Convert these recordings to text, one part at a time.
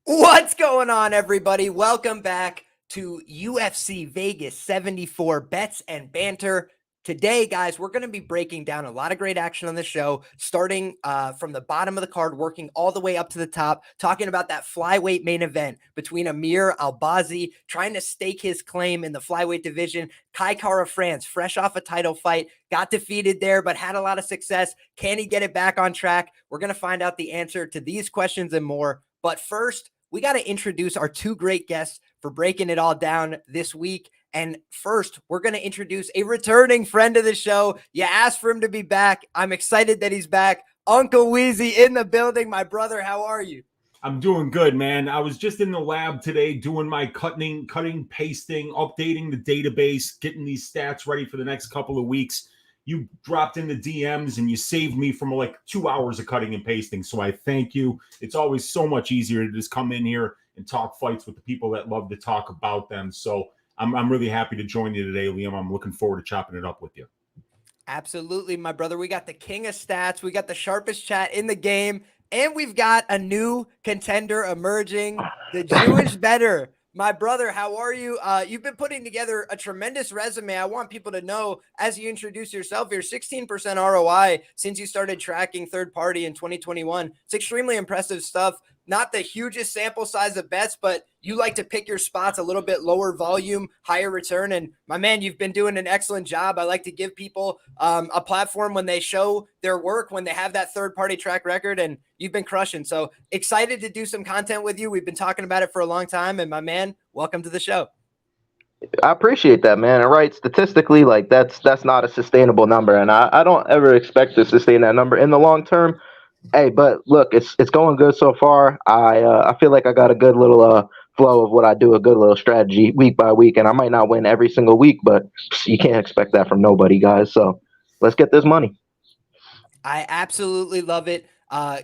What's going on, everybody? Welcome back to UFC Vegas 74 Bets and Banter. Today, guys, we're going to be breaking down a lot of great action on the show, starting from the bottom of the card, working all the way up to the top, talking about that flyweight main event between Amir Albazi, trying to stake his claim in the flyweight division. Kai Kara-France, fresh off a title fight, got defeated there, but had a lot of success. Can he get it back on track? We're going to find out the answer to these questions and more. But first, we got to introduce our two great guests for breaking it all down this week. And first, we're going to introduce a returning friend of the show. You asked for him to be back. I'm excited that he's back. Uncle Weezy in the building. My brother, how are you? I'm doing good, man. I was just in the lab today doing my cutting, pasting, updating the database, getting these stats ready for the next couple of weeks. You dropped in the DMs and you saved me from like 2 hours of cutting and pasting. So I thank you. It's always so much easier to just come in here and talk fights with the people that love to talk about them. So I'm really happy to join you today, Liam. I'm looking forward to chopping it up with you. Absolutely, my brother. We got the king of stats. We got the sharpest chat in the game. And we've got a new contender emerging, the Jewish Bettor. My brother, how are you? You've been putting together a tremendous resume. I want people to know, as you introduce yourself here, 16% ROI since you started tracking third party in 2021. It's extremely impressive stuff. Not the hugest sample size of bets, but you like to pick your spots a little bit lower volume, higher return. And my man, you've been doing an excellent job. I like to give people a platform when they show their work, when they have that third-party track record, and you've been crushing. So excited to do some content with you. We've been talking about it for a long time. And my man, welcome to the show. I appreciate that, man. And right, statistically, like that's not a sustainable number. And I don't ever expect to sustain that number in the long term. Hey, but look, it's going good so far. I feel like I got a good little flow of what I do, a good little strategy week by week, and I might not win every single week, but you can't expect that from nobody, guys. So let's get this money. I absolutely love it.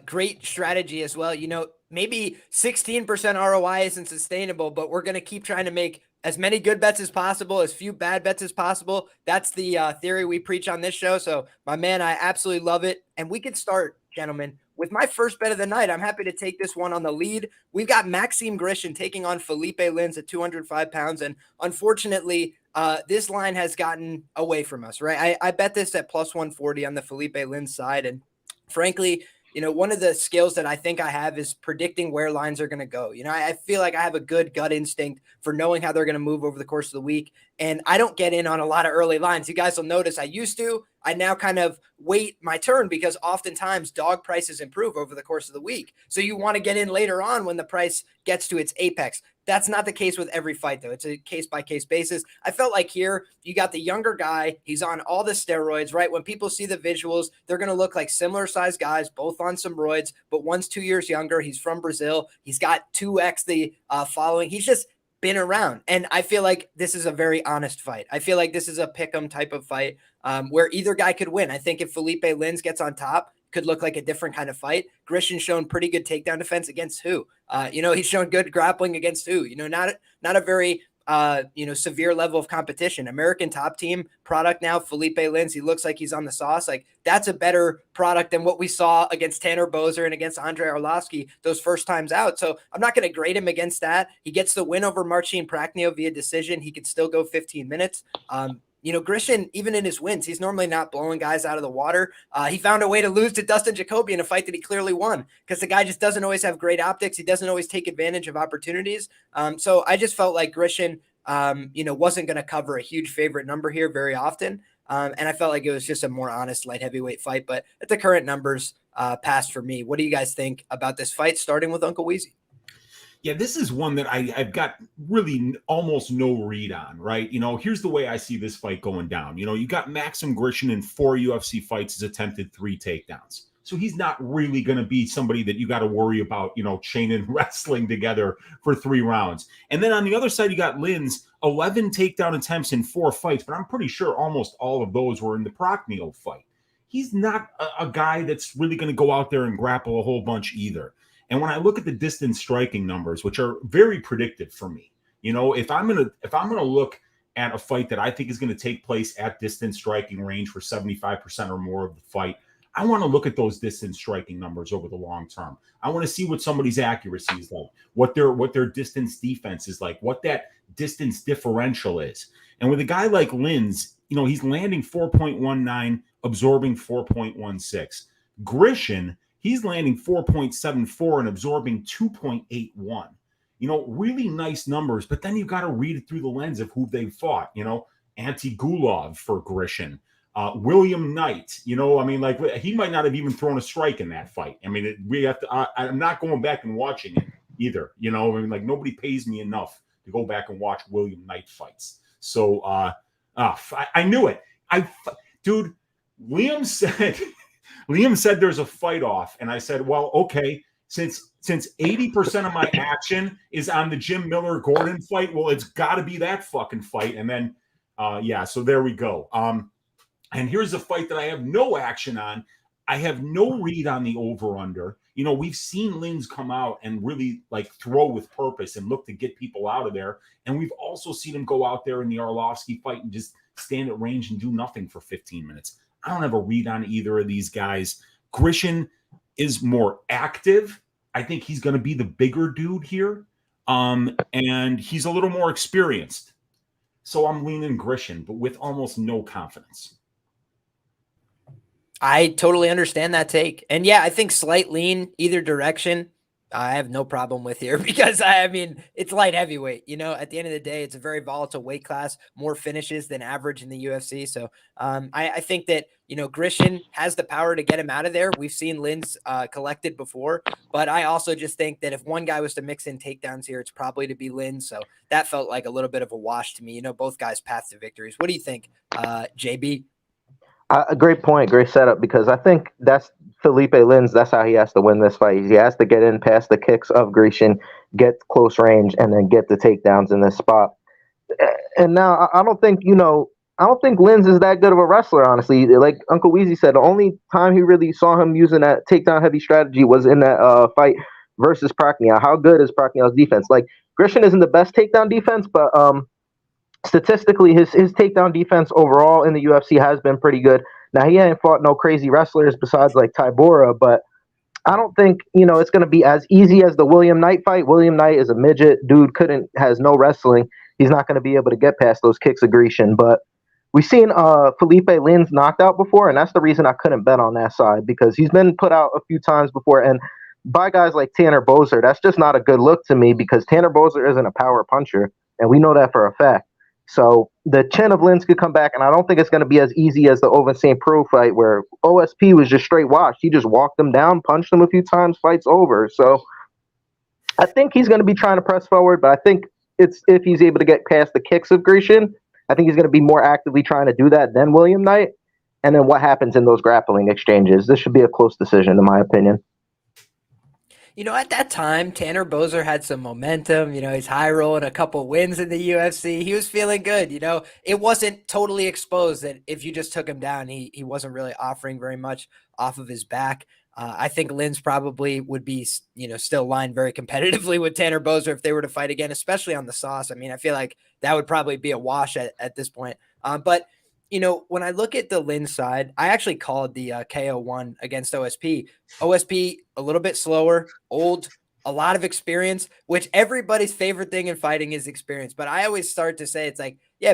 Great strategy as well. You know, maybe 16% ROI isn't sustainable, but we're going to keep trying to make as many good bets as possible, as few bad bets as possible. That's the theory we preach on this show. So, my man, I absolutely love it. And we could start, gentlemen, with my first bet of the night. I'm happy to take this one on the lead. We've got Maxim Grishin taking on Philipe Lins at 205 pounds. And unfortunately, this line has gotten away from us, right? I bet this at plus 140 on the Philipe Lins side. And frankly, you know, one of the skills that I think I have is predicting where lines are going to go. You know, I feel like I have a good gut instinct for knowing how they're going to move over the course of the week. And I don't get in on a lot of early lines. You guys will notice I used to. I now kind of wait my turn because oftentimes dog prices improve over the course of the week. So you want to get in later on when the price gets to its apex. That's not the case with every fight, though. It's a case-by-case basis. I felt like here, you got the younger guy. He's on all the steroids, right? When people see the visuals, they're going to look like similar-sized guys, both on some roids, but one's 2 years younger. He's from Brazil. He's got 2x the following. He's just been around. And I feel like this is a very honest fight. I feel like this is a pick'em type of fight where either guy could win. I think if Philipe Lins gets on top, could look like a different kind of fight. Grishin's shown pretty good takedown defense against who? He's shown good grappling against who? Not a very severe level of competition. American top team product now, Philipe Lins, he looks like he's on the sauce. Like, that's a better product than what we saw against Tanner Boser and against Andrei Arlovski those first times out. So I'm not going to grade him against that. He gets the win over Marcin Prachnio via decision. He could still go 15 minutes. Grishin, even in his wins, he's normally not blowing guys out of the water. He found a way to lose to Dustin Jacoby in a fight that he clearly won because the guy just doesn't always have great optics. He doesn't always take advantage of opportunities. So I just felt like Grishin, wasn't going to cover a huge favorite number here very often. And I felt like it was just a more honest light heavyweight fight. But at the current numbers, passed for me. What do you guys think about this fight, starting with Uncle Weezy? Yeah, this is one that I've got really almost no read on, right? Here's the way I see this fight going down. You got Maxim Grishin in 4 UFC fights, has attempted 3 takedowns. So he's not really going to be somebody that you got to worry about, chaining wrestling together for 3 rounds. And then on the other side, you got Lins, 11 takedown attempts in 4 fights, but I'm pretty sure almost all of those were in the Prachnio fight. He's not a guy that's really going to go out there and grapple a whole bunch either. And when I look at the distance striking numbers, which are very predictive for me, if I'm gonna look at a fight that I think is going to take place at distance striking range for 75% or more of the fight, I want to look at those distance striking numbers over the long term. I want to see what somebody's accuracy is like, what their distance defense is like, what that distance differential is. And with a guy like Linz, he's landing 4.19, absorbing 4.16. Grishin, he's landing 4.74 and absorbing 2.81. Really nice numbers, but then you got to read it through the lens of who they've fought. Anti-Gulov for Grishin, William Knight. He might not have even thrown a strike in that fight. We have to. I'm not going back and watching it either. Nobody pays me enough to go back and watch William Knight fights. So I knew it. Dude, Liam said there's a fight off, and I said, well, okay. Since 80% of my action is on the Jim Miller-Gordon fight, well, it's got to be that fucking fight. And then, so there we go. And here's a fight that I have no action on. I have no read on the over-under. We've seen Linz come out and really throw with purpose and look to get people out of there. And we've also seen him go out there in the Arlovski fight and just stand at range and do nothing for 15 minutes. I don't have a read on either of these guys. Grishin is more active. I think he's going to be the bigger dude here. And he's a little more experienced. So I'm leaning Grishin, but with almost no confidence. I totally understand that take. And yeah, I think slight lean either direction, I have no problem with here because it's light heavyweight. At the end of the day, it's a very volatile weight class, more finishes than average in the UFC. So I think that, Grishin has the power to get him out of there. We've seen Linz collected before, but I also just think that if one guy was to mix in takedowns here, it's probably to be Linz. So that felt like a little bit of a wash to me. Both guys' path to victories. What do you think, JB? A great point, great setup, because I think that's Philipe Linz. That's how he has to win this fight. He has to get in past the kicks of Grishin, get close range, and then get the takedowns in this spot. And now I don't think Linz is that good of a wrestler, honestly. Like Uncle Weezy said, the only time he really saw him using that takedown heavy strategy was in that fight versus Prachnio. How good is Prachnio's defense? Grishin isn't the best takedown defense, but statistically, his takedown defense overall in the UFC has been pretty good. Now, he ain't fought no crazy wrestlers besides Tybura, but I don't think, it's going to be as easy as the William Knight fight. William Knight is a midget. Dude has no wrestling. He's not going to be able to get past those kicks of Grishin. But we've seen Philipe Linz knocked out before, and that's the reason I couldn't bet on that side, because he's been put out a few times before. And by guys like Tanner Boser, that's just not a good look to me, because Tanner Boser isn't a power puncher, and we know that for a fact. So the chin of Linz could come back, and I don't think it's going to be as easy as the Ovince St. Preux fight where OSP was just straight washed. He just walked him down, punched him a few times, fight's over. So I think he's going to be trying to press forward, but I think if he's able to get past the kicks of Grishin, I think he's going to be more actively trying to do that than William Knight. And then what happens in those grappling exchanges? This should be a close decision, in my opinion. At that time, Tanner Boser had some momentum. He's high rolling a couple wins in the UFC. He was feeling good. It wasn't totally exposed that if you just took him down, he wasn't really offering very much off of his back. I think Linz probably would be, still lined very competitively with Tanner Boser if they were to fight again, especially on the sauce. I feel like that would probably be a wash at this point. But when I look at the Linz side, I actually called the KO1 against OSP. OSP, a little bit slower, old, a lot of experience, which everybody's favorite thing in fighting is experience. But I always start to say, it's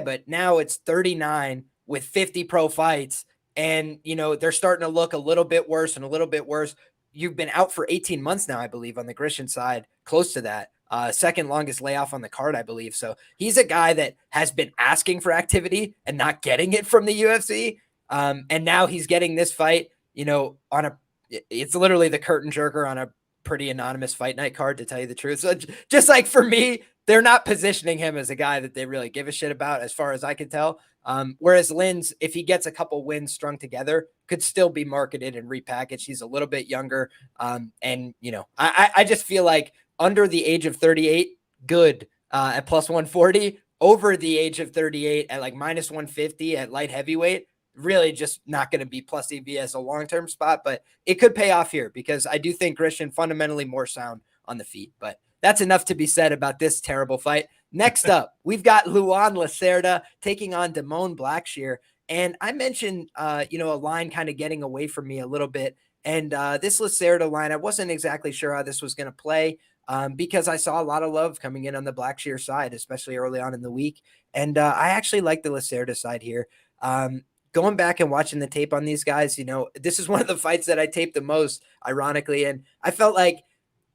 but now it's 39 with 50 pro fights. And, they're starting to look a little bit worse and a little bit worse. You've been out for 18 months now, I believe, on the Grishin side, close to that. Second longest layoff on the card, I believe. So he's a guy that has been asking for activity and not getting it from the UFC. And now he's getting this fight, it's literally the curtain jerker on a pretty anonymous fight night card, to tell you the truth. So just for me, they're not positioning him as a guy that they really give a shit about, as far as I can tell. Whereas Linz, if he gets a couple wins strung together, could still be marketed and repackaged. He's a little bit younger. I just feel like under the age of 38, good at plus 140. Over the age of 38 at minus 150 at light heavyweight, really just not going to be plus EV as a long-term spot. But it could pay off here, because I do think Grishin fundamentally more sound on the feet. But that's enough to be said about this terrible fight. Next up, we've got Luan Lacerda taking on Damone Blackshear. And I mentioned, a line kind of getting away from me a little bit. And this Lacerda line, I wasn't exactly sure how this was going to play because I saw a lot of love coming in on the Blackshear side, especially early on in the week. And I actually like the Lacerda side here. Going back and watching the tape on these guys, this is one of the fights that I taped the most, ironically. And I felt like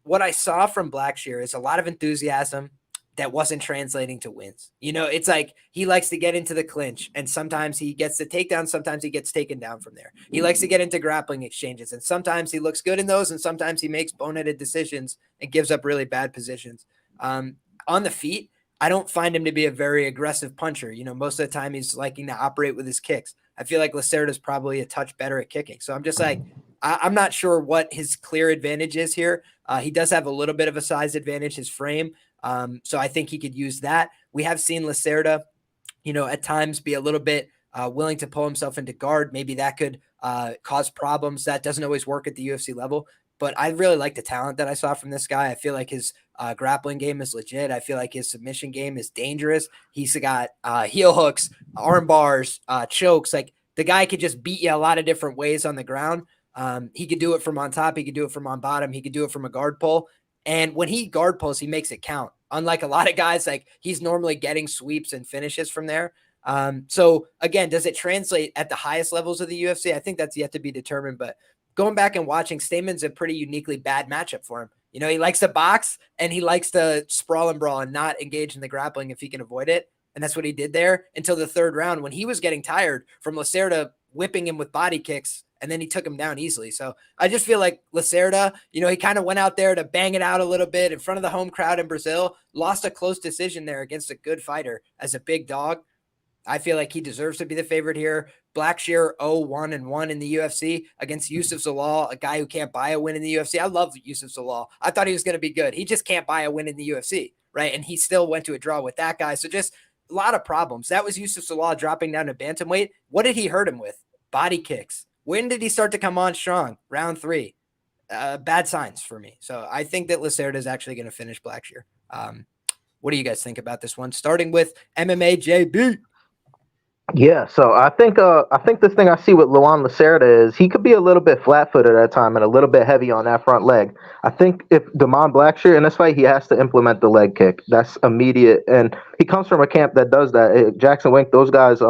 what I saw from Blackshear is a lot of enthusiasm that wasn't translating to wins. It's like he likes to get into the clinch, and sometimes he gets the takedown, sometimes he gets taken down from there. He likes to get into grappling exchanges, and sometimes he looks good in those, and sometimes he makes boneheaded decisions and gives up really bad positions. On the feet, I don't find him to be a very aggressive puncher. Most of the time he's liking to operate with his kicks. I feel like Lacerda is probably a touch better at kicking. So I'm just like, I'm not sure what his clear advantage is here. He does have a little bit of a size advantage, his frame. So I think he could use that. We have seen Lacerda, at times be a little bit willing to pull himself into guard. Maybe that could cause problems. That doesn't always work at the UFC level. But I really like the talent that I saw from this guy. I feel like his grappling game is legit. I feel like his submission game is dangerous. He's got heel hooks, arm bars, chokes. Like the guy could just beat you a lot of different ways on the ground. He could do it from on top. He could do it from on bottom. He could do it from a guard pull. And when he guard pulls, he makes it count. Unlike a lot of guys, like he's normally getting sweeps and finishes from there. So again, does it translate at the highest levels of the UFC? I think that's yet to be determined, but going back and watching, Stamen's a pretty uniquely bad matchup for him. He likes to box and he likes to sprawl and brawl and not engage in the grappling if he can avoid it. And that's what he did there until the third round when he was getting tired from Lacerda whipping him with body kicks, and then he took him down easily. So I just feel like Lacerda, he kind of went out there to bang it out a little bit in front of the home crowd in Brazil, lost a close decision there against a good fighter as a big dog. I feel like he deserves to be the favorite here. Blackshear 0-1-1 in the UFC against Youssef Zalal, a guy who can't buy a win in the UFC. I love Youssef Zalal. I thought he was going to be good. He just can't buy a win in the UFC, right? And he still went to a draw with that guy. So just a lot of problems. That was Youssef Zalal dropping down to bantamweight. What did he hurt him with? Body kicks. When did he start to come on strong? Round 3. Bad signs for me. So I think that Lacerda is actually going to finish Blackshear. What do you guys think about this one? Starting with MMAJB. Yeah, so I think this thing I see with Luan Lacerda is he could be a little bit flat-footed at time and a little bit heavy on that front leg. I think if Damon Blackshear in this fight, he has to implement the leg kick. That's immediate, and he comes from a camp that does that. Jackson Wink, those guys. I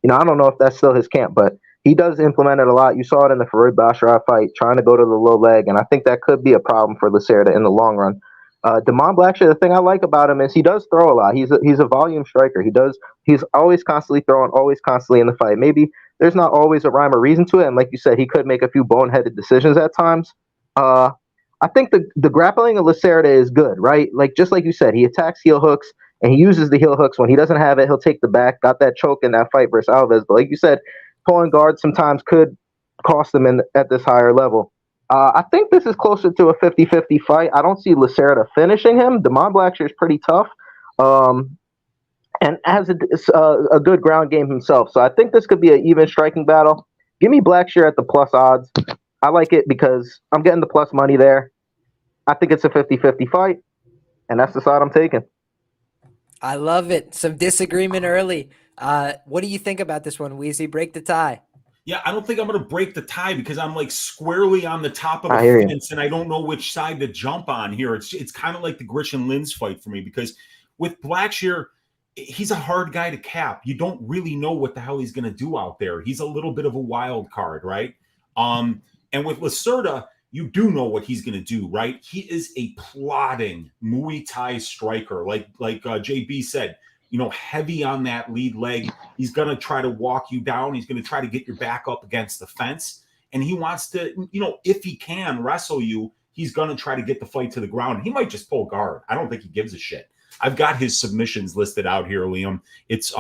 don't know if that's still his camp, but he does implement it a lot. You saw it in the Farouk Basharat fight, trying to go to the low leg, and I think that could be a problem for Lacerda in the long run. Damon Blackshear, the thing I like about him is he does throw a lot. He's a volume striker. He's always constantly throwing, always constantly in the fight. Maybe there's not always a rhyme or reason to it, and like you said, he could make a few boneheaded decisions at times. I think the grappling of Lacerda is good, right? Like just like you said, he attacks heel hooks and he uses the heel hooks. When he doesn't have it, he'll take the back. Got that choke in that fight versus Alves, but like you said, pulling guard sometimes could cost him at this higher level. I think this is closer to a 50-50 fight. I don't see Lacerda finishing him. Damon Blackshear is pretty tough and has a good ground game himself. So I think this could be an even striking battle. Give me Blackshear at the plus odds. I like it because I'm getting the plus money there. I think it's a 50-50 fight, and that's the side I'm taking. I love it. Some disagreement early. What do you think about this one, Weezy? Break the tie. Yeah, I don't think I'm going to break the tie because I'm like squarely on the top of the fence and I don't know which side to jump on here. It's kind of like the Grishin Lins fight for me because with Blackshear, he's a hard guy to cap. You don't really know what the hell he's going to do out there. He's a little bit of a wild card, right? And with Lacerda, you do know what he's going to do, right? He is a plodding Muay Thai striker, like JB said. Heavy on that lead leg. He's going to try to walk you down. He's going to try to get your back up against the fence. And he wants to, if he can wrestle you, he's going to try to get the fight to the ground. He might just pull guard. I don't think he gives a shit. I've got his submissions listed out here, Liam. It's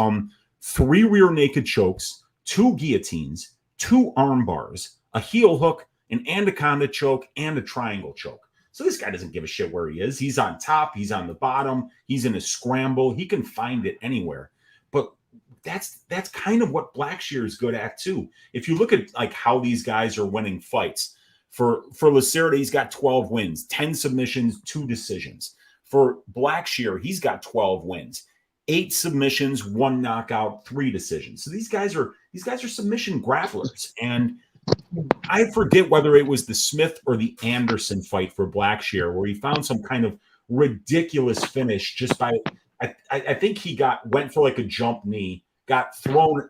3 rear naked chokes, 2 guillotines, 2 arm bars, a heel hook, an anaconda choke, and a triangle choke. So this guy doesn't give a shit where he is. He's on top. He's on the bottom. He's in a scramble. He can find it anywhere. But that's kind of what Blackshear is good at too. If you look at like how these guys are winning fights, for Lacerda, he's got 12 wins, 10 submissions, 2 decisions. For Blackshear, he's got 12 wins, 8 submissions, 1 knockout, 3 decisions. So these guys are These guys are submission grapplers. And I forget whether it was the Smith or the Anderson fight for Blackshear where he found some kind of ridiculous finish just by I think he went for like a jump knee, got thrown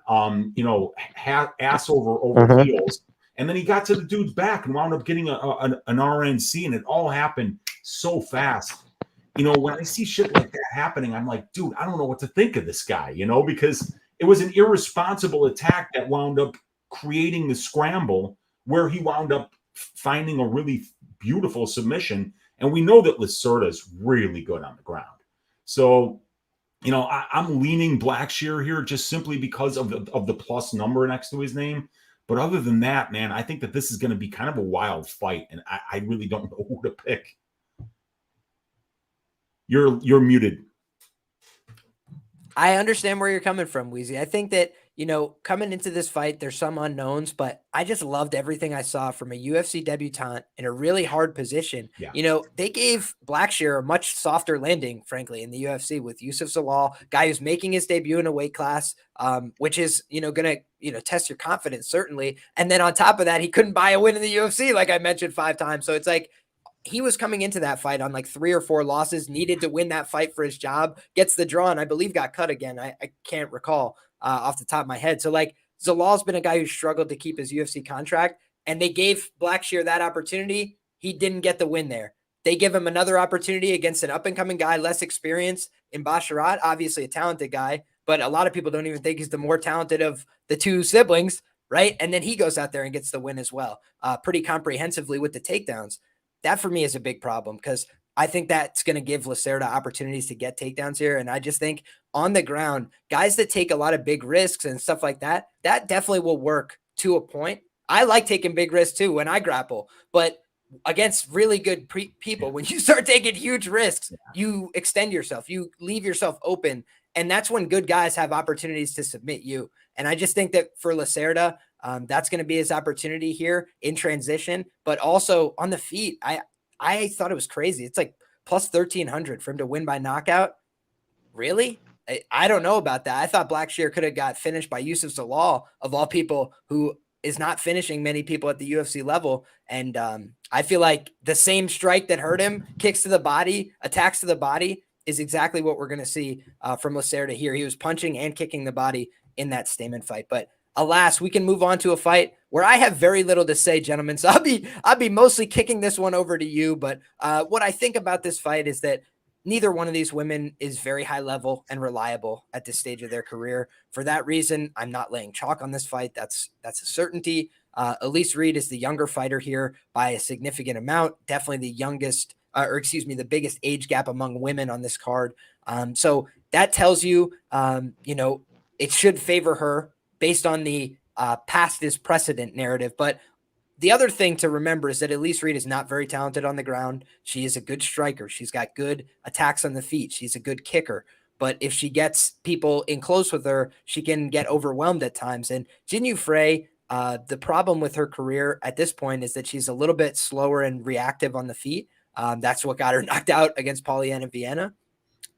ass over heels, and then he got to the dude's back and wound up getting an RNC, and it all happened so fast. When I see shit like that happening, I'm like, dude, I don't know what to think of this guy, because it was an irresponsible attack that wound up creating the scramble where he wound up finding a really beautiful submission. And we know that Lacerda is really good on the ground. So, I'm leaning Blackshear here just simply because of the plus number next to his name. But other than that, man, I think that this is going to be kind of a wild fight. And I really don't know who to pick. You're muted. I understand where you're coming from, Weezy. I think that, coming into this fight, there's some unknowns, but I just loved everything I saw from a UFC debutant in a really hard position. Yeah. They gave Blackshear a much softer landing, frankly, in the UFC with Youssef Zalal, guy who's making his debut in a weight class, which is, going to, test your confidence, certainly. And then on top of that, he couldn't buy a win in the UFC, like I mentioned 5 times. So it's like, he was coming into that fight on like 3 or 4 losses, needed to win that fight for his job, gets the draw, and I believe got cut again. I can't recall off the top of my head. So like Zalal's been a guy who struggled to keep his UFC contract, and they gave Blackshear that opportunity. He didn't get the win there. They give him another opportunity against an up-and-coming guy, less experienced in Basharat, obviously a talented guy, but a lot of people don't even think he's the more talented of the 2 siblings, right? And then he goes out there and gets the win as well, pretty comprehensively with the takedowns. That for me is a big problem because I think that's going to give Lacerda opportunities to get takedowns here. And I just think on the ground, guys that take a lot of big risks and stuff like that, that definitely will work to a point. I like taking big risks too when I grapple, but against really good people, when you start taking huge risks, you extend yourself, you leave yourself open. And that's when good guys have opportunities to submit you. And I just think that for Lacerda, that's going to be his opportunity here in transition, but also on the feet. I thought it was crazy. It's like plus 1,300 for him to win by knockout. Really? I don't know about that. I thought Blackshear could have got finished by Youssef Zalal, of all people, who is not finishing many people at the UFC level. And I feel like the same strike that hurt him, kicks to the body, attacks to the body, is exactly what we're going to see from Lacerda here. He was punching and kicking the body in that Stamen fight. But alas, we can move on to a fight where I have very little to say, gentlemen. So I'll be mostly kicking this one over to you. But what I think about this fight is that neither one of these women is very high level and reliable at this stage of their career. For that reason, I'm not laying chalk on this fight. That's a certainty. Elise Reed is the younger fighter here by a significant amount. Definitely the youngest, the biggest age gap among women on this card. So that tells you, it should favor her based on the past is precedent narrative. But the other thing to remember is that Elise Reed is not very talented on the ground. She is a good striker. She's got good attacks on the feet. She's a good kicker. But if she gets people in close with her, she can get overwhelmed at times. And Jinh Frey, the problem with her career at this point is that she's a little bit slower and reactive on the feet. That's what got her knocked out against Polyana Viana.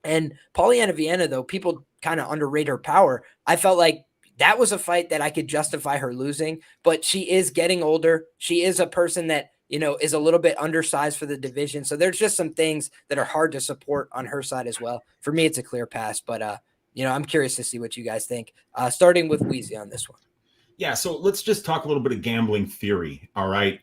And Polyana Viana, though, people kind of underrate her power. I felt like that was a fight that I could justify her losing, but she is getting older. She is a person that, is a little bit undersized for the division. So there's just some things that are hard to support on her side as well. For me, it's a clear pass, but, I'm curious to see what you guys think, starting with Weezy on this one. Yeah. So let's just talk a little bit of gambling theory. All right.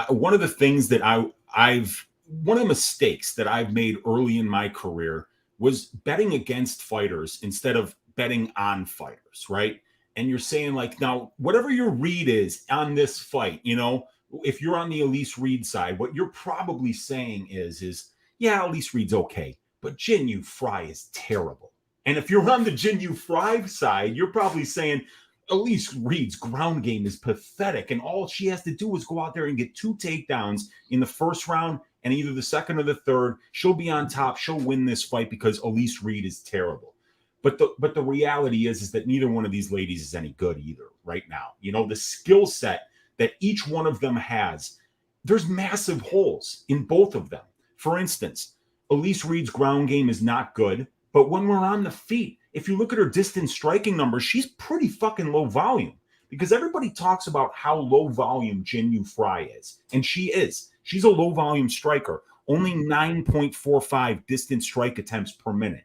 One of the things that one of the mistakes that I've made early in my career was betting against fighters instead of betting on fighters. Right. And you're saying like, now, whatever your read is on this fight, if you're on the Elise Reed side, what you're probably saying is, yeah, Elise Reed's okay, but Jinh Frey is terrible. And if you're on the Jinh Frey side, you're probably saying Elise Reed's ground game is pathetic. And all she has to do is go out there and get 2 takedowns in the first round and either the second or the third. She'll be on top. She'll win this fight because Elise Reed is terrible. But the reality is that neither one of these ladies is any good either right now. The skill set that each one of them has, there's massive holes in both of them. For instance, Elise Reed's ground game is not good, but when we're on the feet, if you look at her distance striking numbers, she's pretty fucking low volume. because everybody talks about how low volume Jinh Frey is. And she is. She's a low volume striker, only 9.45 distance strike attempts per minute.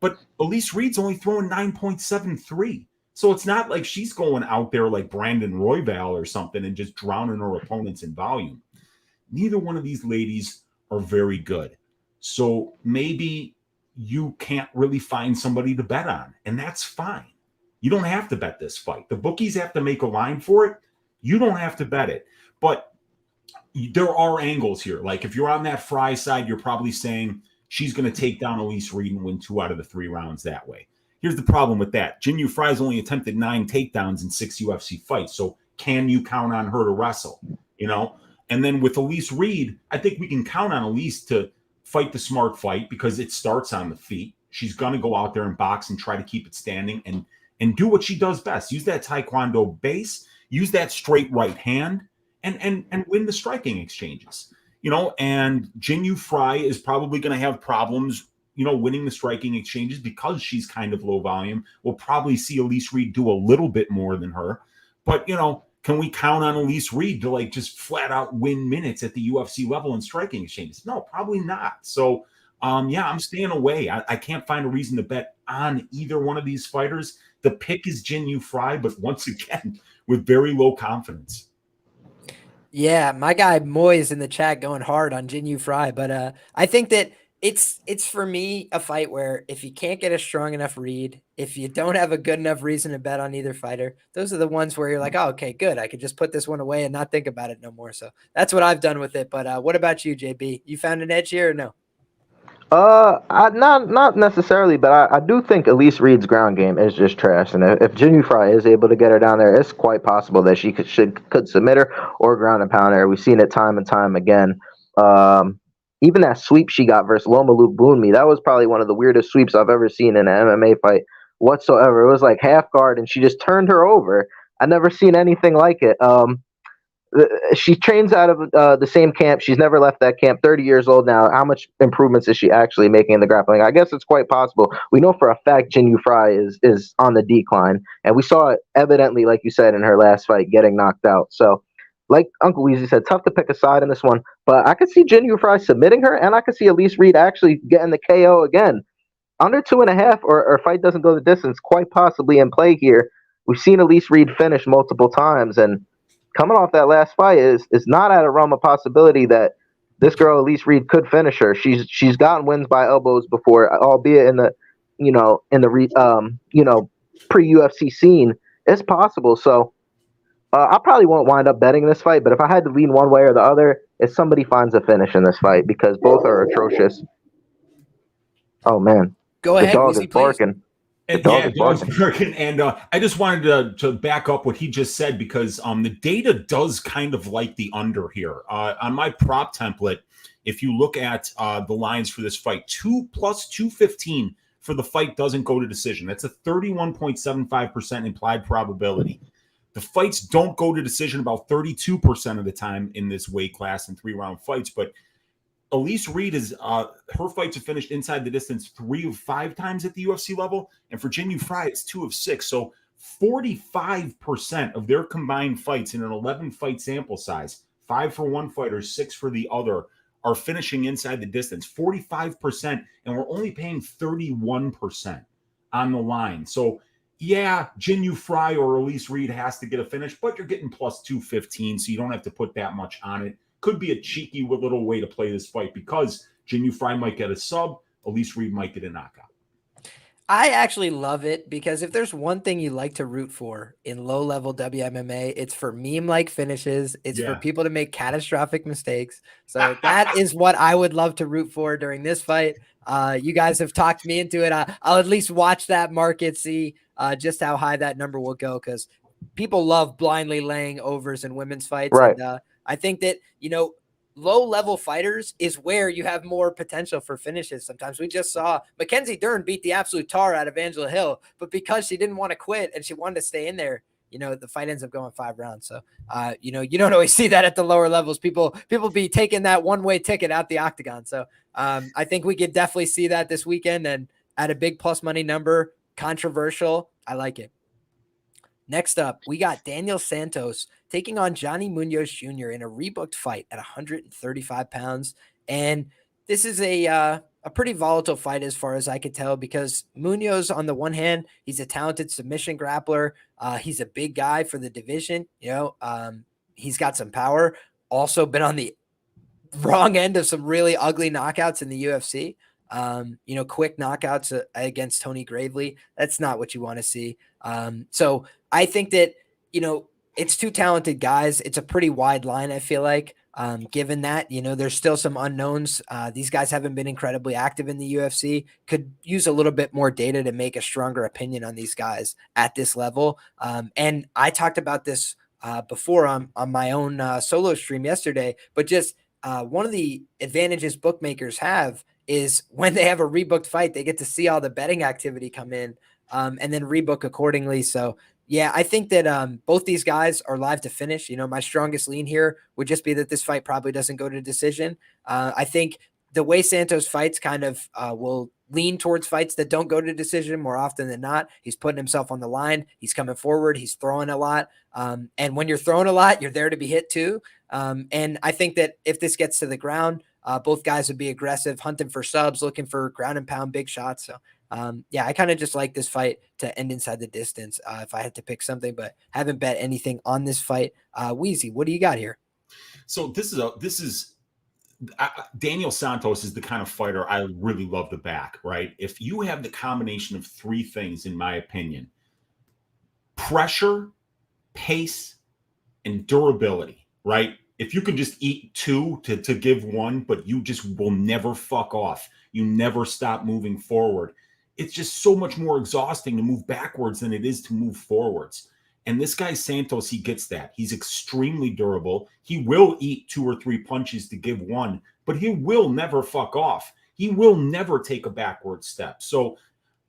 But Elise Reed's only throwing 9.73. So it's not like she's going out there like Brandon Royval or something and just drowning her opponents in volume. Neither one of these ladies are very good. So maybe you can't really find somebody to bet on, and that's fine. You don't have to bet this fight. The bookies have to make a line for it. You don't have to bet it. But there are angles here. Like if you're on that Frey side, you're probably saying she's going to take down Elise Reed and win 2 out of the 3 rounds that way. Here's the problem with that. Jinh Frey's only attempted 9 takedowns in 6 UFC fights. So can you count on her to wrestle? You know? And then with Elise Reed, I think we can count on Elise to fight the smart fight because it starts on the feet. She's going to go out there and box and try to keep it standing and do what she does best. Use that Taekwondo base, use that straight right hand, and win the striking exchanges. You know, and Jinh Frey is probably going to have problems, you know, winning the striking exchanges because she's kind of low volume. We'll probably see Elise Reed do a little bit more than her. But, you know, can we count on Elise Reed to like just flat out win minutes at the UFC level in striking exchanges? No, probably not. So, yeah, I'm staying away. I can't find a reason to bet on either one of these fighters. The pick is Jinh Frey, but once again, with very low confidence. Yeah, my guy Moy's in the chat going hard on Jinh Frey, but I think that it's for me a fight where if you can't get a strong enough read, if you don't have a good enough reason to bet on either fighter, those are the ones where you're like, oh, okay, good. I could just put this one away and not think about it no more. So that's what I've done with it. But what about you, JB? You found an edge here or no? Not necessarily, but I do think Elise Reed's ground game is just trash. And if Jinh Frey is able to get her down there, it's quite possible that she could submit her or ground and pound her. We've seen it time and time again. Even that sweep she got versus Loma Luke Boonmi, that was probably one of the weirdest sweeps I've ever seen in an MMA fight whatsoever. It was like half guard, and she just turned her over. I've never seen anything like it. She trains out of the same camp. She's never left that camp. 30 years old now. How much improvements is she actually making in the grappling? I guess it's quite possible. We know for a fact Jinh Frey is on the decline, and we saw it evidently, like you said, in her last fight, getting knocked out. So, like Uncle Weezy said, tough to pick a side in this one, but I could see Jinh Frey submitting her, and I could see Elise Reed actually getting the KO again. Under 2.5, or fight doesn't go the distance, quite possibly in play here. We've seen Elise Reed finish multiple times, and coming off that last fight is not out of realm of possibility that this girl Elise Reed could finish her. She's gotten wins by elbows before, albeit in the pre UFC scene. It's possible. So I probably won't wind up betting this fight, but if I had to lean one way or the other, if somebody finds a finish in this fight because both are atrocious. Oh man, go ahead. The dog is barking. And yeah, dog's barking. And I just wanted to back up what he just said because the data does kind of like the under here. On my prop template, if you look at the lines for this fight, 2 plus 215 for the fight doesn't go to decision. That's a 31.75% implied probability. The fights don't go to decision about 32% of the time in this weight class in 3-round fights, but Elise Reed is her fights have finished inside the distance 3 of 5 times at the UFC level, and for Jinh Frey, it's 2 of 6. So 45% of their combined fights in an 11-fight sample size, 5 for one fighter, 6 for the other, are finishing inside the distance. 45%, and we're only paying 31% on the line. So yeah, Jinh Frey or Elise Reed has to get a finish, but you're getting plus 215, so you don't have to put that much on it. Could be a cheeky little way to play this fight because Jinh Frey might get a sub, Elise Reed might get a knockout. I actually love it because if there's one thing you like to root for in low-level WMMA, it's for meme-like finishes. It's for people to make catastrophic mistakes. So that is what I would love to root for during this fight. You guys have talked me into it. I'll at least watch that market, see just how high that number will go because people love blindly laying overs in women's fights. Right. And I think that, low-level fighters is where you have more potential for finishes. Sometimes we just saw Mackenzie Dern beat the absolute tar out of Angela Hill, but because she didn't want to quit and she wanted to stay in there, the fight ends up going 5 rounds. So, you don't always see that at the lower levels. People be taking that one-way ticket out the octagon. So I think we could definitely see that this weekend and at a big plus money number, controversial. I like it. Next up, we got Daniel Santos taking on Johnny Munoz Jr. in a rebooked fight at 135 pounds. And this is a pretty volatile fight as far as I could tell, because Munoz, on the one hand, he's a talented submission grappler. He's a big guy for the division. He's got some power. Also been on the wrong end of some really ugly knockouts in the UFC. Quick knockouts against Tony Gravely. That's not what you want to see. So I think that, it's two talented guys. It's a pretty wide line, I feel like, given that, there's still some unknowns. These guys haven't been incredibly active in the UFC. Could use a little bit more data to make a stronger opinion on these guys at this level. And I talked about this before on my own solo stream yesterday, but just one of the advantages bookmakers have is when they have a rebooked fight, they get to see all the betting activity come in and then rebook accordingly. So yeah, I think that both these guys are live to finish. My strongest lean here would just be that this fight probably doesn't go to decision. I think the way Santos fights kind of will lean towards fights that don't go to decision more often than not. He's putting himself on the line. He's coming forward. He's throwing a lot. And when you're throwing a lot, you're there to be hit too. And I think that if this gets to the ground, both guys would be aggressive, hunting for subs, looking for ground and pound big shots. So I kind of just like this fight to end inside the distance if I had to pick something, but haven't bet anything on this fight. Weezy, what do you got here? So this is Daniel Santos is the kind of fighter I really love to back, right? If you have the combination of three things, in my opinion: pressure, pace, and durability, right? If you can just eat two to give one, but you just will never fuck off, you never stop moving forward, it's just so much more exhausting to move backwards than it is to move forwards. And this guy Santos, he gets that. He's extremely durable. He will eat 2 or 3 punches to give one, but he will never fuck off. He will never take a backward step. So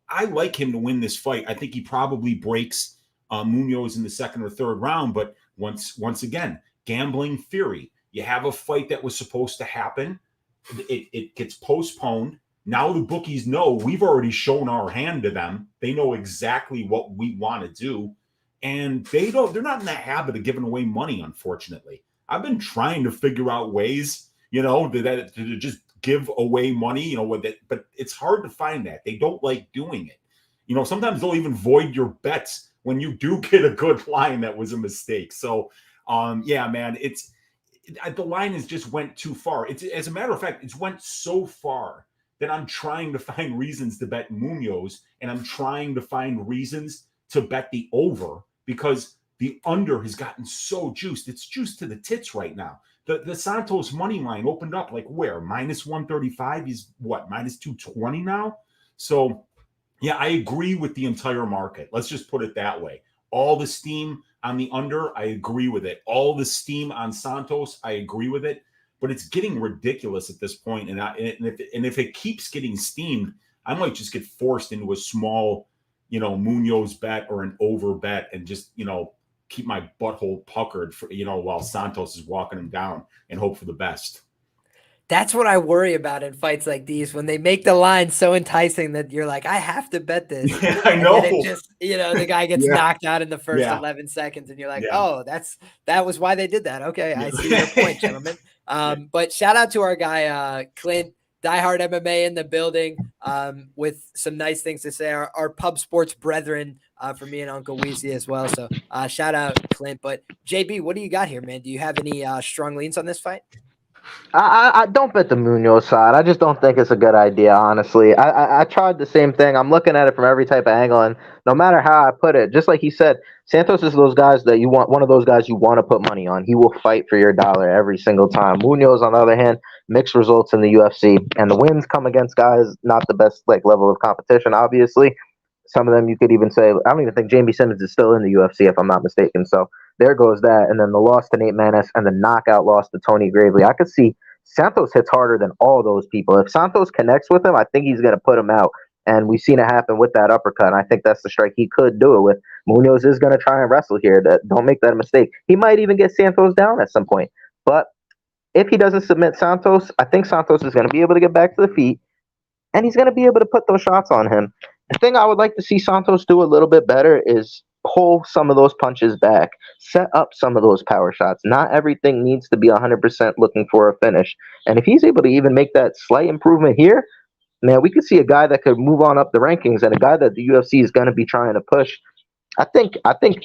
I like him to win this fight. I think he probably breaks Munoz in the second or third round, but once again, gambling theory. You have a fight that was supposed to happen. It gets postponed. Now the bookies know we've already shown our hand to them. They know exactly what we want to do. And they're not in the habit of giving away money, unfortunately. I've been trying to figure out ways, to just give away money, but it's hard to find that. They don't like doing it. Sometimes they'll even void your bets when you do get a good line that was a mistake. So, man, the line has just went too far. As a matter of fact, it's went so far that I'm trying to find reasons to bet Munoz, and I'm trying to find reasons to bet the over, because the under has gotten so juiced. It's juiced to the tits right now. The Santos money line opened up like where? Minus 135. He's what? Minus 220 now. So yeah, I agree with the entire market. Let's just put it that way. All the steam on the under, I agree with it. All the steam on Santos, I agree with it. But it's getting ridiculous at this point. And if it keeps getting steamed, I might just get forced into a small, Munoz bet or an over bet and just, keep my butthole puckered for, while Santos is walking him down and hope for the best. That's what I worry about in fights like these, when they make the line so enticing that you're like, I have to bet this. Yeah, I know. And it just, the guy gets knocked out in the first 11 seconds and you're like, oh, that was why they did that. Okay. I see your point, gentlemen. But shout out to our guy, Clint, diehard MMA in the building, with some nice things to say. Our pub sports brethren, for me and Uncle Weezy as well. So shout out Clint. But JB, what do you got here, man? Do you have any strong leans on this fight? I don't bet the Munoz side. I just don't think it's a good idea, honestly. I tried the same thing. I'm looking at it from every type of angle, and no matter how I put it, just like he said, Santos is those guys that you want, one of those guys you want to put money on. He will fight for your dollar every single time. Munoz, on the other hand, mixed results in the UFC, and the wins come against guys not the best level of competition, obviously. Some of them you could even say, I don't even think Jamie Simmons is still in the UFC, if I'm not mistaken. So there goes that. And then the loss to Nate Maness and the knockout loss to Tony Gravely. I could see Santos hits harder than all those people. If Santos connects with him, I think he's going to put him out. And we've seen it happen with that uppercut. And I think that's the strike he could do it with. Munoz is going to try and wrestle here. Don't make that a mistake. He might even get Santos down at some point. But if he doesn't submit Santos, I think Santos is going to be able to get back to the feet. And he's going to be able to put those shots on him. The thing I would like to see Santos do a little bit better is pull some of those punches back, set up some of those power shots. Not everything needs to be 100% looking for a finish. And if he's able to even make that slight improvement here, man, we could see a guy that could move on up the rankings and a guy that the UFC is going to be trying to push. I think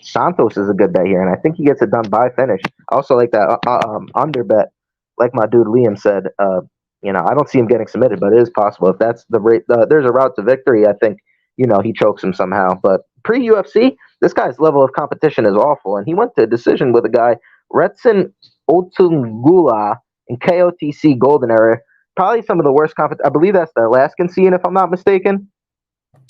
Santos is a good bet here, and I think he gets it done by finish. I also like that under bet, like my dude Liam said. I don't see him getting submitted, but it is possible. If that's the rate, there's a route to victory. I think he chokes him somehow. But pre-UFC, this guy's level of competition is awful, and he went to a decision with a guy, Retsin Otungula, in KOTC Golden Era. Probably some of the worst I believe that's the Alaskan scene, if I'm not mistaken.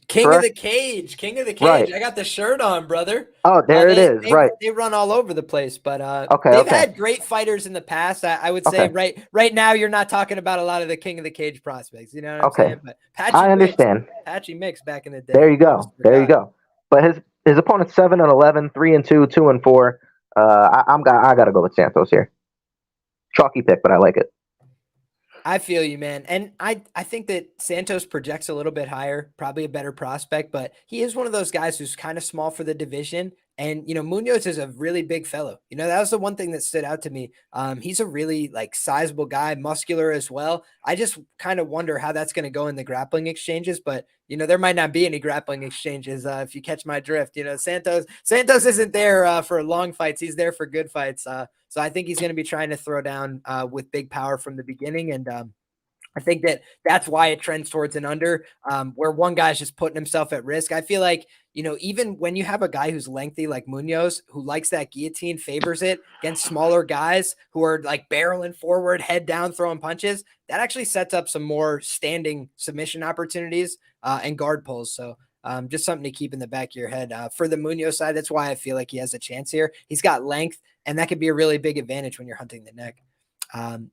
King Correct? of the Cage. Right. I got the shirt on, brother. Oh, there it is. Right. They run all over the place, but Okay, they've had great fighters in the past. I would say right now you're not talking about a lot of the King of the Cage prospects. You know what I'm saying? But I understand. Patchy Mix back in the day. There you go. But his opponent's 7-11, 3-2, 2-4. I gotta go with Santos here. Chalky pick, but I like it. I feel you, man. And I think that Santos projects a little bit higher, probably a better prospect, but he is one of those guys who's kind of small for the division. And, Munoz is a really big fellow. That was the one thing that stood out to me. He's a really sizable guy, muscular as well. I just kind of wonder how that's going to go in the grappling exchanges, but there might not be any grappling exchanges. If you catch my drift, Santos isn't there for long fights. He's there for good fights. So I think he's going to be trying to throw down with big power from the beginning. And I think that's why it trends towards an under, where one guy's just putting himself at risk. I feel like, even when you have a guy who's lengthy like Munoz, who likes that guillotine, favors it against smaller guys who are barreling forward, head down, throwing punches, that actually sets up some more standing submission opportunities and guard pulls. So just something to keep in the back of your head. For the Munoz side, that's why I feel like he has a chance here. He's got length, and that could be a really big advantage when you're hunting the neck.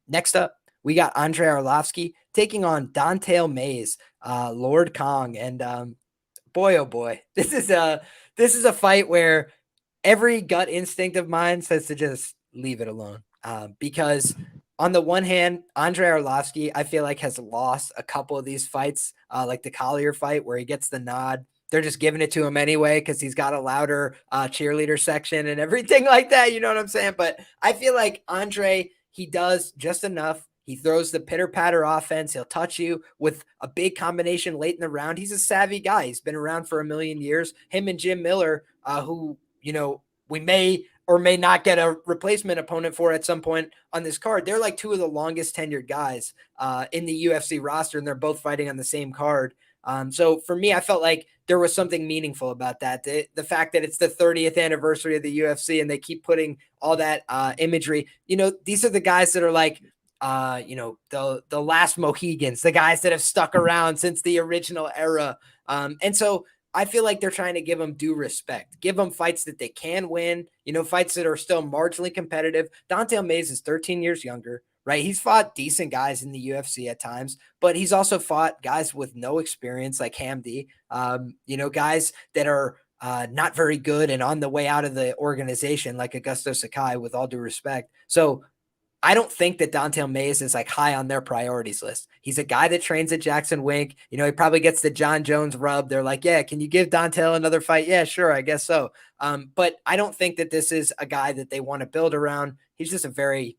Next up, we got Andrei Arlovski taking on Don'Tale Mayes, Lord Kong. And boy, oh boy, this is a fight where every gut instinct of mine says to just leave it alone. Because on the one hand, Andrei Arlovski, I feel like, has lost a couple of these fights, like the Collier fight where he gets the nod. They're just giving it to him anyway because he's got a louder cheerleader section and everything like that. You know what I'm saying? But I feel like Andrei, he does just enough. He throws the pitter-patter offense. He'll touch you with a big combination late in the round. He's a savvy guy. He's been around for a million years. Him and Jim Miller, who, we may or may not get a replacement opponent for at some point on this card. They're like two of the longest tenured guys in the UFC roster, and they're both fighting on the same card. So for me, I felt like there was something meaningful about that. The fact that it's the 30th anniversary of the UFC and they keep putting all that imagery. These are the guys that are like, the last Mohegans, the guys that have stuck around since the original era. And so I feel like they're trying to give them due respect, give them fights that they can win, fights that are still marginally competitive. Don'Tale Mayes is 13 years younger, right? He's fought decent guys in the UFC at times, but he's also fought guys with no experience like Hamdi, guys that are not very good and on the way out of the organization like Augusto Sakai, with all due respect. So I don't think that Don'Tale Mayes is high on their priorities list. He's a guy that trains at Jackson Wink. He probably gets the John Jones rub. They're like, yeah, can you give Don'Tale another fight? Yeah, sure. I guess so. But I don't think that this is a guy that they want to build around. He's just a very,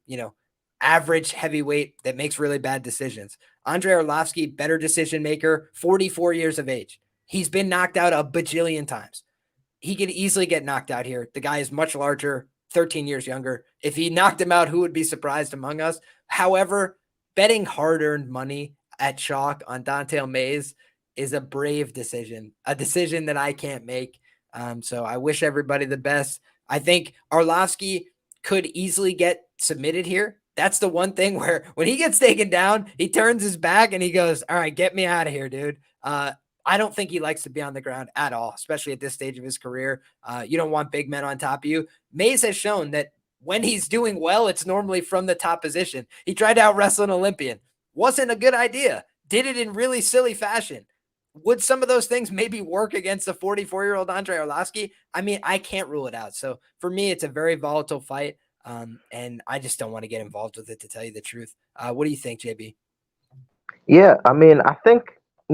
average heavyweight that makes really bad decisions. Andrei Arlovski, better decision maker, 44 years of age. He's been knocked out a bajillion times. He could easily get knocked out here. The guy is much larger, 13 years younger. If he knocked him out, who would be surprised among us? However, betting hard-earned money at chalk on Don'Tale Mayes is a brave decision, a decision that I can't make. So I wish everybody the best. I think Arlovski could easily get submitted here. That's the one thing where when he gets taken down, he turns his back and he goes, all right, get me out of here, dude. I don't think he likes to be on the ground at all, especially at this stage of his career. You don't want big men on top of you. Mayes has shown that when he's doing well, it's normally from the top position. He tried to out wrestle an Olympian. Wasn't a good idea. Did it in really silly fashion. Would some of those things maybe work against a 44-year-old Andrei Arlovski? I mean, I can't rule it out. So for me, it's a very volatile fight. And I just don't want to get involved with it, to tell you the truth. What do you think, JB? Yeah, I mean, I think,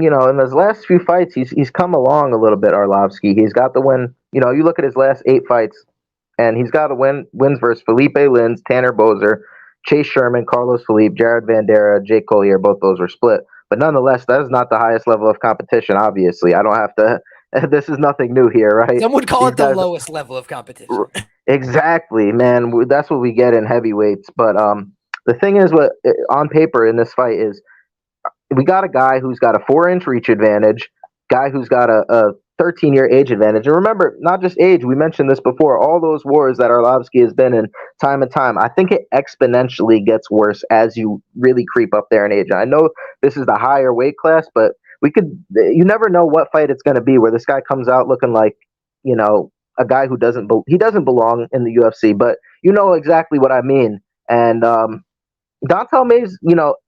in his last few fights, he's come along a little bit. Arlovski, he's got the win. You look at his last 8 fights, and he's got wins versus Philipe Lins, Tanner Boser, Chase Sherman, Carlos Philippe, Jared Vandera, Jake Collier. Both those were split, but nonetheless, that is not the highest level of competition. Obviously, I don't have to. This is nothing new here, right? Some would call These it the guys, lowest level of competition. exactly, man. That's what we get in heavyweights. But the thing is, what on paper in this fight is, we got a guy who's got a 4-inch reach advantage, guy who's got a 13-year age advantage. And remember, not just age, we mentioned this before, all those wars that Arlovski has been in time and time, I think it exponentially gets worse as you really creep up there in age. I know this is the higher weight class, but you never know what fight it's going to be where this guy comes out looking like, a guy who doesn't belong in the UFC, but you know exactly what I mean. And, Dontel May's,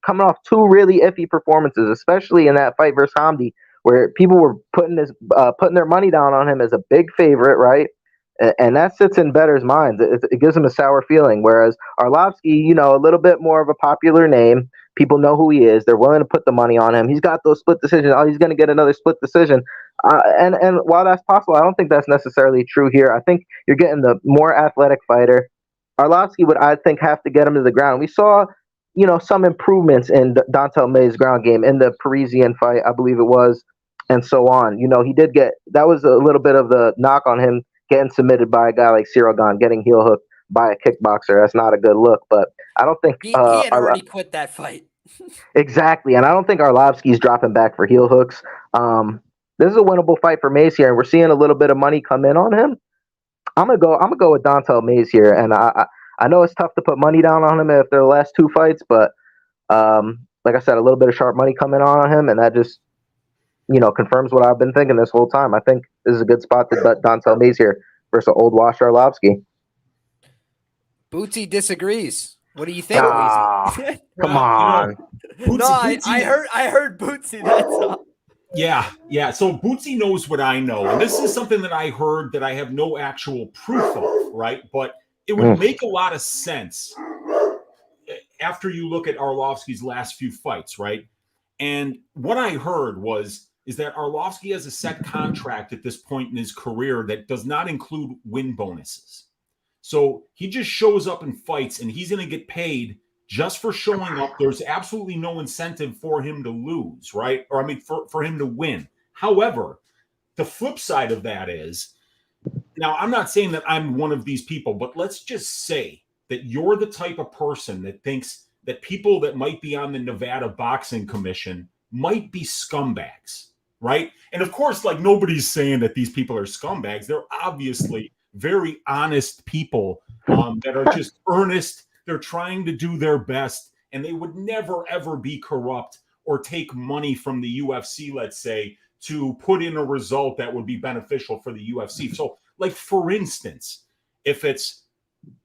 coming off 2 really iffy performances, especially in that fight versus Hamdi, where people were putting their money down on him as a big favorite, right? And that sits in bettors' minds. It gives him a sour feeling. Whereas Arlovski, a little bit more of a popular name. People know who he is. They're willing to put the money on him. He's got those split decisions. Oh, he's going to get another split decision. And while that's possible, I don't think that's necessarily true here. I think you're getting the more athletic fighter. Arlovski would, I think, have to get him to the ground. We saw some improvements in Dontel May's ground game in the Parisian fight, I believe it was, and so on. He did that was a little bit of the knock on him, getting submitted by a guy like Cyril Gane, getting heel hooked by a kickboxer. That's not a good look, but I don't think he had already quit that fight. Exactly, and I don't think Arlovski's dropping back for heel hooks. This is a winnable fight for Mays here, and we're seeing a little bit of money come in on him. I'm gonna go with Dontel Mays here, and I know it's tough to put money down on him if they're the last 2 fights, but like I said, a little bit of sharp money coming on him, and that just confirms what I've been thinking this whole time. I think this is a good spot to bet Dontel Mays here versus old Wash Arlovski. Bootsy disagrees. What do you think, Weezy? Come on. I heard Bootsy. That's all. Yeah. So Bootsy knows what I know, and this is something that I heard that I have no actual proof of, right? But it would make a lot of sense after you look at Arlovski's last few fights, right? And what I heard is that Arlovski has a set contract at this point in his career that does not include win bonuses. So he just shows up in fights and he's going to get paid just for showing up. There's absolutely no incentive for him to lose, right? Or for him to win. However, the flip side of that is, now I'm not saying that I'm one of these people, but let's just say that you're the type of person that thinks that people that might be on the Nevada Boxing Commission might be scumbags, right? And of course, like, nobody's saying that these people are scumbags. They're obviously very honest people that are just earnest. They're trying to do their best, and they would never, ever be corrupt or take money from the UFC, let's say, to put in a result that would be beneficial for the UFC. So, like, for instance, if it's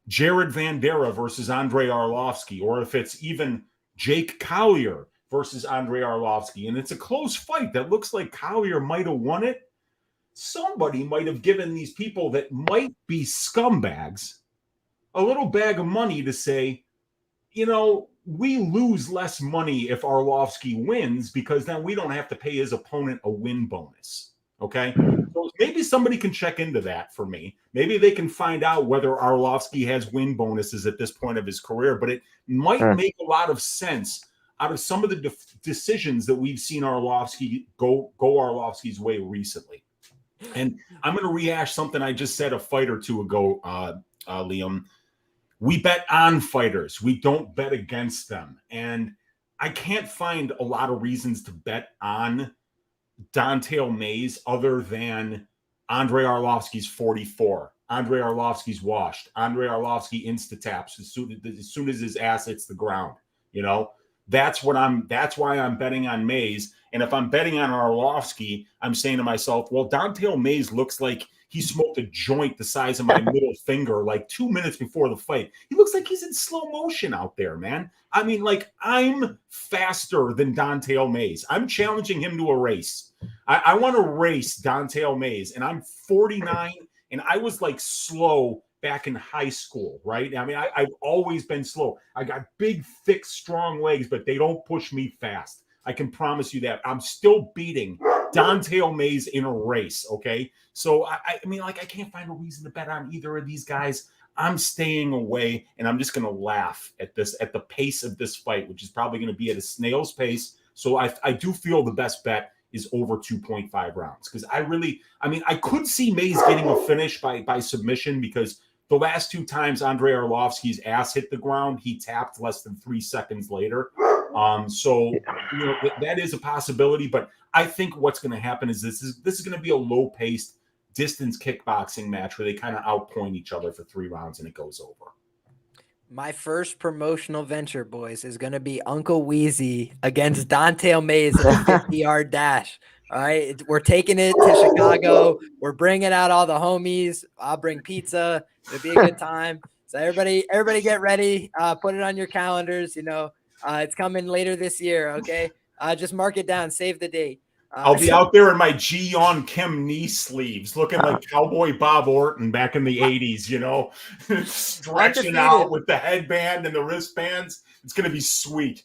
Jared Vandera versus Andrei Arlovski, or if it's even Jake Collier versus Andrei Arlovski, and it's a close fight that looks like Collier might have won it, somebody might have given these people that might be scumbags a little bag of money to say, we lose less money if Arlovski wins because then we don't have to pay his opponent a win bonus. Okay? So maybe somebody can check into that for me. Maybe they can find out whether Arlovski has win bonuses at this point of his career, but it might make a lot of sense out of some of the decisions that we've seen Arlovski go Arlovski's way recently. And I'm going to rehash something I just said a fight or two ago, Liam. We bet on fighters. We don't bet against them. And I can't find a lot of reasons to bet on Dontel Mays other than Andrei Arlovski's 44. Andrei Arlovski's washed. Andrei Arlovski insta-taps as soon as his ass hits the ground. That's why I'm betting on Mays. And if I'm betting on Arlovski, I'm saying to myself, well, Dontel Mays looks like he smoked a joint the size of my middle finger like 2 minutes before the fight. He looks like he's in slow motion out there, man. I mean, like, I'm faster than Dontel Mays. I'm challenging him to a race. I want to race Dontel Mays, and I'm 49, and I was like slow back in high school, right? I mean, I've always been slow. I got big, thick, strong legs, but they don't push me fast. I can promise you that. I'm still beating Dante Mays in a race, okay? So, I mean, like, I can't find a reason to bet on either of these guys. I'm staying away, and I'm just going to laugh at the pace of this fight, which is probably going to be at a snail's pace. So I do feel the best bet is over 2.5 rounds, because I could see Mays getting a finish by submission, because the last 2 times Andrei Arlovski's ass hit the ground, he tapped less than 3 seconds later. So that is a possibility, but I think what's going to happen is this is going to be a low-paced distance kickboxing match where they kind of outpoint each other for 3 rounds and it goes over. My first promotional venture, boys, is going to be Uncle Weezy against Dante Mays in a 50-yard dash. All right, we're taking it to Chicago. We're bringing out all the homies. I'll bring pizza. It'll be a good time. So everybody get ready. Put it on your calendars. It's coming later this year. Okay, just mark it down. Save the date. I'll be out there in my Ji-Yeon Kim knee sleeves, looking like Cowboy Bob Orton back in the 80s, stretching out with the headband and the wristbands. It's going to be sweet.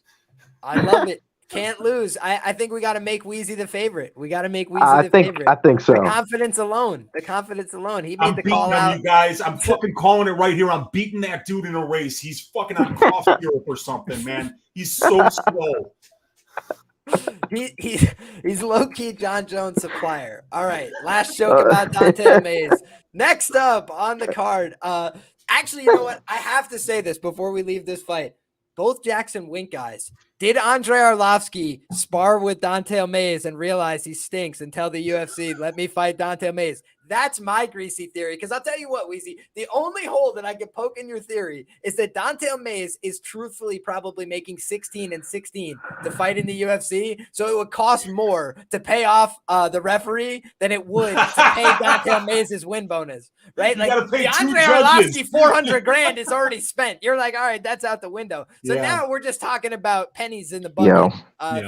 I love it. Can't lose. I think we got to make Weezy the favorite. We got to make Weezy the favorite. I think so. The confidence alone. He made the call out. You guys, I'm fucking calling it right here. I'm beating that dude in a race. He's fucking on cough syrup or something, man. He's so slow. He's low-key John Jones supplier. All right, last joke about Dante Mays. Next up on the card. Actually, you know what? I have to say this before we leave this fight. Both Jackson Wink guys. Did Andrei Arlovski spar with Dante Mays and realize he stinks and tell the UFC, let me fight Dante Mays? That's my greasy theory. Because I'll tell you what, Weezy, the only hole that I can poke in your theory is that Dante Mays is truthfully probably making 16 and 16 to fight in the UFC. So it would cost more to pay off the referee than it would to pay Dante Mays his win bonus, right? Like the Andrei Arlovski 400 grand is already spent. You're like, all right, that's out the window. So now we're just talking about pennies in the bucket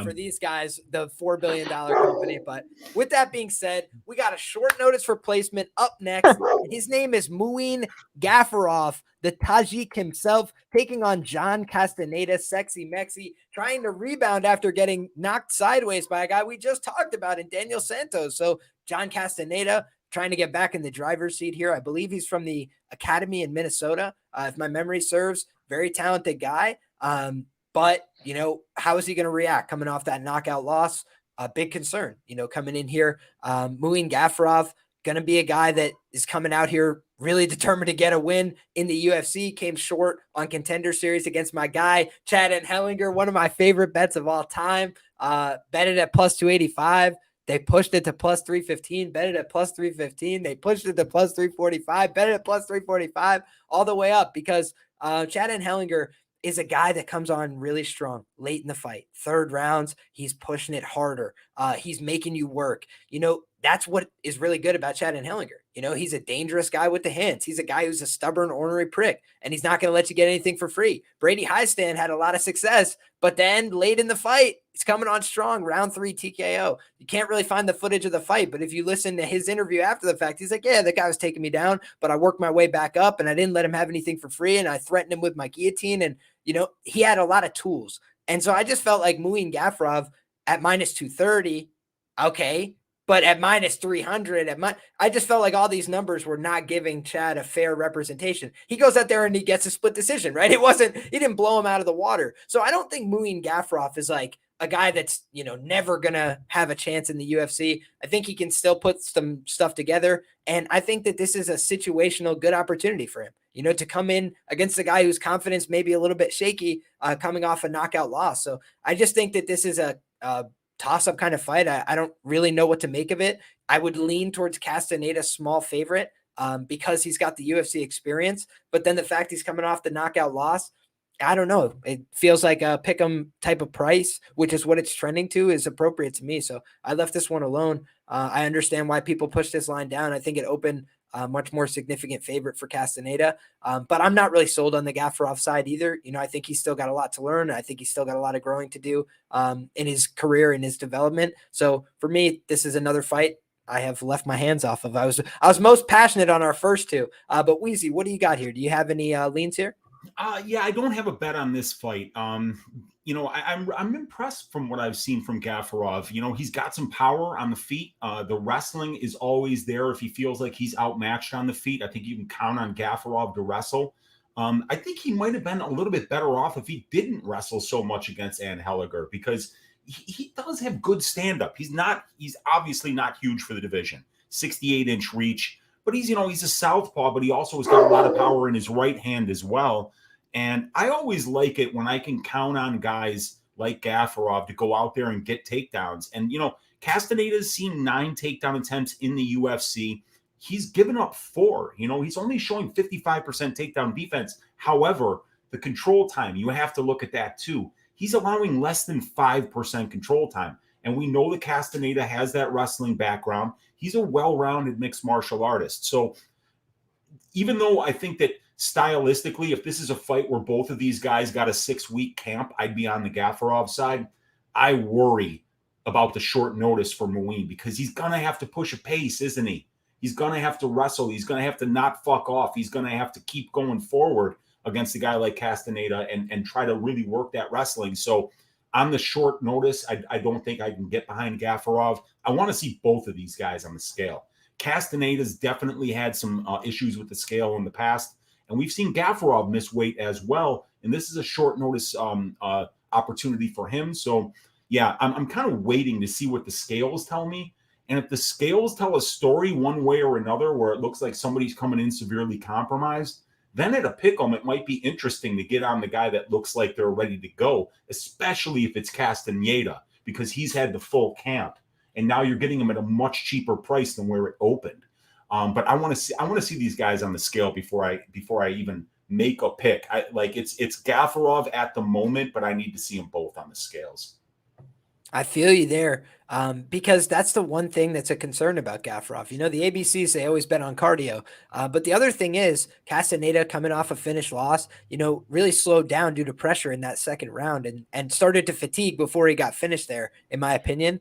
for these guys, the $4 billion company. But with that being said, we got a short notice for placement up next. His name is Muin Gafurov, the Tajik himself, taking on John Castaneda, Sexy Mexi, trying to rebound after getting knocked sideways by a guy we just talked about in Daniel Santos. So John Castaneda trying to get back in the driver's seat here. I believe he's from the academy in Minnesota. If my memory serves, very talented guy. But, how is he going to react coming off that knockout loss? A big concern, coming in here. Muin Gafurov, going to be a guy that is coming out here really determined to get a win in the UFC. Came short on Contender Series against my guy, Chad Hellinger, one of my favorite bets of all time. Betted at plus 285. They pushed it to plus 315, betted at plus 315. They pushed it to plus 345, betted at plus 345, all the way up because Chad Hellinger is a guy that comes on really strong late in the fight. 3rd rounds, he's pushing it harder. He's making you work. That's what is really good about Chad Hellinger. He's a dangerous guy with the hands. He's a guy who's a stubborn, ornery prick, and he's not going to let you get anything for free. Brady Highstand had a lot of success, but then late in the fight, he's coming on strong, round 3 TKO. You can't really find the footage of the fight, but if you listen to his interview after the fact, he's like, yeah, that guy was taking me down, but I worked my way back up, and I didn't let him have anything for free, and I threatened him with my guillotine, and, he had a lot of tools. And so I just felt like Muin Gafurov at minus 230, okay, but at minus 300, I just felt like all these numbers were not giving Chad a fair representation. He goes out there and he gets a split decision, right? He didn't blow him out of the water. So I don't think Muin Gafurov is like a guy that's, never going to have a chance in the UFC. I think he can still put some stuff together. And I think that this is a situational good opportunity for him, to come in against a guy whose confidence may be a little bit shaky coming off a knockout loss. So I just think that this is a toss-up kind of fight. I don't really know what to make of it. I would lean towards Castaneda's small favorite because he's got the UFC experience. But then the fact he's coming off the knockout loss, I don't know. It feels like a pick'em type of price, which is what it's trending to, is appropriate to me. So I left this one alone. I understand why people push this line down. I think it opened a much more significant favorite for Castaneda. But I'm not really sold on the Gafurov side either. I think he's still got a lot to learn. I think he's still got a lot of growing to do in his career, in his development. So for me, this is another fight I have left my hands off of. I was most passionate on our first two. But Weezy, what do you got here? Do you have any leans here? Yeah, I don't have a bet on this fight. I'm impressed from what I've seen from Gafurov. He's got some power on the feet. The wrestling is always there if he feels like he's outmatched on the feet. I think you can count on Gafurov to wrestle. I think he might have been a little bit better off if he didn't wrestle so much against Anheliger, because he does have good stand-up. He's obviously not huge for the division, 68-inch reach, but he's a southpaw, but he also has got a lot of power in his right hand as well. And I always like it when I can count on guys like Gafurov to go out there and get takedowns. And, Castaneda's seen 9 takedown attempts in the UFC. He's given up 4. He's only showing 55% takedown defense. However, the control time, you have to look at that too. He's allowing less than 5% control time. And we know that Castaneda has that wrestling background. He's a well-rounded mixed martial artist. So even though I think that stylistically, if this is a fight where both of these guys got a 6-week camp, I'd be on the Gafurov side. I worry about the short notice for Muin, because he's going to have to push a pace, isn't he? He's going to have to wrestle. He's going to have to not fuck off. He's going to have to keep going forward against a guy like Castaneda and try to really work that wrestling. So on the short notice, I don't think I can get behind Gafurov. I want to see both of these guys on the scale. Castaneda's definitely had some issues with the scale in the past, and we've seen Gafurov miss weight as well. And this is a short notice opportunity for him. So, yeah, I'm kind of waiting to see what the scales tell me. And if the scales tell a story one way or another where it looks like somebody's coming in severely compromised, then at a pick'em, it might be interesting to get on the guy that looks like they're ready to go, especially if it's Castaneda, because he's had the full camp. And now you're getting him at a much cheaper price than where it opened. But I want to see these guys on the scale before I even make a pick. It's Gafurov at the moment, but I need to see them both on the scales. I feel you there, because that's the one thing that's a concern about Gafurov. The ABCs, they always bet on cardio. But the other thing is Castaneda, coming off a finished loss, really slowed down due to pressure in that second round and started to fatigue before he got finished there, in my opinion.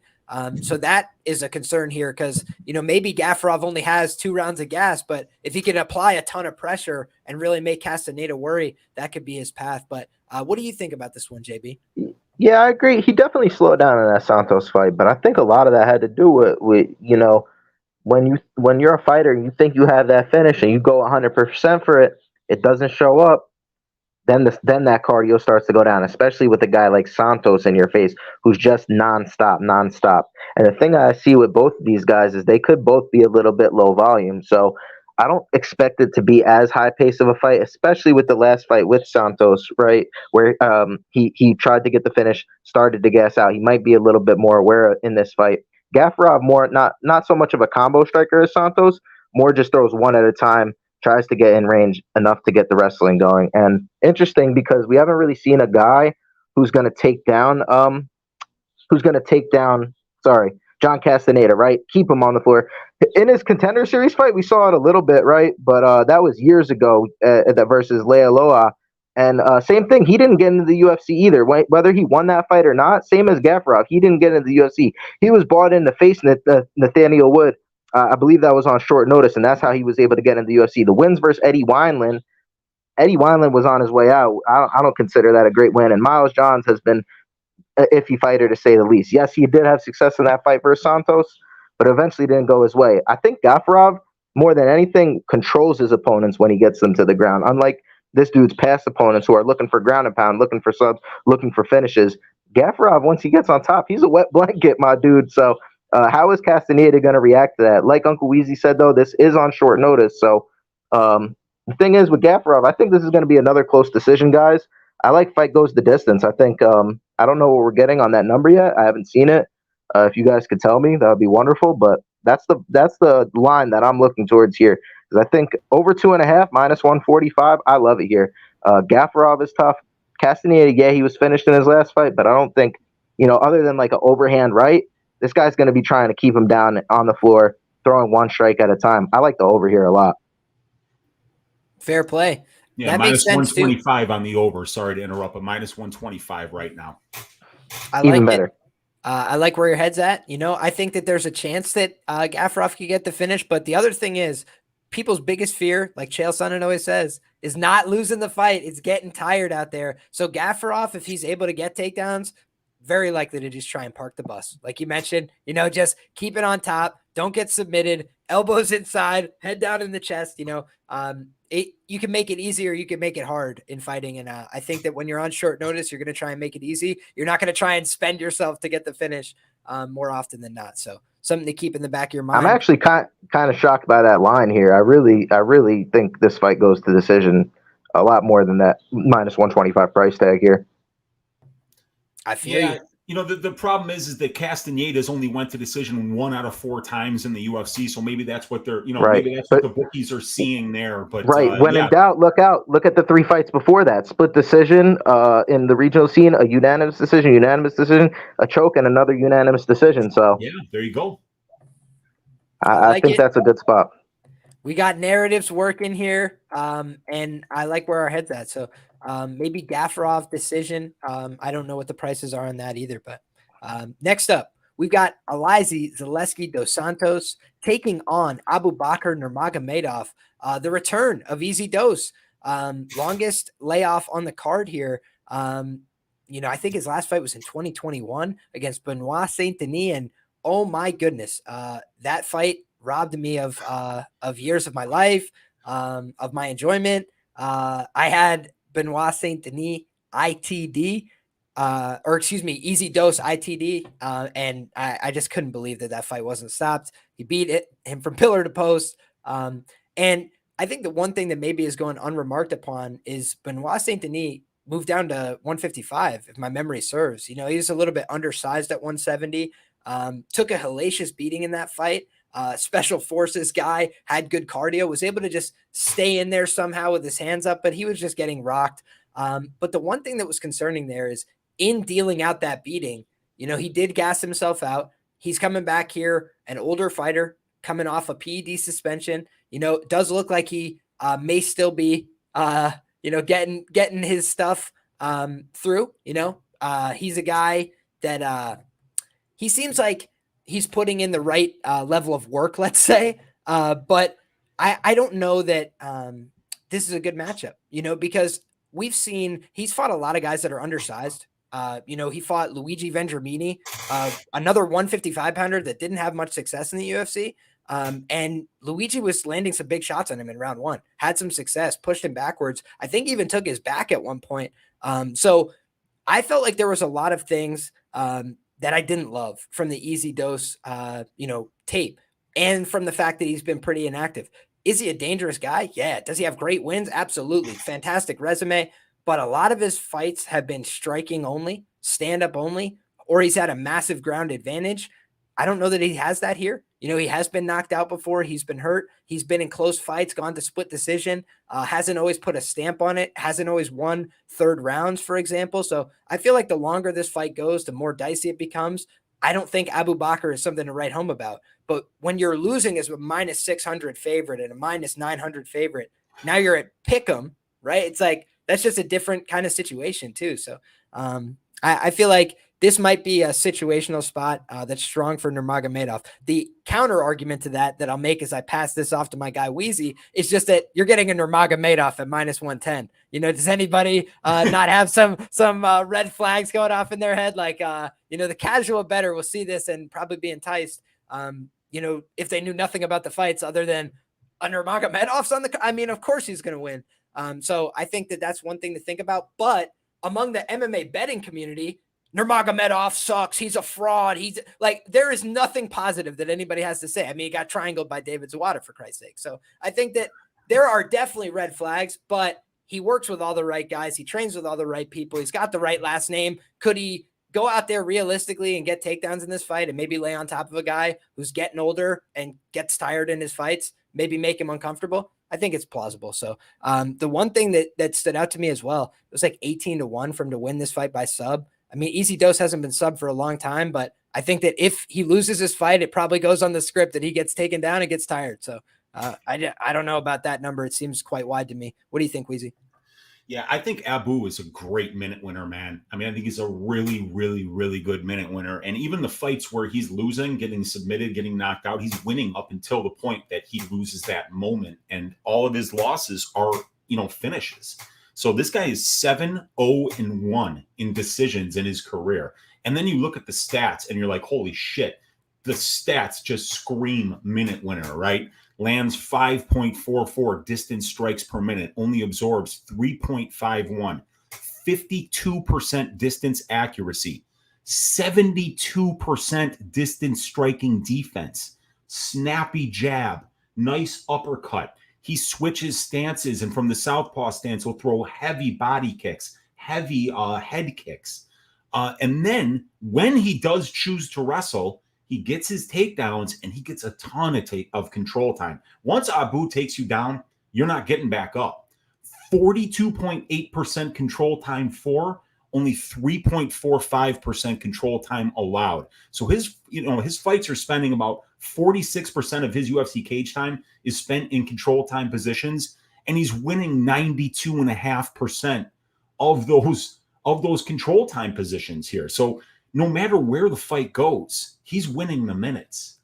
So that is a concern here, because, maybe Gafurov only has 2 rounds of gas, but if he can apply a ton of pressure and really make Castaneda worry, that could be his path. But what do you think about this one, JB? Yeah, I agree. He definitely slowed down in that Santos fight, but I think a lot of that had to do with when you're a fighter and you think you have that finish and you go 100% for it, it doesn't show up. Then that cardio starts to go down, especially with a guy like Santos in your face, who's just nonstop. And the thing I see with both of these guys is they could both be a little bit low volume. So I don't expect it to be as high pace of a fight, especially with the last fight with Santos, right? Where he tried to get the finish, started to gas out. He might be a little bit more aware in this fight. Gafurov, more not so much of a combo striker as Santos, more just throws one at a time, tries to get in range enough to get the wrestling going. And interesting, because we haven't really seen a guy who's going to take down John Castaneda, right? Keep him on the floor. In his Contender Series fight, we saw it a little bit, right? But that was years ago versus Lealoa. And same thing, he didn't get into the UFC either. Whether he won that fight or not, same as Gafurov, he didn't get into the UFC. He was brought in to face Nathaniel Wood. I believe that was on short notice, and that's how he was able to get into the UFC. The wins versus Eddie Wineland. Eddie Wineland was on his way out. I don't consider that a great win. And Miles Johns has been an iffy fighter, to say the least. Yes, he did have success in that fight versus Santos, but eventually didn't go his way. I think Gafurov, more than anything, controls his opponents when he gets them to the ground. Unlike this dude's past opponents who are looking for ground and pound, looking for subs, looking for finishes. Gafurov, once he gets on top, he's a wet blanket, my dude. So how is Castaneda going to react to that? Like Uncle Weezy said, though, this is on short notice. So the thing is with Gafurov, I think this is going to be another close decision, guys. I like fight goes the distance. I think I don't know what we're getting on that number yet. I haven't seen it. If you guys could tell me, that would be wonderful. But that's the line that I'm looking towards here. Because I think over 2.5 minus 145. I love it here. Gafurov is tough. Castaneda, yeah, he was finished in his last fight, but I don't think, other than like an overhand right, this guy's going to be trying to keep him down on the floor, throwing one strike at a time. I like the over here a lot. Fair play. Yeah, that minus makes sense 125 on the over. Sorry to interrupt, but minus 125 right now. Even better. I like where your head's at. I think that there's a chance that Gafurov could get the finish, but the other thing is, people's biggest fear, like Chael Sonnen always says, is not losing the fight. It's getting tired out there. So Gafurov, if he's able to get takedowns, very likely to just try and park the bus. Like you mentioned, just keep it on top. Don't get submitted. Elbows inside, head down in the chest. You can make it easy or you can make it hard in fighting. And I think that when you're on short notice, you're going to try and make it easy. You're not going to try and spend yourself to get the finish more often than not. So something to keep in the back of your mind. I'm actually kind of shocked by that line here. I really think this fight goes to decision a lot more than that minus 125 price tag here. I feel you. The problem is that Castaneda's only went to decision 1 out of 4 times in the UFC. So maybe that's what they're, right. Maybe that's what the bookies are seeing there. But when in doubt, look out. Look at the 3 fights before that: split decision in the regional scene, a unanimous decision, a choke, and another unanimous decision. So yeah, there you go. I think that's a good spot. We got narratives working here, and I like where our head's at. So maybe Gafurov decision. I don't know what the prices are on that either. But next up, we've got Elizeu Zaleski Dos Santos taking on Abubakar Nurmagomedov. The return of Easy Dos, longest layoff on the card here. I think his last fight was in 2021 against Benoit Saint Denis, and oh my goodness, that fight robbed me of years of my life, of my enjoyment. I had Benoit Saint Denis ITD, Easy Dose ITD, and I just couldn't believe that fight wasn't stopped. He beat him from pillar to post, and I think the one thing that maybe is going unremarked upon is Benoit Saint Denis moved down to 155, if my memory serves. He's a little bit undersized at 170. Took a hellacious beating in that fight. Special forces guy, had good cardio, was able to just stay in there somehow with his hands up, but he was just getting rocked. But the one thing that was concerning there is in dealing out that beating, he did gas himself out. He's coming back here, an older fighter coming off a PED suspension. It does look like he may still be, getting his stuff through. He's a guy that he seems like he's putting in the right level of work, let's say. But I don't know that this is a good matchup, because we've seen he's fought a lot of guys that are undersized. He fought Luigi Vendramini, another 155 pounder that didn't have much success in the UFC. And Luigi was landing some big shots on him in round 1, had some success, pushed him backwards. I think even took his back at one point. So I felt like there was a lot of things that I didn't love from the Easy Dose, tape, and from the fact that he's been pretty inactive. Is he a dangerous guy? Yeah. Does he have great wins? Absolutely. Fantastic resume. But a lot of his fights have been striking only, stand up only, or he's had a massive ground advantage. I don't know that he has that here. He has been knocked out before. He's been hurt. He's been in close fights, gone to split decision, hasn't always put a stamp on it, hasn't always won third rounds, for example. So I feel like the longer this fight goes, the more dicey it becomes. I don't think Abubakar is something to write home about. But when you're losing as a minus 600 favorite and a minus 900 favorite, now you're at pick'em, right? It's like, that's just a different kind of situation too. So I feel like this might be a situational spot that's strong for Nurmagomedov. The counter argument to that I'll make as I pass this off to my guy Weezy is just that you're getting a Nurmagomedov at minus 110. Does anybody not have some red flags going off in their head? Like, the casual bettor will see this and probably be enticed, if they knew nothing about the fights other than a Nurmagomedov's on the, of course he's going to win. So I think that that's one thing to think about. But among the MMA betting community, Nurmagomedov sucks. He's a fraud. He's like, there is nothing positive that anybody has to say. He got triangled by David Zawada, for Christ's sake. So I think that there are definitely red flags, but he works with all the right guys. He trains with all the right people. He's got the right last name. Could he go out there realistically and get takedowns in this fight and maybe lay on top of a guy who's getting older and gets tired in his fights, maybe make him uncomfortable? I think it's plausible. So the one thing that stood out to me as well, it was like 18-1 for him to win this fight by sub. Easy Dose hasn't been subbed for a long time, but I think that if he loses this fight, it probably goes on the script that he gets taken down and gets tired. So I don't know about that number. It seems quite wide to me. What do you think, Weezy? Yeah, I think Abu is a great minute winner, man. I mean, I think he's a really, really, really good minute winner. And even the fights where he's losing, getting submitted, getting knocked out, he's winning up until the point that he loses that moment. And all of his losses are, finishes. So this guy is 7-0-1 in decisions in his career. And then you look at the stats and you're like, holy shit, the stats just scream minute winner, right? Lands 5.44 distance strikes per minute, only absorbs 3.51, 52% distance accuracy, 72% distance striking defense, snappy jab, nice uppercut. He switches stances, and from the southpaw stance, he'll throw heavy body kicks, heavy head kicks. And then when he does choose to wrestle, he gets his takedowns and he gets a ton of control time. Once Abu takes you down, you're not getting back up. 42.8% control time for, only 3.45% control time allowed. So his fights are spending about 46% of his UFC cage time is spent in control time positions, and he's winning 92.5% of those control time positions here. So no matter where the fight goes, he's winning the minutes.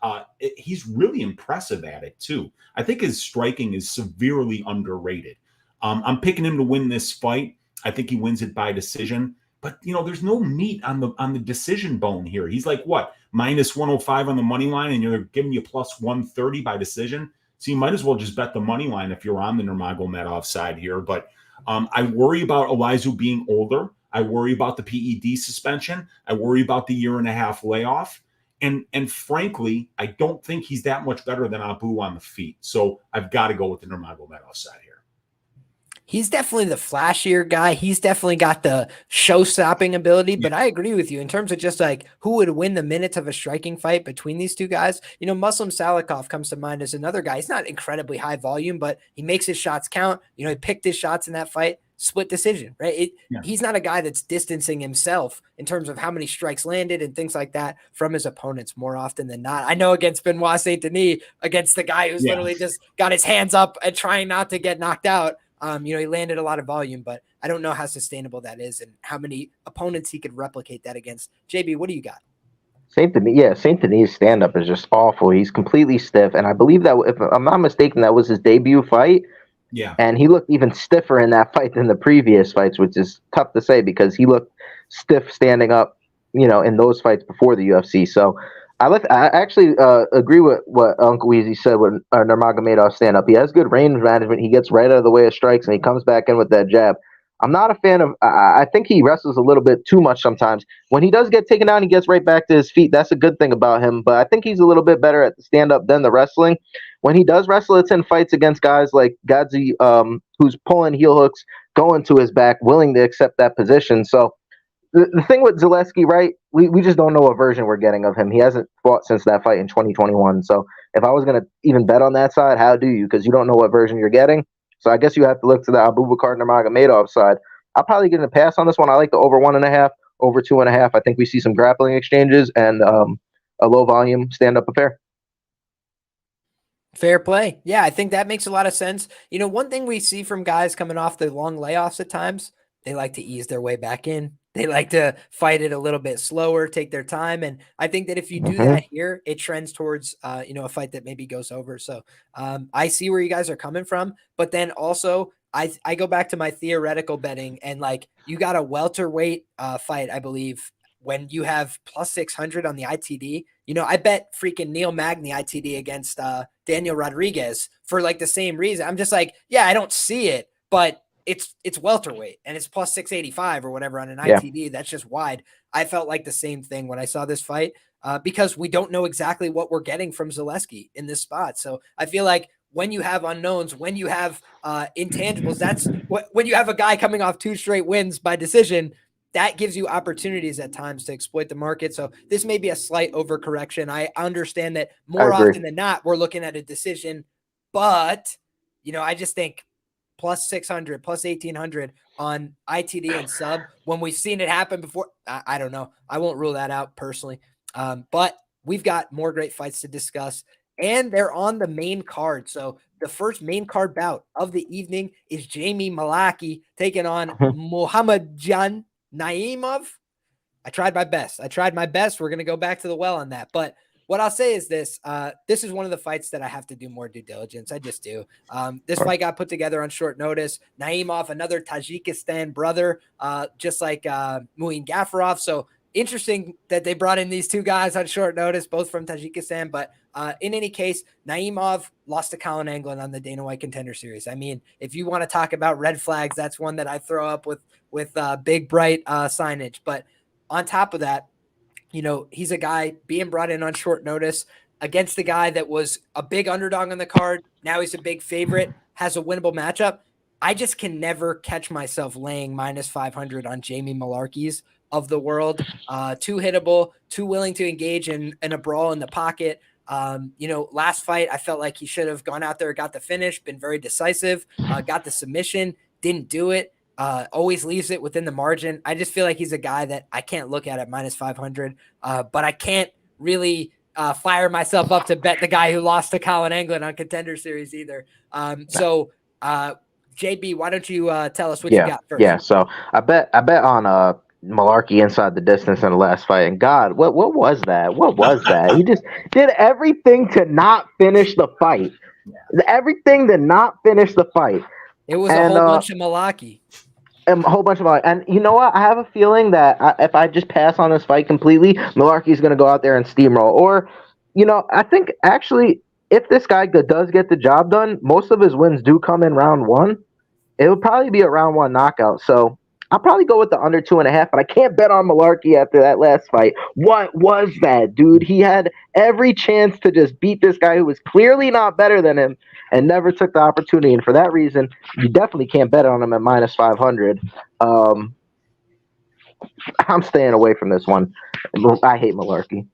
He's really impressive at it too. I think his striking is severely underrated. I'm picking him to win this fight. I think he wins it by decision. But there's no meat on the decision bone here. He's like what, minus 105 on the money line, and you're giving you plus 130 by decision. So you might as well just bet the money line if you're on the Nurmagomedov side here. But I worry about Elizeu being older. I worry about the PED suspension. I worry about the 1.5 year layoff. And frankly, I don't think he's that much better than Abu on the feet. So I've got to go with the Nurmagomedov side here. He's definitely the flashier guy. He's definitely got the show-stopping ability, but I agree with you in terms of just like who would win the minutes of a striking fight between these two guys. Muslim Salikov comes to mind as another guy. He's not incredibly high volume, but he makes his shots count. He picked his shots in that fight. Split decision, right? He's not a guy that's distancing himself in terms of how many strikes landed and things like that from his opponents more often than not. I know against Benoit Saint Denis, against the guy who's literally just got his hands up and trying not to get knocked out. He landed a lot of volume, but I don't know how sustainable that is and how many opponents he could replicate that against. JB, what do you got? Saint Denis' stand-up is just awful. He's completely stiff, and I believe that, if I'm not mistaken, that was his debut fight. Yeah. And he looked even stiffer in that fight than the previous fights, which is tough to say because he looked stiff standing up, in those fights before the UFC. So I actually agree with what Uncle Weezy said with Nurmagomedov stand up. He has good range management. He gets right out of the way of strikes and he comes back in with that jab. I'm not a fan of. I think he wrestles a little bit too much sometimes. When he does get taken down, he gets right back to his feet. That's a good thing about him. But I think he's a little bit better at the stand up than the wrestling. When he does wrestle, it's in fights against guys like Gadzi, who's pulling heel hooks, going to his back, willing to accept that position. So the thing with Zaleski, right? We just don't know what version we're getting of him. He hasn't fought since that fight in 2021. So if I was gonna even bet on that side, how do you? Because you don't know what version you're getting. So I guess you have to look to the Abubakar Nurmagomedov side. I'll probably get a pass on this one. I like the over 1.5, over 2.5. I think we see some grappling exchanges and a low volume stand-up affair. Fair play. Yeah, I think that makes a lot of sense. One thing we see from guys coming off the long layoffs at times, they like to ease their way back in. They like to fight it a little bit slower, take their time. And I think that if you do that here, it trends towards, a fight that maybe goes over. So I see where you guys are coming from. But then also, I go back to my theoretical betting and like you got a welterweight fight, I believe, when you have plus 600 on the ITD. I bet freaking Neil Magny ITD against Daniel Rodriguez for like the same reason. I'm just like, yeah, I don't see it, but it's welterweight and it's plus 685 or whatever on an ITD. That's just wide. I felt like the same thing when I saw this fight because we don't know exactly what we're getting from Zaleski in this spot. So I feel like when you have unknowns, when you have intangibles, that's when you have a guy coming off 2 straight wins by decision, that gives you opportunities at times to exploit the market. So this may be a slight overcorrection. I understand that more often than not, we're looking at a decision, but I just think plus 600, plus 1,800 on ITD and sub, when we've seen it happen before, I don't know. I won't rule that out personally. But we've got more great fights to discuss. and they're on the main card. So the first main card bout of the evening is Jamie Mullarkey taking on Muhammadjon Naimov. I tried my best. We're going to go back to the well on that. But what I'll say is this. This is one of the fights that I have to do more due diligence. I just do. This fight got put together on short notice. Naimov, another Tajikistan brother, just like Muin Gafurov. So interesting that they brought in these two guys on short notice, both from Tajikistan. But in any case, Naimov lost to Colin Anglin on the Dana White Contender Series. I mean, if you want to talk about red flags, that's one that I throw up with big, bright signage. But on top of that, you know, he's a guy being brought in on short notice against the guy that was a big underdog on the card. Now he's a big favorite, has a winnable matchup. I just can never catch myself laying minus 500 on Jamie Mullarkey's of the world. Too hittable, too willing to engage in a brawl in the pocket. You know, last fight, I felt like he should have gone out there, got the finish, been very decisive, got the submission, didn't do it. Always leaves it within the margin. I just feel like he's a guy that I can't look at minus 500, but I can't really fire myself up to bet the guy who lost to Colin Anglin on Contender Series either. So JB, why don't you tell us what you got first? Yeah, so I bet on Mullarkey inside the distance in the last fight, and God, what was that? What was that? He just did everything to not finish the fight. Everything to not finish the fight. It was a whole bunch of Mullarkey. A whole bunch of Mullarkey. And you know what? I have a feeling that if I just pass on this fight completely, Mullarkey's going to go out there and steamroll. Or, you know, I think actually if this guy does get the job done, most of his wins do come in round one. It would probably be a round one knockout. So I'll probably go with the under 2.5, but I can't bet on Mullarkey after that last fight. What was that, dude? He had every chance to just beat this guy who was clearly not better than him and never took the opportunity. And for that reason, you definitely can't bet on him at minus 500. I'm staying away from this one. I hate Mullarkey.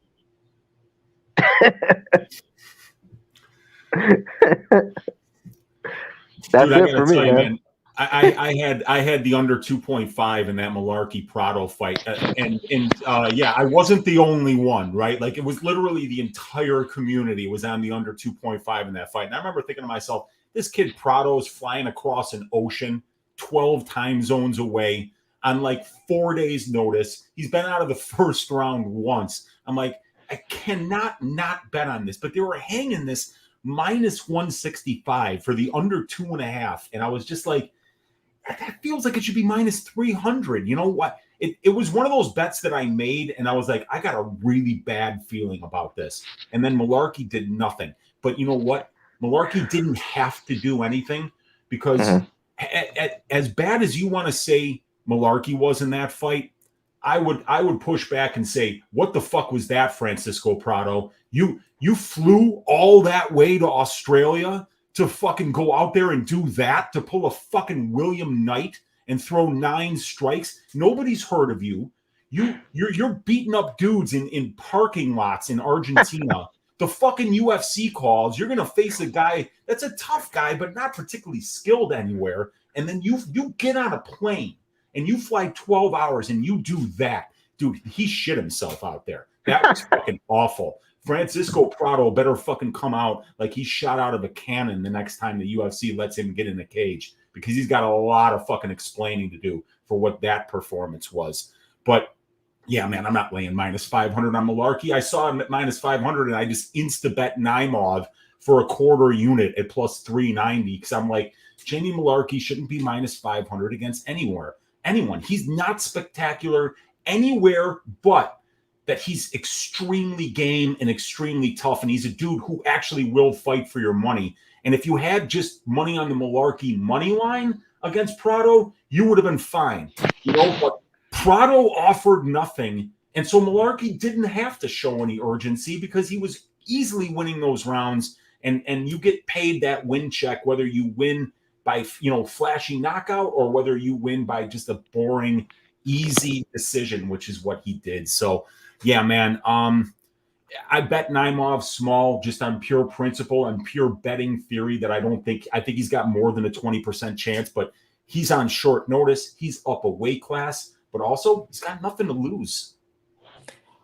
That's Dude, it for me, man. I had the under 2.5 in that Mullarkey Prado fight, and I wasn't the only one, right? Like it was literally the entire community was on the under 2.5 in that fight, and I remember thinking to myself, this kid Prado is flying across an ocean, 12 time zones away on like 4 days' notice. He's been out of the first round once. I'm like, I cannot not bet on this, but they were hanging this minus 165 for the under 2.5, and I was just like, that feels like it should be minus 300. You know what? It was one of those bets that I made, and I was like, I got a really bad feeling about this. And then Mullarkey did nothing. But you know what? Mullarkey didn't have to do anything because as bad as you want to say Mullarkey was in that fight, I would push back and say, what the fuck was that, Francisco Prado? You flew all that way to Australia to fucking go out there and do that, to pull a fucking William Knight and throw 9 strikes. Nobody's heard of you. You're beating up dudes in parking lots in Argentina. The fucking UFC calls. You're gonna face a guy that's a tough guy, but not particularly skilled anywhere. And then you get on a plane and you fly 12 hours and you do that. Dude, he shit himself out there. That was fucking awful. Francisco Prado better fucking come out like he's shot out of a cannon the next time the UFC lets him get in the cage, because he's got a lot of fucking explaining to do for what that performance was. But yeah, man, I'm not laying minus 500 on Mullarkey. I saw him at minus 500 and I just insta-bet Naimov for a quarter unit at plus 390 because I'm like, Jamie Mullarkey shouldn't be minus 500 against anyone. He's not spectacular anywhere but that he's extremely game and extremely tough, and he's a dude who actually will fight for your money. And if you had just money on the Mullarkey money line against Prado, you would have been fine. You know, but Prado offered nothing, and so Mullarkey didn't have to show any urgency because he was easily winning those rounds, and you get paid that win check whether you win by, you know, flashy knockout or whether you win by just a boring, easy decision, which is what he did. So yeah, man. I bet Naimov small just on pure principle and pure betting theory that I think he's got more than a 20% chance, but he's on short notice. He's up a weight class, but also he's got nothing to lose.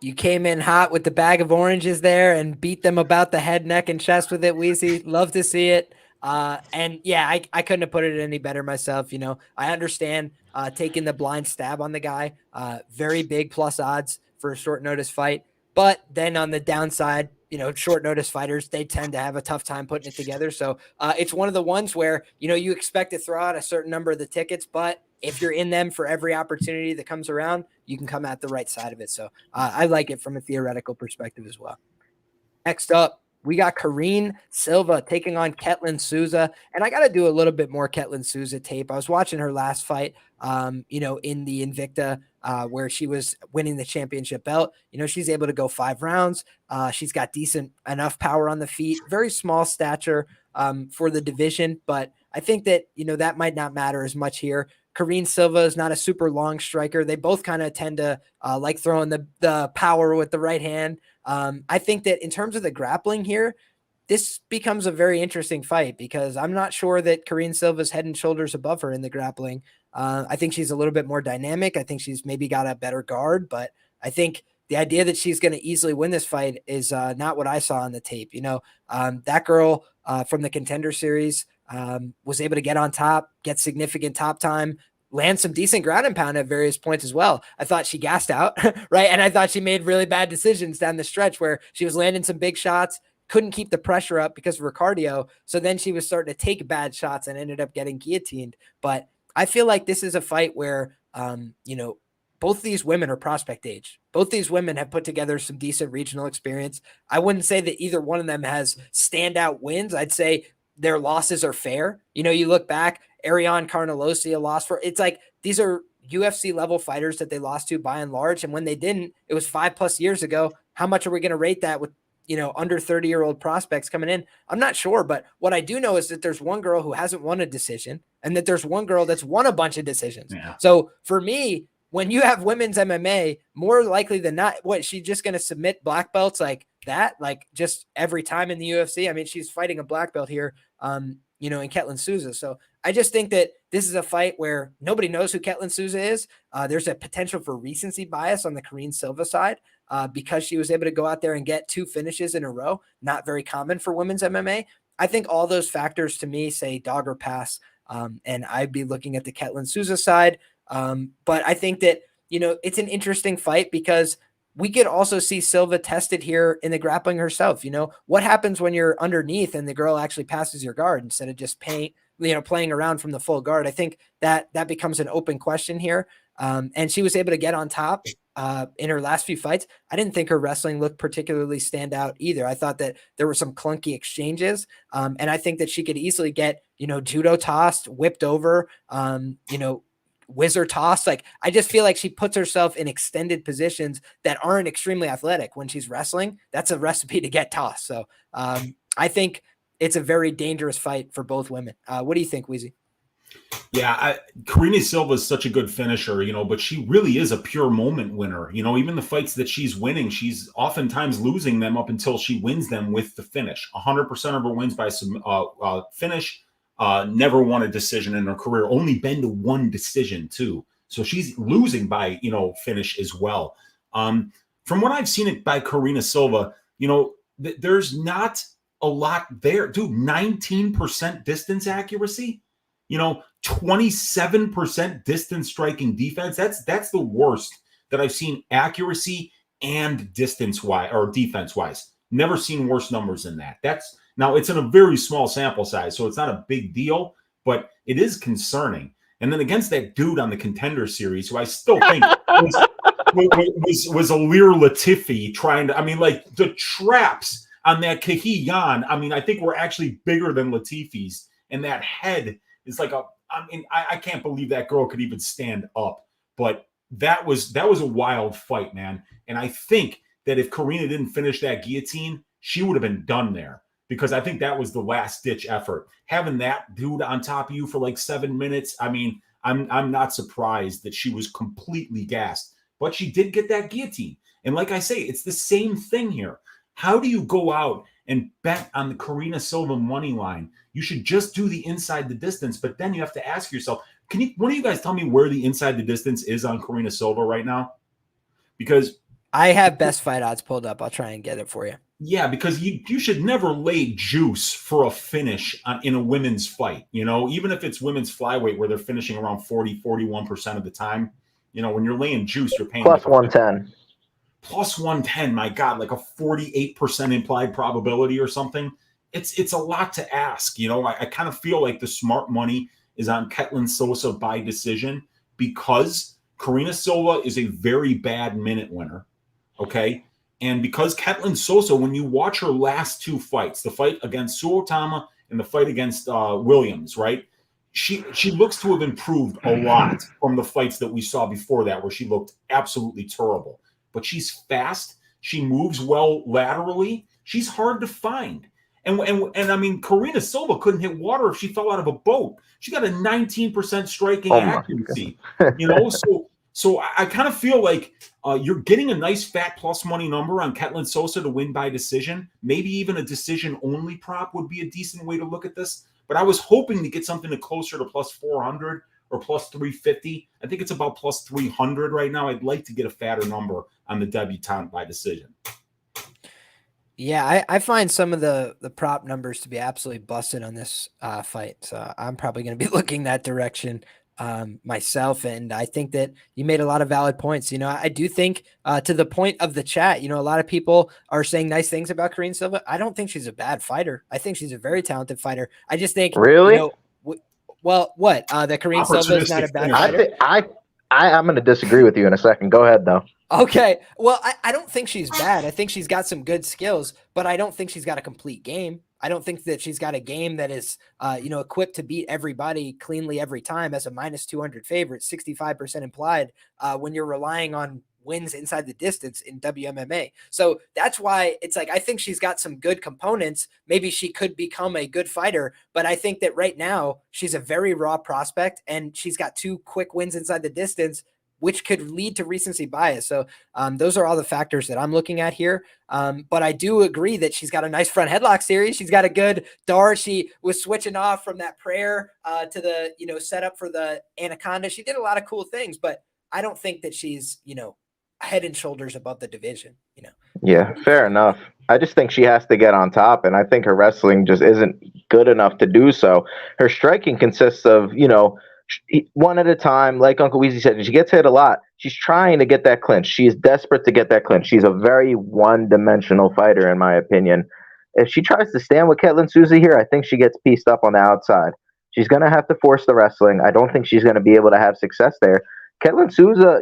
You came in hot with the bag of oranges there and beat them about the head, neck, and chest with it, Weezy. Love to see it. And yeah, I couldn't have put it any better myself. I understand taking the blind stab on the guy. Very big plus odds for a short notice fight. But then on the downside, short notice fighters, they tend to have a tough time putting it together. So it's one of the ones where, you expect to throw out a certain number of the tickets, but if you're in them for every opportunity that comes around, you can come out the right side of it. So I like it from a theoretical perspective as well. Next up, we got Karine Silva taking on Ketlen Souza. And I got to do a little bit more Ketlen Souza tape. I was watching her last fight, in the Invicta, where she was winning the championship belt. She's able to go 5 rounds. She's got decent enough power on the feet, very small stature for the division. But I think that, that might not matter as much here. Karine Silva is not a super long striker. They both kind of tend to like throwing the power with the right hand. I think that in terms of the grappling here, this becomes a very interesting fight because I'm not sure that Karine Silva's head and shoulders above her in the grappling. I think she's a little bit more dynamic. I think she's maybe got a better guard, but I think the idea that she's going to easily win this fight is not what I saw on the tape. That girl from the Contender Series was able to get on top, get significant top time, land some decent ground and pound at various points as well. I thought she gassed out, right? And I thought she made really bad decisions down the stretch where she was landing some big shots, couldn't keep the pressure up because of her cardio. So then she was starting to take bad shots and ended up getting guillotined. But I feel like this is a fight where, both these women are prospect age. Both these women have put together some decent regional experience. I wouldn't say that either one of them has standout wins. I'd say their losses are fair. You look back, Ariane Carnelosi, a loss for, it's like, these are UFC level fighters that they lost to by and large. And when they didn't, it was 5+ years ago. How much are we going to rate that with, under 30-year-old prospects coming in? I'm not sure, but what I do know is that there's one girl who hasn't won a decision and that there's one girl that's won a bunch of decisions. Yeah. So for me, when you have women's MMA, more likely than not, she's just going to submit black belts like that, like just every time in the UFC. I mean, she's fighting a black belt here, in Ketlen Souza. So I just think that this is a fight where nobody knows who Ketlen Souza is. There's a potential for recency bias on the Karine Silva side because she was able to go out there and get 2 finishes in a row. Not very common for women's MMA. I think all those factors to me say dog or pass. And I'd be looking at the Ketlen Souza side. But I think that, it's an interesting fight because we could also see Silva tested here in the grappling herself. What happens when you're underneath and the girl actually passes your guard instead of just playing around from the full guard? I think that becomes an open question here. And she was able to get on top in her last few fights. I didn't think her wrestling looked particularly stand out either. I thought that there were some clunky exchanges. And I think that she could easily get, judo tossed, whipped over, whizzer toss. Like, I just feel like she puts herself in extended positions that aren't extremely athletic when she's wrestling. That's a recipe to get tossed. So I think it's a very dangerous fight for both women. What do you think, Weezy? Yeah, Karine Silva is such a good finisher, but she really is a pure moment winner. Even the fights that she's winning, she's oftentimes losing them up until she wins them with the finish. 100% of her wins by some finish. Never won a decision in her career, only been to 1 decision too. So she's losing by, finish as well. From what I've seen it by Karine Silva, there's not a lot there. Dude, 19% distance accuracy, 27% distance striking defense. That's the worst that I've seen accuracy and distance wise or defense wise. Never seen worse numbers than that. Now, it's in a very small sample size, so it's not a big deal, but it is concerning. And then against that dude on the Contender Series, who I still think was Alir Latifi trying to, the traps on that Kahiyan, I think were actually bigger than Latifi's. And that head is like I can't believe that girl could even stand up. But that was a wild fight, man. And I think that if Karine didn't finish that guillotine, she would have been done there. Because I think that was the last ditch effort. Having that dude on top of you for like 7 minutes, I'm not surprised that she was completely gassed. But she did get that guillotine. And like I say, it's the same thing here. How do you go out and bet on the Karine Silva money line? You should just do the inside the distance, but then you have to ask yourself, one of you guys tell me where the inside the distance is on Karine Silva right now? Because I have best fight odds pulled up. I'll try and get it for you. Yeah, because you should never lay juice for a finish in a women's fight. Even if it's women's flyweight where they're finishing around 40-41% of the time. When you're laying juice, you're paying plus 110. Plus 110, my God, like a 48% implied probability or something. It's a lot to ask. I kind of feel like the smart money is on Ketlen Souza by decision because Karine Silva is a very bad minute winner. Okay. And because Ketlen Souza, when you watch her last two fights, the fight against Suotama and the fight against Williams, right? She looks to have improved a lot from the fights that we saw before that, where she looked absolutely terrible. But she's fast. She moves well laterally. She's hard to find. And I mean, Karine Silva couldn't hit water if she fell out of a boat. She got a 19% striking accuracy. So I kind of feel like you're getting a nice fat plus money number on Ketlen Souza to win by decision. Maybe even a decision-only prop would be a decent way to look at this. But I was hoping to get something closer to plus 400 or plus 350. I think it's about plus 300 right now. I'd like to get a fatter number on the debutante by decision. Yeah, I find some of the prop numbers to be absolutely busted on this fight. So I'm probably going to be looking that direction myself. And I think that you made a lot of valid points. I do think to the point of the chat, a lot of people are saying nice things about Karine Silva. I don't think she's a bad fighter. I think she's a very talented fighter. I just think, really, that Karine Silva is not a bad fighter. I'm going to disagree with you in a second. Go ahead, though. Okay. Well, I don't think she's bad. I think she's got some good skills, but I don't think she's got a complete game. I don't think that she's got a game that is, equipped to beat everybody cleanly every time as a minus 200 favorite, 65% implied when you're relying on wins inside the distance in WMMA. So that's why it's like, I think she's got some good components. Maybe she could become a good fighter, but I think that right now she's a very raw prospect and she's got 2 quick wins inside the distance, which could lead to recency bias. So those are all the factors that I'm looking at here. But I do agree that she's got a nice front headlock series. She's got a good Dar. She was switching off from that prayer to the, setup for the Anaconda. She did a lot of cool things, but I don't think that she's, head and shoulders above the division, Yeah, fair enough. I just think she has to get on top, and I think her wrestling just isn't good enough to do so. Her striking consists of, one at a time, like Uncle Weezy said, and she gets hit a lot. She's trying to get that clinch. She's desperate to get that clinch. She's a very one-dimensional fighter, in my opinion. If she tries to stand with Ketlen Souza here, I think she gets pieced up on the outside. She's going to have to force the wrestling. I don't think she's going to be able to have success there. Ketlen Souza,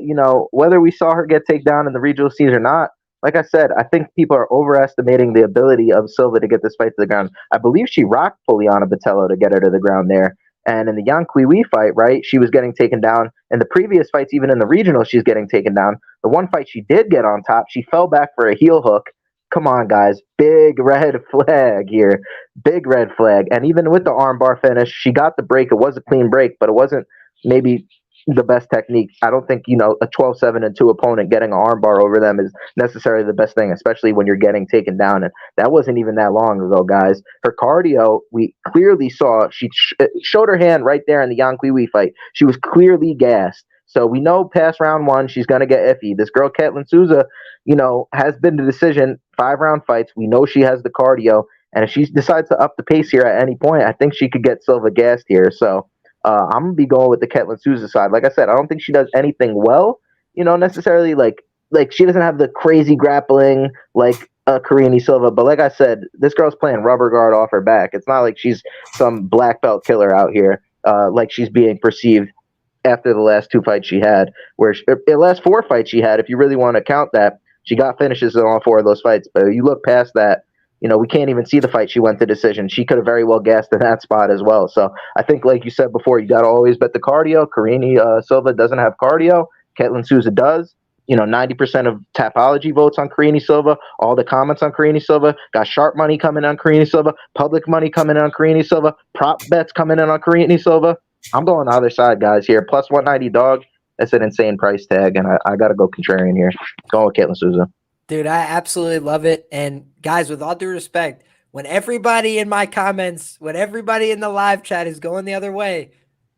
whether we saw her get taken down in the regional series or not, like I said, I think people are overestimating the ability of Silva to get this fight to the ground. I believe she rocked Poliana Botello to get her to the ground there. And in the Yang Kui fight, right, she was getting taken down. In the previous fights, even in the regional, she's getting taken down. The one fight she did get on top, she fell back for a heel hook. Come on, guys. Big red flag here. Big red flag. And even with the armbar finish, she got the break. It was a clean break, but it wasn't maybe the best technique. I don't think, a 12-7-2 opponent getting an armbar over them is necessarily the best thing, especially when you're getting taken down. And that wasn't even that long ago, guys. Her cardio, we clearly saw, she showed her hand right there in the Yang Kui fight. She was clearly gassed. So we know past round 1, she's going to get iffy. This girl, Ketlen Souza, has been the decision, 5-round fights. We know she has the cardio. And if she decides to up the pace here at any point, I think she could get Silva gassed here. So I'm going to be going with the Ketlen Souza side. Like I said, I don't think she does anything well, necessarily like she doesn't have the crazy grappling like Karine Silva. But like I said, this girl's playing rubber guard off her back. It's not like she's some black belt killer out here like she's being perceived after the last 2 fights she had, where the last 4 fights she had, if you really want to count that, she got finishes in all 4 of those fights. But you look past that, we can't even see the fight she went to decision. She could have very well gassed in that spot as well. So I think, like you said before, you got to always bet the cardio. Karine Silva doesn't have cardio. Ketlen Souza does. 90% of Tapology votes on Karine Silva. All the comments on Karine Silva. Got sharp money coming on Karine Silva. Public money coming in on Karine Silva. Prop bets coming in on Karine Silva. I'm going the other side, guys, here. Plus 190 dog. That's an insane price tag, and I got to go contrarian here. Going with Ketlen Souza. Dude, I absolutely love it. And guys, with all due respect, when everybody in my comments, when everybody in the live chat is going the other way,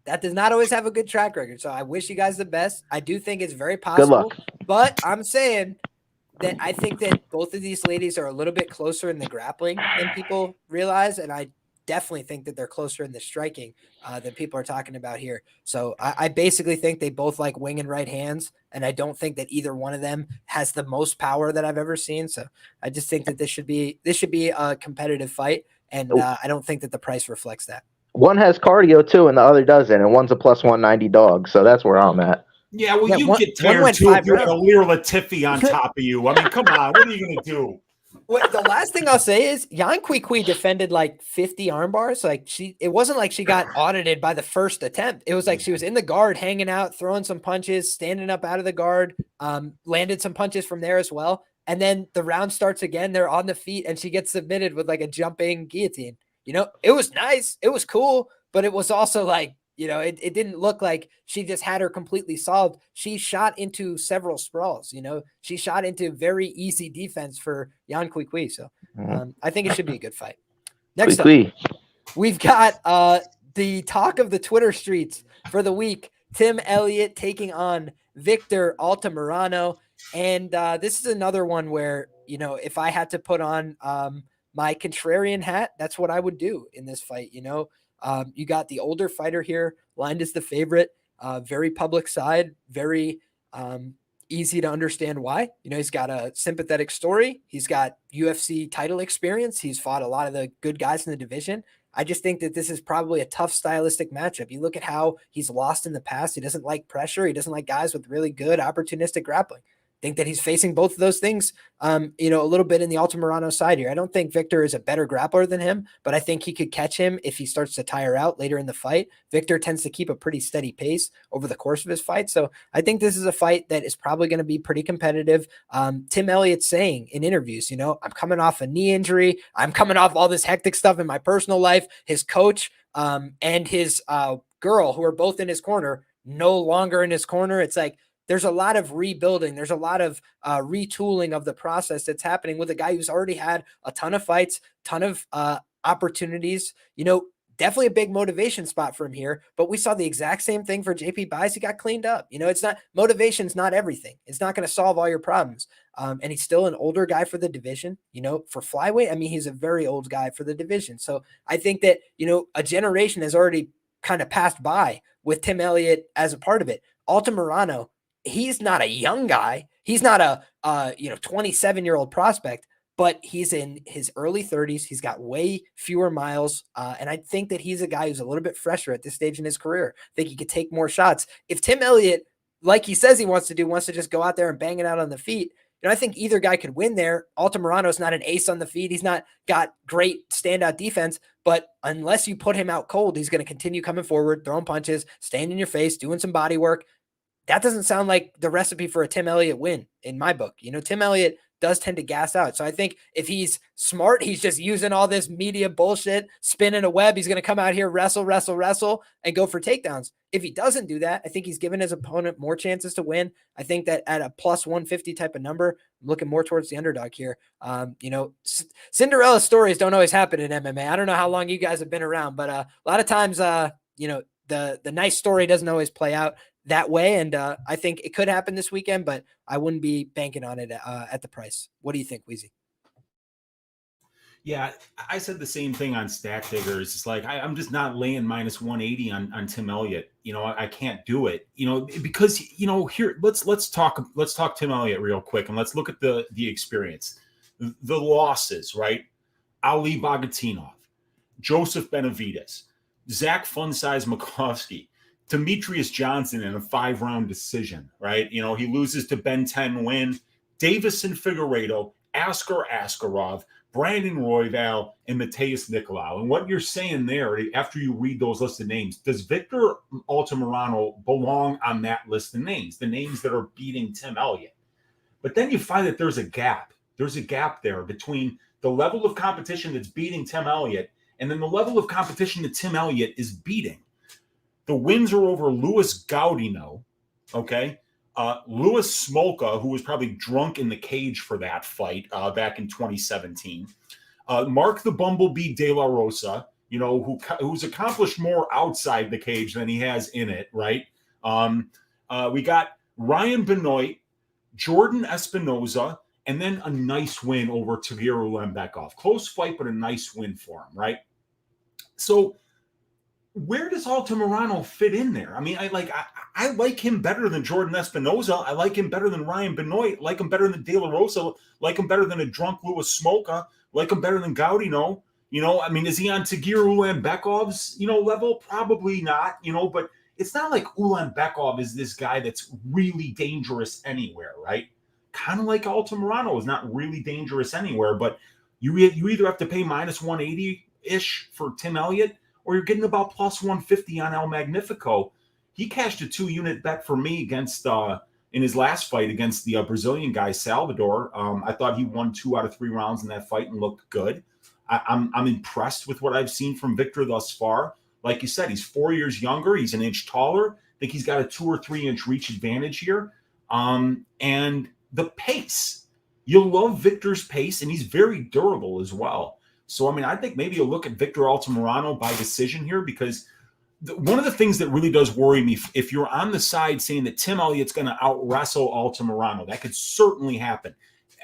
that does not always have a good track record. So I wish you guys the best. I do think it's very possible. Good luck. But I'm saying that I think that both of these ladies are a little bit closer in the grappling than people realize, and I definitely think that they're closer in the striking than people are talking about here. So I basically think they both like wing and right hands, and I don't think that either one of them has the most power that I've ever seen. So I just think that this should be a competitive fight, and I don't think that the price reflects that. One has cardio too, and the other doesn't, and one's a plus 190 dog. So that's where I'm at. Yeah, well, you get tired too if you had a Lear Latifi on top of you. I mean, come on, what are you going to do? Well, the last thing I'll say is Yan Kui defended like 50 arm bars. Like it wasn't like she got audited by the first attempt. It was like she was in the guard, hanging out, throwing some punches, standing up out of the guard, landed some punches from there as well. And then the round starts again. They're on the feet, and she gets submitted with like a jumping guillotine. You know, it was nice. It was cool, but it was also like, you know, it didn't look like she just had her completely solved. She shot into several sprawls, you know. She shot into very easy defense for Yan Kui. So I think it should be a good fight. Next up, we've got the talk of the Twitter streets for the week. Tim Elliott taking on Victor Altamirano. And this is another one where, you know, if I had to put on my contrarian hat, that's what I would do in this fight, you know. You got the older fighter here, lined as the favorite, very public side, very easy to understand why. You know, he's got a sympathetic story. He's got UFC title experience. He's fought a lot of the good guys in the division. I just think that this is probably a tough stylistic matchup. You look at how he's lost in the past. He doesn't like pressure. He doesn't like guys with really good opportunistic grappling. Think that he's facing both of those things, you know, a little bit in the Altamirano side here. I don't think Victor is a better grappler than him, but I think he could catch him if he starts to tire out later in the fight. Victor tends to keep a pretty steady pace over the course of his fight. So I think this is a fight that is probably going to be pretty competitive. Tim Elliott saying in interviews, you know, I'm coming off a knee injury. I'm coming off all this hectic stuff in my personal life. His coach and his girl, who are both in his corner, no longer in his corner. It's like, there's a lot of rebuilding. There's a lot of retooling of the process that's happening with a guy who's already had a ton of fights, ton of opportunities. You know, definitely a big motivation spot for him here. But we saw the exact same thing for JP Buys. He got cleaned up. You know, it's not motivation's not everything. It's not going to solve all your problems. And he's still an older guy for the division. You know, for flyweight, I mean, he's a very old guy for the division. So I think that, you know, a generation has already kind of passed by with Tim Elliott as a part of it. Altamirano, he's not a young guy. He's not a 27-year-old prospect, but he's in his early 30s. He's got way fewer miles. And I think that he's a guy who's a little bit fresher at this stage in his career. I think he could take more shots. If Tim Elliott, like he says he wants to do, wants to just go out there and bang it out on the feet, you know, I think either guy could win there. Altamirano's not an ace on the feet. He's not got great standout defense, but unless you put him out cold, he's going to continue coming forward, throwing punches, staying in your face, doing some body work. That doesn't sound like the recipe for a Tim Elliott win in my book. You know, Tim Elliott does tend to gas out. So I think if he's smart, he's just using all this media bullshit, spinning a web. He's going to come out here, wrestle, and go for takedowns. If he doesn't do that, I think he's giving his opponent more chances to win. I think that at a plus 150 type of number, I'm looking more towards the underdog here. You know, Cinderella stories don't always happen in MMA. I don't know how long you guys have been around, but a lot of times, you know, the nice story doesn't always play out that way. And I think it could happen this weekend, but I wouldn't be banking on it at the price. What do you think, Weezy? Yeah, I said the same thing on Stack Diggers. It's like I'm just not laying minus 180 on Tim Elliott. You know, I can't do it. You know, because you know, here let's talk Tim Elliott real quick, and let's look at the experience, the losses, right? Ali Bogatinov, Joseph Benavidez, Zach Funsize Makovsky, Demetrius Johnson in a 5-round decision, right? You know, he loses to Ben 10 win, Davison Figueiredo, Askar Askarov, Brandon Royval, and Mateus Nicolau. And what you're saying there, after you read those list of names, does Victor Altamirano belong on that list of names, the names that are beating Tim Elliott? But then you find that there's a gap. There's a gap there between the level of competition that's beating Tim Elliott and then the level of competition that Tim Elliott is beating. The wins are over Louis Gaudino, okay? Louis Smolka, who was probably drunk in the cage for that fight back in 2017. Mark the Bumblebee De La Rosa, you know, who's accomplished more outside the cage than he has in it, right? We got Ryan Benoit, Jordan Espinoza, and then a nice win over Tagir Ulanbekov. Close fight, but a nice win for him, right? So where does Altamirano fit in there? I mean, I like him better than Jordan Espinoza. I like him better than Ryan Benoit. Like him better than De La Rosa. Like him better than a drunk Louis Smolka. Like him better than Gaudino. I mean, is he on Tagir Ulanbekov's, level? Probably not, but it's not like Ulanbekov is this guy that's really dangerous anywhere, right? Kind of like Altamirano is not really dangerous anywhere, but you either have to pay minus 180-ish for Tim Elliott, or you're getting about plus 150 on El Magnifico. He cashed a 2-unit bet for me against in his last fight against the Brazilian guy, Salvador. I thought he won 2 out of 3 rounds in that fight and looked good. I'm impressed with what I've seen from Victor thus far. Like you said, he's 4 years younger. He's an inch taller. I think he's got a 2 or 3 inch reach advantage here. And the pace. You'll love Victor's pace, and he's very durable as well. So, I mean, I think maybe you'll look at Victor Altamirano by decision here, because one of the things that really does worry me, if you're on the side saying that Tim Elliott's going to out-wrestle Altamirano, that could certainly happen.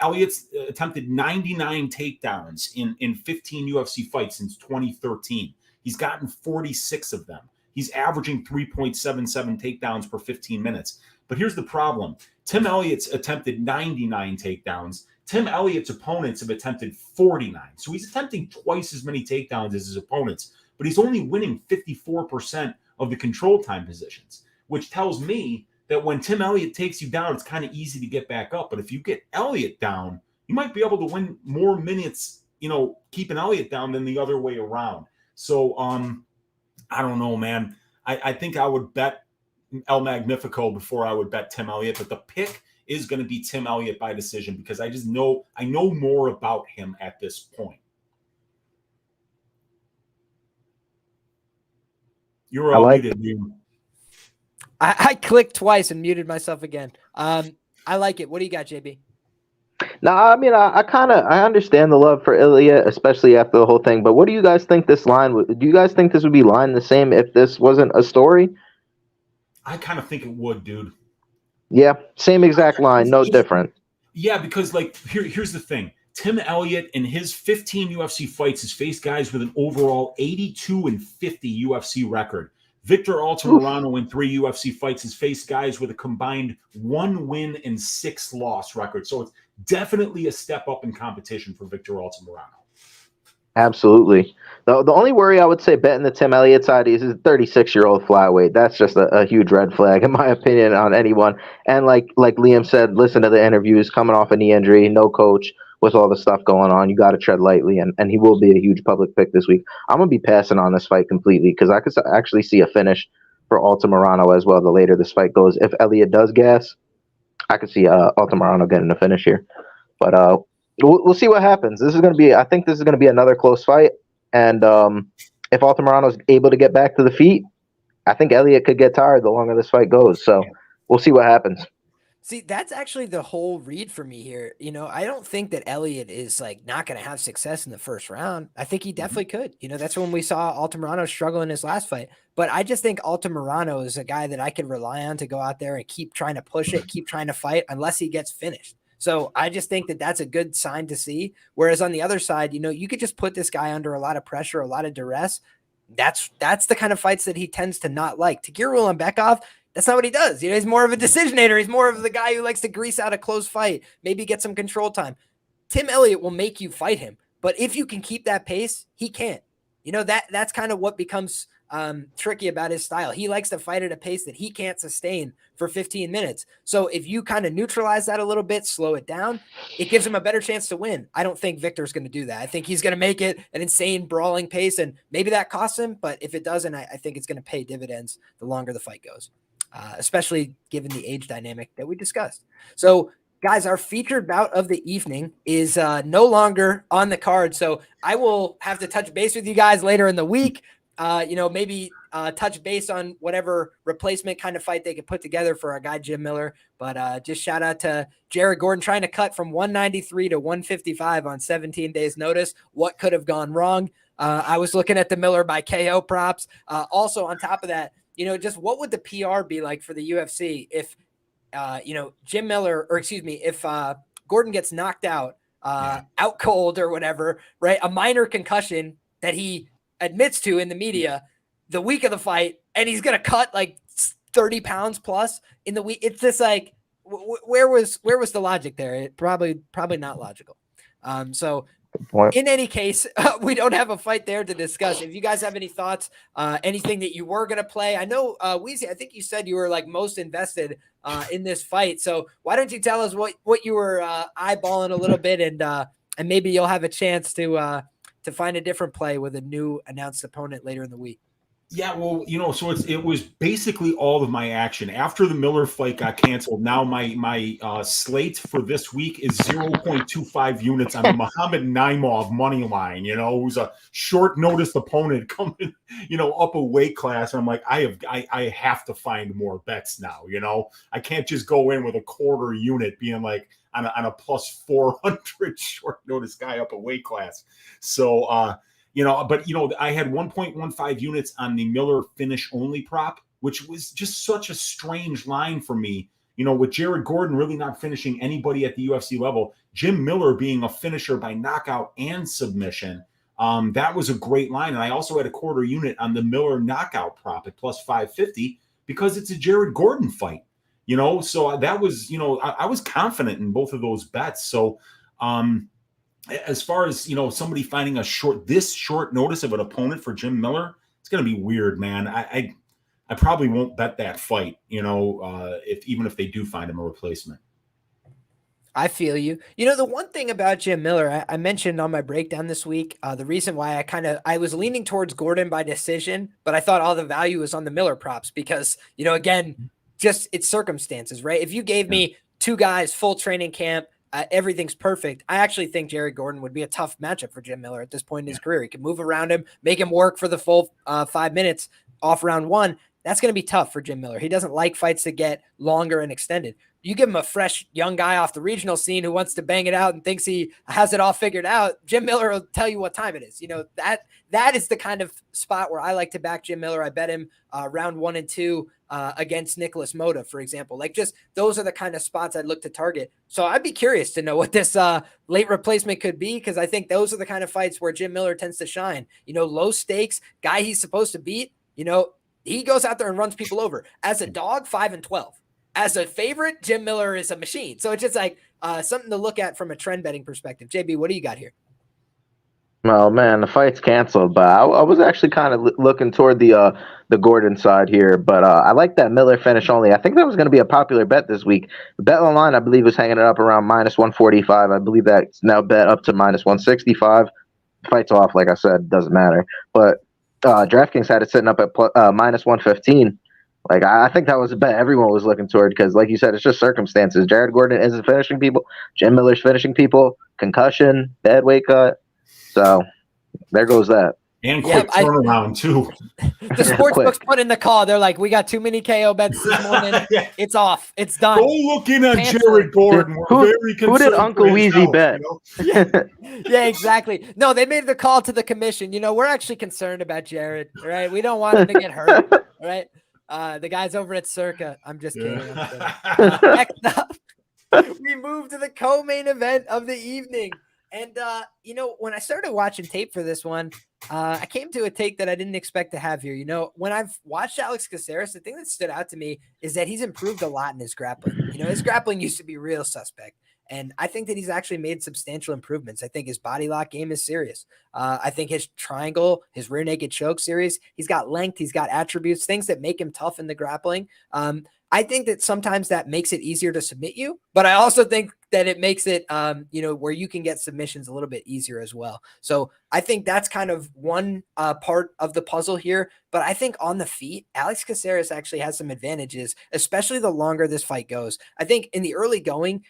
Elliott's attempted 99 takedowns in 15 UFC fights since 2013. He's gotten 46 of them. He's averaging 3.77 takedowns per 15 minutes. But here's the problem. Tim Elliott's attempted 99 takedowns. Tim Elliott's opponents have attempted 49. So he's attempting twice as many takedowns as his opponents, but he's only winning 54% of the control time positions, which tells me that when Tim Elliott takes you down, it's kind of easy to get back up. But if you get Elliott down, you might be able to win more minutes, keeping Elliott down than the other way around. So I don't know, man. I think I would bet El Magnifico before I would bet Tim Elliott, but the pick is going to be Tim Elliott by decision, because I know more about him at this point. You're all muted. I clicked twice and muted myself again. I like it. What do you got, JB? No, I mean, I understand the love for Elliott, especially after the whole thing. But what do you guys think this line would? Do you guys think this would be line the same if this wasn't a story? I kind of think it would, dude. Yeah, same exact line, no different. Yeah, because here's the thing. Tim Elliott in his 15 UFC fights has faced guys with an overall 82-50 UFC record. Victor Altamirano in 3 UFC fights has faced guys with a combined 1 win and 6 loss record. So it's definitely a step up in competition for Victor Altamirano. Absolutely. The only worry I would say betting the Tim Elliott side is a 36-year-old flyweight. That's just a huge red flag, in my opinion, on anyone. And like Liam said, listen to the interviews, coming off a knee injury, no coach, with all the stuff going on. You got to tread lightly, and he will be a huge public pick this week. I'm going to be passing on this fight completely, because I could actually see a finish for Altamirano as well the later this fight goes. If Elliott does gas, I could see Altamirano getting a finish here. But we'll see what happens. I think this is going to be another close fight. And if Altamirano is able to get back to the feet, I think Elliott could get tired the longer this fight goes. So we'll see what happens. See, that's actually the whole read for me here. I don't think that Elliott is not going to have success in the first round. I think he definitely could. That's when we saw Altamirano struggle in his last fight. But I just think Altamirano is a guy that I could rely on to go out there and keep trying to push it, keep trying to fight unless he gets finished. So I just think that that's a good sign to see. Whereas on the other side, you could just put this guy under a lot of pressure, a lot of duress. That's the kind of fights that he tends to not like. Tagir Ulanbekov, that's not what he does. He's more of a decisionator. He's more of the guy who likes to grease out a close fight, maybe get some control time. Tim Elliott will make you fight him, but if you can keep that pace, he can't. That's kind of what becomes tricky about his style. He likes to fight at a pace that he can't sustain for 15 minutes. So if you kind of neutralize that a little bit, slow it down, it gives him a better chance to win. I don't think Victor's going to do that. I think he's going to make it an insane brawling pace, and maybe that costs him, but if it doesn't, I think it's going to pay dividends the longer the fight goes, especially given the age dynamic that we discussed. So guys, our featured bout of the evening is no longer on the card. So I will have to touch base with you guys later in the week. Maybe touch base on whatever replacement kind of fight they could put together for our guy, Jim Miller. But just shout out to Jared Gordon trying to cut from 193 to 155 on 17 days notice. What could have gone wrong? I was looking at the Miller by KO props. Also on top of that, just what would the PR be like for the UFC if, Jim Miller, or excuse me, if Gordon gets knocked out, out cold or whatever, right? A minor concussion that he admits to in the media the week of the fight, and he's going to cut like 30 pounds plus in the week. It's just like, where was the logic there? It probably not logical. So in any case, we don't have a fight there to discuss. If you guys have any thoughts, anything that you were going to play, I know, Weezy, I think you said you were like most invested in this fight. So why don't you tell us what you were eyeballing a little bit, and maybe you'll have a chance to find a different play with a new announced opponent later in the week. Yeah, well, so it was basically all of my action after the Miller fight got canceled. Now my slate for this week is 0.25 units on the Muhammad Naimov money line. Who's a short notice opponent coming, up a weight class. And I'm like, I have to find more bets now. I can't just go in with a quarter unit, being like on a plus 400 short notice guy up a weight class. So. But I had 1.15 units on the Miller finish only prop, which was just such a strange line for me. With Jared Gordon really not finishing anybody at the UFC level, Jim Miller being a finisher by knockout and submission. That was a great line. And I also had a quarter unit on the Miller knockout prop at plus 550 because it's a Jared Gordon fight, so that was, I was confident in both of those bets. So, as far as, somebody finding this short notice of an opponent for Jim Miller, it's going to be weird, man. I probably won't bet that fight, even if they do find him a replacement. I feel you. The one thing about Jim Miller, I mentioned on my breakdown this week, the reason why I was leaning towards Gordon by decision, but I thought all the value was on the Miller props because, again, just it's circumstances, right? If you gave me two guys, full training camp, everything's perfect. I actually think Jared Gordon would be a tough matchup for Jim Miller at this point in his career. He can move around him, make him work for the full 5 minutes off round one. That's going to be tough for Jim Miller. He doesn't like fights that get longer and extended. You give him a fresh young guy off the regional scene who wants to bang it out and thinks he has it all figured out. Jim Miller will tell you what time it is. That is the kind of spot where I like to back Jim Miller. I bet him round 1 and 2 against Nicholas Mota, for example. Like, just those are the kind of spots I'd look to target. So I'd be curious to know what this late replacement could be, because I think those are the kind of fights where Jim Miller tends to shine. Low stakes, guy he's supposed to beat, he goes out there and runs people over. As a dog, 5-12. As a favorite, Jim Miller is a machine. So it's just like something to look at from a trend betting perspective. JB, what do you got here? Oh man, the fight's canceled, but I was actually kind of looking toward the Gordon side here. But I like that Miller finish only. I think that was going to be a popular bet this week. The bet online, I believe, was hanging it up around minus 145. I believe that's now bet up to minus 165. Fight's off, like I said, doesn't matter. But DraftKings had it sitting up at minus 115. Like, I think that was a bet everyone was looking toward because, like you said, it's just circumstances. Jared Gordon isn't finishing people. Jim Miller's finishing people. Concussion, bad weight cut. So there goes that. And quick turnaround, too. The sportsbooks put in the call. They're like, we got too many KO bets this morning. It's off. It's done. Go looking at Jared Gordon. Who did Uncle Weezy bet? Yeah, exactly. No, they made the call to the commission. We're actually concerned about Jared, right? We don't want him to get hurt, right? The guys over at Circa. I'm just kidding. Next up, we move to the co-main event of the evening. And, when I started watching tape for this one, I came to a take that I didn't expect to have here. When I've watched Alex Caceres, the thing that stood out to me is that he's improved a lot in his grappling. His grappling used to be real suspect. And I think that he's actually made substantial improvements. I think his body lock game is serious. I think his triangle, his rear naked choke serious. He's got length. He's got attributes, things that make him tough in the grappling. I think that sometimes that makes it easier to submit you, but I also think that it makes it, where you can get submissions a little bit easier as well. So I think that's kind of one part of the puzzle here. But I think on the feet, Alex Caceres actually has some advantages, especially the longer this fight goes. I think in the early going,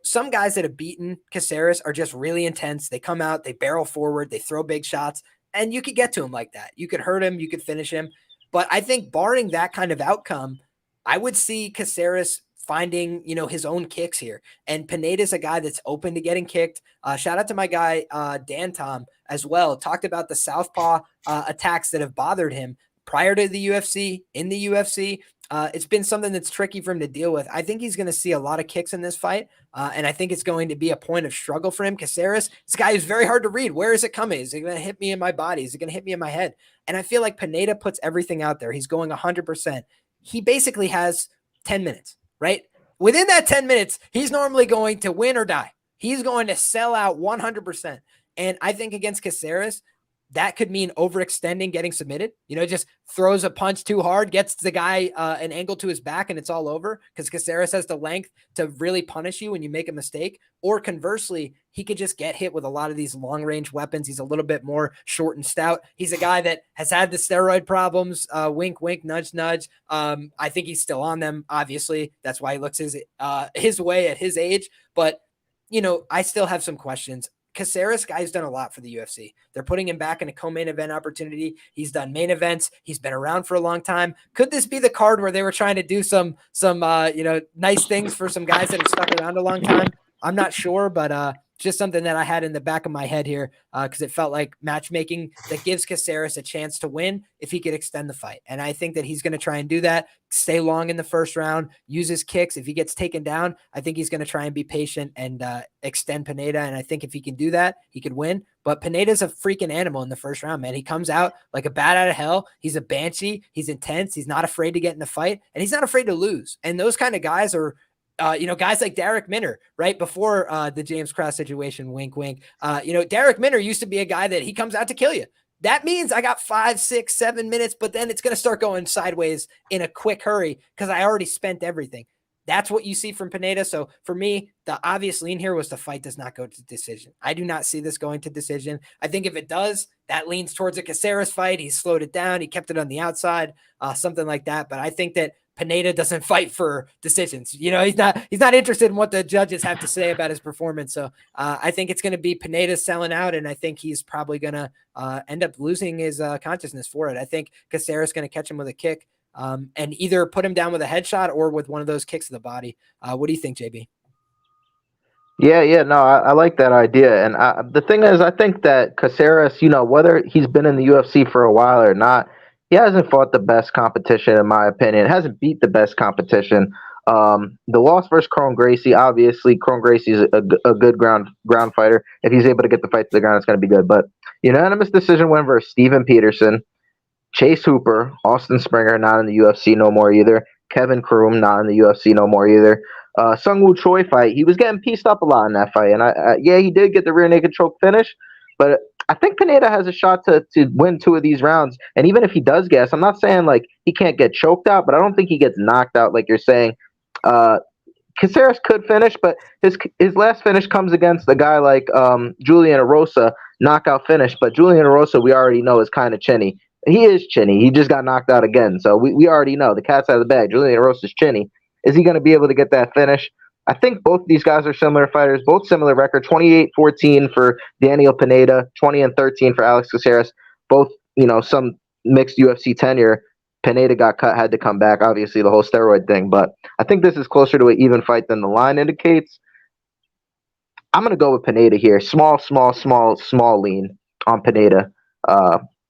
some guys that have beaten Caceres are just really intense. They come out, they barrel forward, they throw big shots, and you could get to him like that. You could hurt him, you could finish him. But I think barring that kind of outcome, I would see Caceres finding, his own kicks here. And Pineda's a guy that's open to getting kicked. Shout out to my guy, Dan Tom, as well. Talked about the southpaw attacks that have bothered him prior to the UFC, in the UFC. it's been something that's tricky for him to deal with. I think he's going to see a lot of kicks in this fight, and I think it's going to be a point of struggle for him. Caceres, this guy is very hard to read. Where is it coming? Is it going to hit me in my body? Is it going to hit me in my head? And I feel like Pineda puts everything out there. He's going 100%. He basically has 10 minutes, right? Within that 10 minutes, he's normally going to win or die. He's going to sell out 100%. And I think against Caceres, that could mean overextending, getting submitted, just throws a punch too hard, gets the guy an angle to his back, and it's all over because Caceres has the length to really punish you when you make a mistake. Or conversely, he could just get hit with a lot of these long-range weapons. He's a little bit more short and stout. He's a guy that has had the steroid problems, wink, wink, nudge, nudge. I think he's still on them, obviously. That's why he looks his way at his age. But, I still have some questions. Caceres, guy's done a lot for the UFC. They're putting him back in a co-main event opportunity. He's done main events. He's been around for a long time. Could this be the card where they were trying to do some nice things for some guys that have stuck around a long time? I'm not sure, but just something that I had in the back of my head here because it felt like matchmaking that gives Caceres a chance to win if he could extend the fight. And I think that he's going to try and do that, stay long in the first round, use his kicks. If he gets taken down, I think he's going to try and be patient and extend Pineda. And I think if he can do that, he could win. But Pineda's a freaking animal in the first round, man. He comes out like a bat out of hell. He's a banshee. He's intense. He's not afraid to get in a fight, and he's not afraid to lose. And those kind of guys are guys like Derek Minner, right before the James Krause situation, wink, wink. Derek Minner used to be a guy that he comes out to kill you. That means I got 5, 6, 7 minutes, but then it's going to start going sideways in a quick hurry because I already spent everything. That's what you see from Pineda. So for me, the obvious lean here was the fight does not go to decision. I do not see this going to decision. I think if it does, that leans towards a Caceres fight. He slowed it down. He kept it on the outside, something like that. But I think that Pineda doesn't fight for decisions. He's not interested in what the judges have to say about his performance. So I think it's going to be Pineda selling out, and I think he's probably going to end up losing his consciousness for it. I think Caceres is going to catch him with a kick and either put him down with a headshot or with one of those kicks to the body. What do you think, JB? Yeah, no, I like that idea. And the thing is, I think that Caceres, whether he's been in the UFC for a while or not, he hasn't fought the best competition, in my opinion. Hasn't beat the best competition. The loss versus Kron Gracie, obviously, Kron Gracie is a good ground fighter. If he's able to get the fight to the ground, it's going to be good. But unanimous decision win versus Steven Peterson, Chase Hooper, Austin Springer, not in the UFC no more either. Kevin Kroom, not in the UFC no more either. Sungwoo Choi fight, he was getting pieced up a lot in that fight. And he did get the rear naked choke finish, but I think Pineda has a shot to win 2 of these rounds. And even if he does gas, I'm not saying like he can't get choked out, but I don't think he gets knocked out like you're saying. Caceres could finish, but his last finish comes against a guy like Julian Erosa, knockout finish. But Julian Erosa, we already know, is kind of chinny. He is chinny. He just got knocked out again. So we already know. The cat's out of the bag. Julian Erosa is chinny. Is he going to be able to get that finish? I think both these guys are similar fighters, both similar record, 28-14 for Daniel Pineda, 20-13 for Alex Caceres. Both, some mixed UFC tenure. Pineda got cut, had to come back, obviously, the whole steroid thing. But I think this is closer to an even fight than the line indicates. I'm going to go with Pineda here. Small lean on Pineda.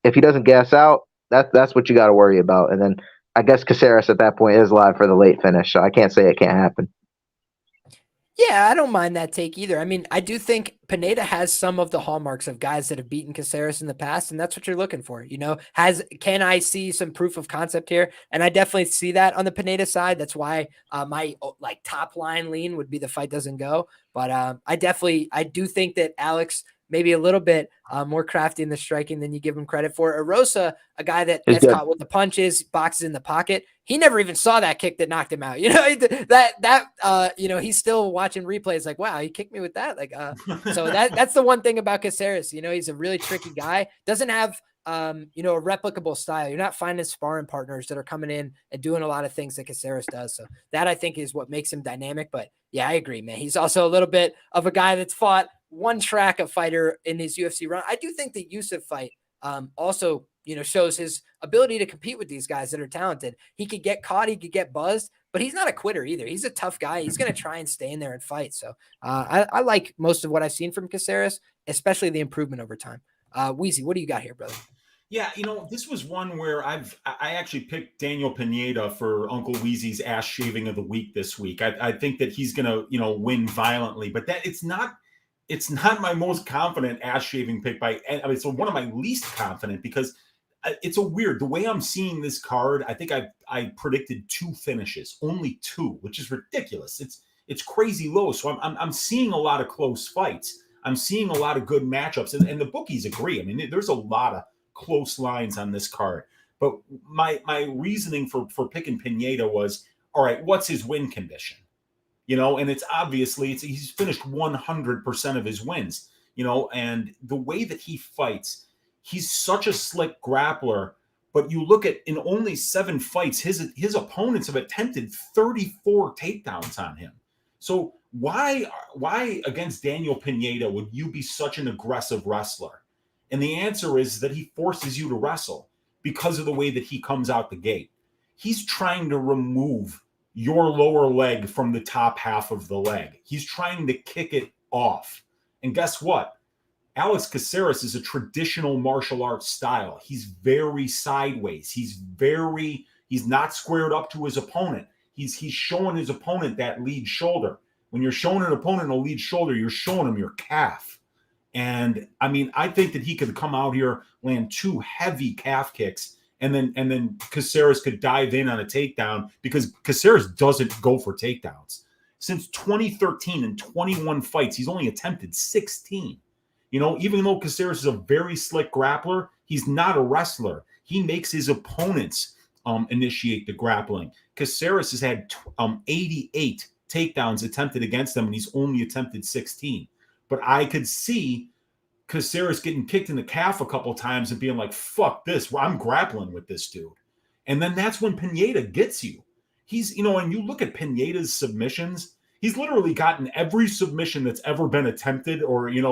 If he doesn't gas out, that's what you got to worry about. And then I guess Caceres at that point is live for the late finish, so I can't say it can't happen. Yeah, I don't mind that take either. I mean, I do think Pineda has some of the hallmarks of guys that have beaten Caceres in the past, and that's what you're looking for. Can I see some proof of concept here? And I definitely see that on the Pineda side. That's why my top line lean would be the fight doesn't go. But I do think that Alex maybe a little bit more crafty in the striking than you give him credit for. Erosa, a guy that gets caught with the punches, boxes in the pocket. He never even saw that kick that knocked him out. He's still watching replays like, wow, he kicked me with that. So that's the one thing about Caceres. He's a really tricky guy. Doesn't have a replicable style. You're not finding sparring partners that are coming in and doing a lot of things that Caceres does. So that I think is what makes him dynamic. But yeah, I agree, man. He's also a little bit of a guy that's fought one track of fighter in his UFC run. I do think the Yusuf fight also, shows his ability to compete with these guys that are talented. He could get caught, he could get buzzed, but he's not a quitter either. He's a tough guy. He's going to try and stay in there and fight. So I like most of what I've seen from Caceres, especially the improvement over time. Weezy, what do you got here, brother? Yeah, this was one where I actually picked Daniel Pineda for Uncle Weezy's ass shaving of the week this week. I think that he's gonna, win violently, but that it's not my most confident ass shaving pick it's one of my least confident because it's the way I'm seeing this card. I think I predicted 2 finishes, only 2, which is ridiculous. It's crazy low. So I'm seeing a lot of close fights. I'm seeing a lot of good matchups, and the bookies agree. I mean, there's a lot of close lines on this card. But my reasoning for picking Pineda was, all right, what's his win condition? And it's obviously he's finished 100% of his wins, and the way that he fights, he's such a slick grappler. But you look at in only 7 fights, his opponents have attempted 34 takedowns on him. So why against Daniel Pineda would you be such an aggressive wrestler? And the answer is that he forces you to wrestle because of the way that he comes out the gate. He's trying to remove your lower leg from the top half of the leg. He's trying to kick it off. And guess what? Alex Caceres is a traditional martial arts style. He's very sideways. He's not squared up to his opponent. He's showing his opponent that lead shoulder. When you're showing an opponent a lead shoulder, you're showing him your calf. And I mean, I think that he could come out here, land 2 heavy calf kicks, and then Caceres could dive in on a takedown because Caceres doesn't go for takedowns. Since 2013 in 21 fights, he's only attempted 16. Even though Caceres is a very slick grappler, he's not a wrestler. He makes his opponents initiate the grappling. Caceres has had 88 takedowns attempted against him, and he's only attempted 16. But I could see Caceres getting kicked in the calf a couple times and being like, fuck this, I'm grappling with this dude. And then that's when Pineda gets you. He's, and you look at Pineda's submissions, he's literally gotten every submission that's ever been attempted or, he's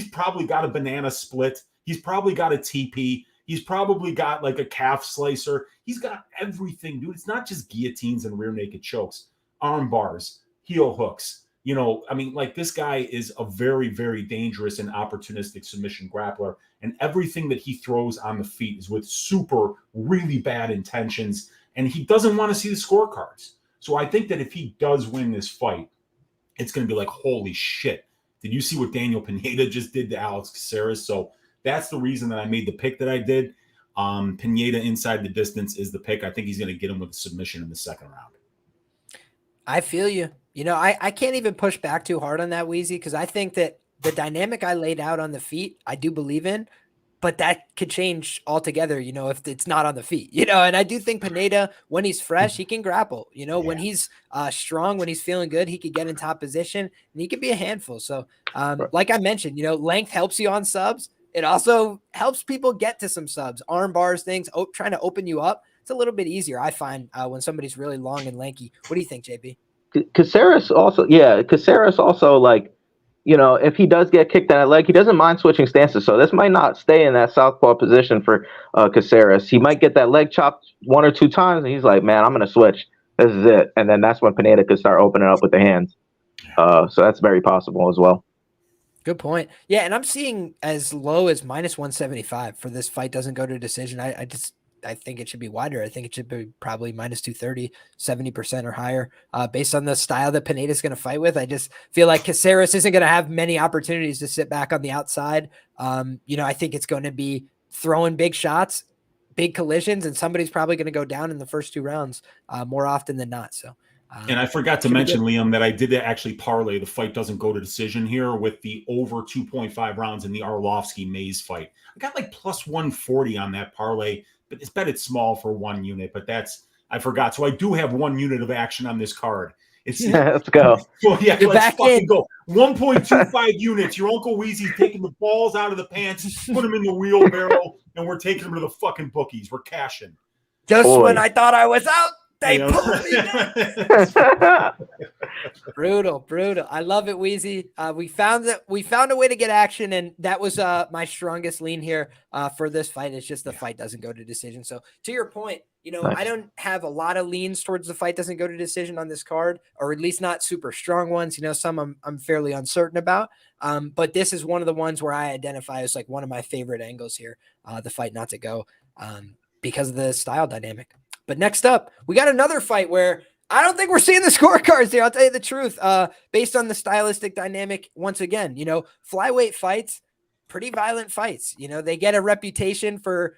probably got a banana split. He's probably got a TP. He's probably got like a calf slicer. He's got everything, dude. It's not just guillotines and rear naked chokes, arm bars, heel hooks. This guy is a very, very dangerous and opportunistic submission grappler. And everything that he throws on the feet is with really bad intentions. And he doesn't want to see the scorecards. So I think that if he does win this fight, it's going to be like, holy shit. Did you see what Daniel Pineda just did to Alex Caceres? So that's the reason that I made the pick that I did. Pineda inside the distance is the pick. I think he's going to get him with a submission in the second round. I feel you. I can't even push back too hard on that, Weezy, because I think that the dynamic I laid out on the feet, I do believe in, but that could change altogether, if it's not on the feet, and I do think Pineda, when he's fresh, he can grapple, when he's strong, when he's feeling good, he could get in top position and he could be a handful. So like I mentioned, length helps you on subs. It also helps people get to some subs, arm bars, things, trying to open you up. It's a little bit easier, I find, when somebody's really long and lanky. What do you think, JB? Caceres also, if he does get kicked in that leg, he doesn't mind switching stances. So this might not stay in that southpaw position for Caceres. He might get that leg chopped 1 or 2 times, and he's like, man, I'm going to switch. This is it. And then that's when Pineda could start opening up with the hands. So that's very possible as well. Good point. Yeah, and I'm seeing as low as -175 for this fight doesn't go to decision. I think it should be wider. I think it should be probably -230, 70% or higher, based on the style that Pineda is going to fight with. I just feel like Caceres isn't going to have many opportunities to sit back on the outside. I think it's going to be throwing big shots, big collisions, and somebody's probably going to go down in the first 2 rounds more often than not. So, and I forgot to mention, Liam, that I did actually parlay the fight doesn't go to decision here with the over 2.5 rounds in the Arlovski Mays fight. I got like +140 on that parlay. But it's bet it's small for 1 unit, but I forgot. So I do have 1 unit of action on this card. Let's go. Well, yeah, You're let's fucking in. go. 1.25 units. Your Uncle Weezy taking the balls out of the pants, put them in the wheelbarrow, and we're taking them to the fucking bookies. We're cashing. Just when I thought I was out, they You pulled me know? back. Brutal. I love it, Weezy. We found a way to get action, and that was my strongest lean here for this fight. It's just the fight doesn't go to decision. So to your point, Nice. I don't have a lot of leans towards the fight doesn't go to decision on this card, or at least not super strong ones. Some I'm fairly uncertain about. But this is one of the ones where I identify as like one of my favorite angles here, the fight not to go because of the style dynamic. But next up, we got another fight where I don't think we're seeing the scorecards here. I'll tell you the truth. Based on the stylistic dynamic, once again, flyweight fights, pretty violent fights. They get a reputation for,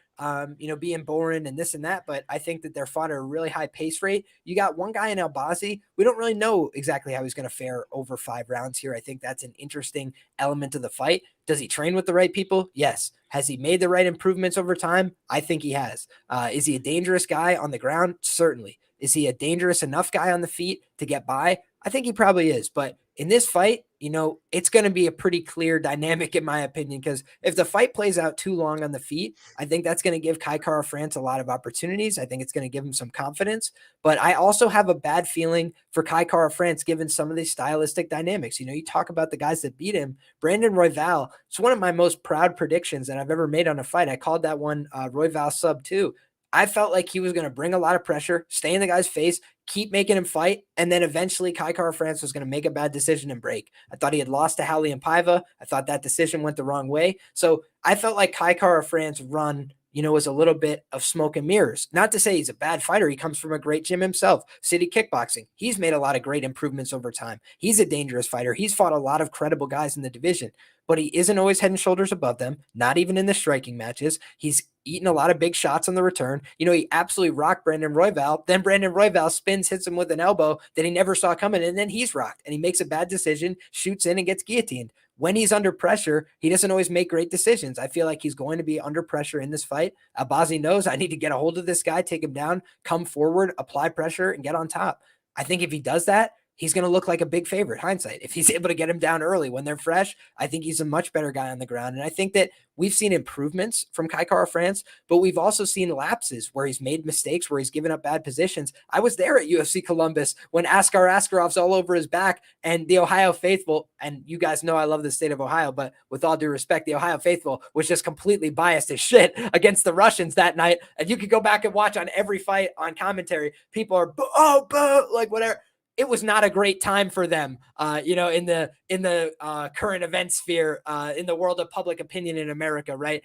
being boring and this and that, but I think that they're fought at a really high pace rate. You got one guy in Albazi. We don't really know exactly how he's going to fare over 5 rounds here. I think that's an interesting element of the fight. Does he train with the right people? Yes. Has he made the right improvements over time? I think he has. Is he a dangerous guy on the ground? Certainly. Is he a dangerous enough guy on the feet to get by? I think he probably is. But in this fight, it's going to be a pretty clear dynamic, in my opinion, because if the fight plays out too long on the feet, I think that's going to give Kai Kara-France a lot of opportunities. I think it's going to give him some confidence. But I also have a bad feeling for Kai Kara-France given some of these stylistic dynamics. You talk about the guys that beat him. Brandon Royval, it's one of my most proud predictions that I've ever made on a fight. I called that one Royval sub 2. I felt like he was going to bring a lot of pressure, stay in the guy's face, keep making him fight, and then eventually Kai Kara-France was going to make a bad decision and break. I thought he had lost to Howley and Paiva. I thought that decision went the wrong way. So I felt like Kai Kara-France run, was a little bit of smoke and mirrors. Not to say he's a bad fighter. He comes from a great gym himself, City Kickboxing. He's made a lot of great improvements over time. He's a dangerous fighter. He's fought a lot of credible guys in the division, but he isn't always head and shoulders above them, not even in the striking matches. He's eaten a lot of big shots on the return. He absolutely rocked Brandon Royval. Then Brandon Royval spins, hits him with an elbow that he never saw coming, and then he's rocked, and he makes a bad decision, shoots in, and gets guillotined. When he's under pressure, he doesn't always make great decisions. I feel like he's going to be under pressure in this fight. Albazi knows I need to get a hold of this guy, take him down, come forward, apply pressure, and get on top. I think if he does that, he's going to look like a big favorite, hindsight. If he's able to get him down early when they're fresh, I think he's a much better guy on the ground. And I think that we've seen improvements from Kai Kara-France, but we've also seen lapses where he's made mistakes, where he's given up bad positions. I was there at UFC Columbus when Askar Askarov's all over his back, and the Ohio faithful, and you guys know I love the state of Ohio, but with all due respect, the Ohio faithful was just completely biased as shit against the Russians that night. And you could go back and watch on every fight on commentary. People are, like whatever. It was not a great time for them, in the current event sphere, in the world of public opinion in America, right?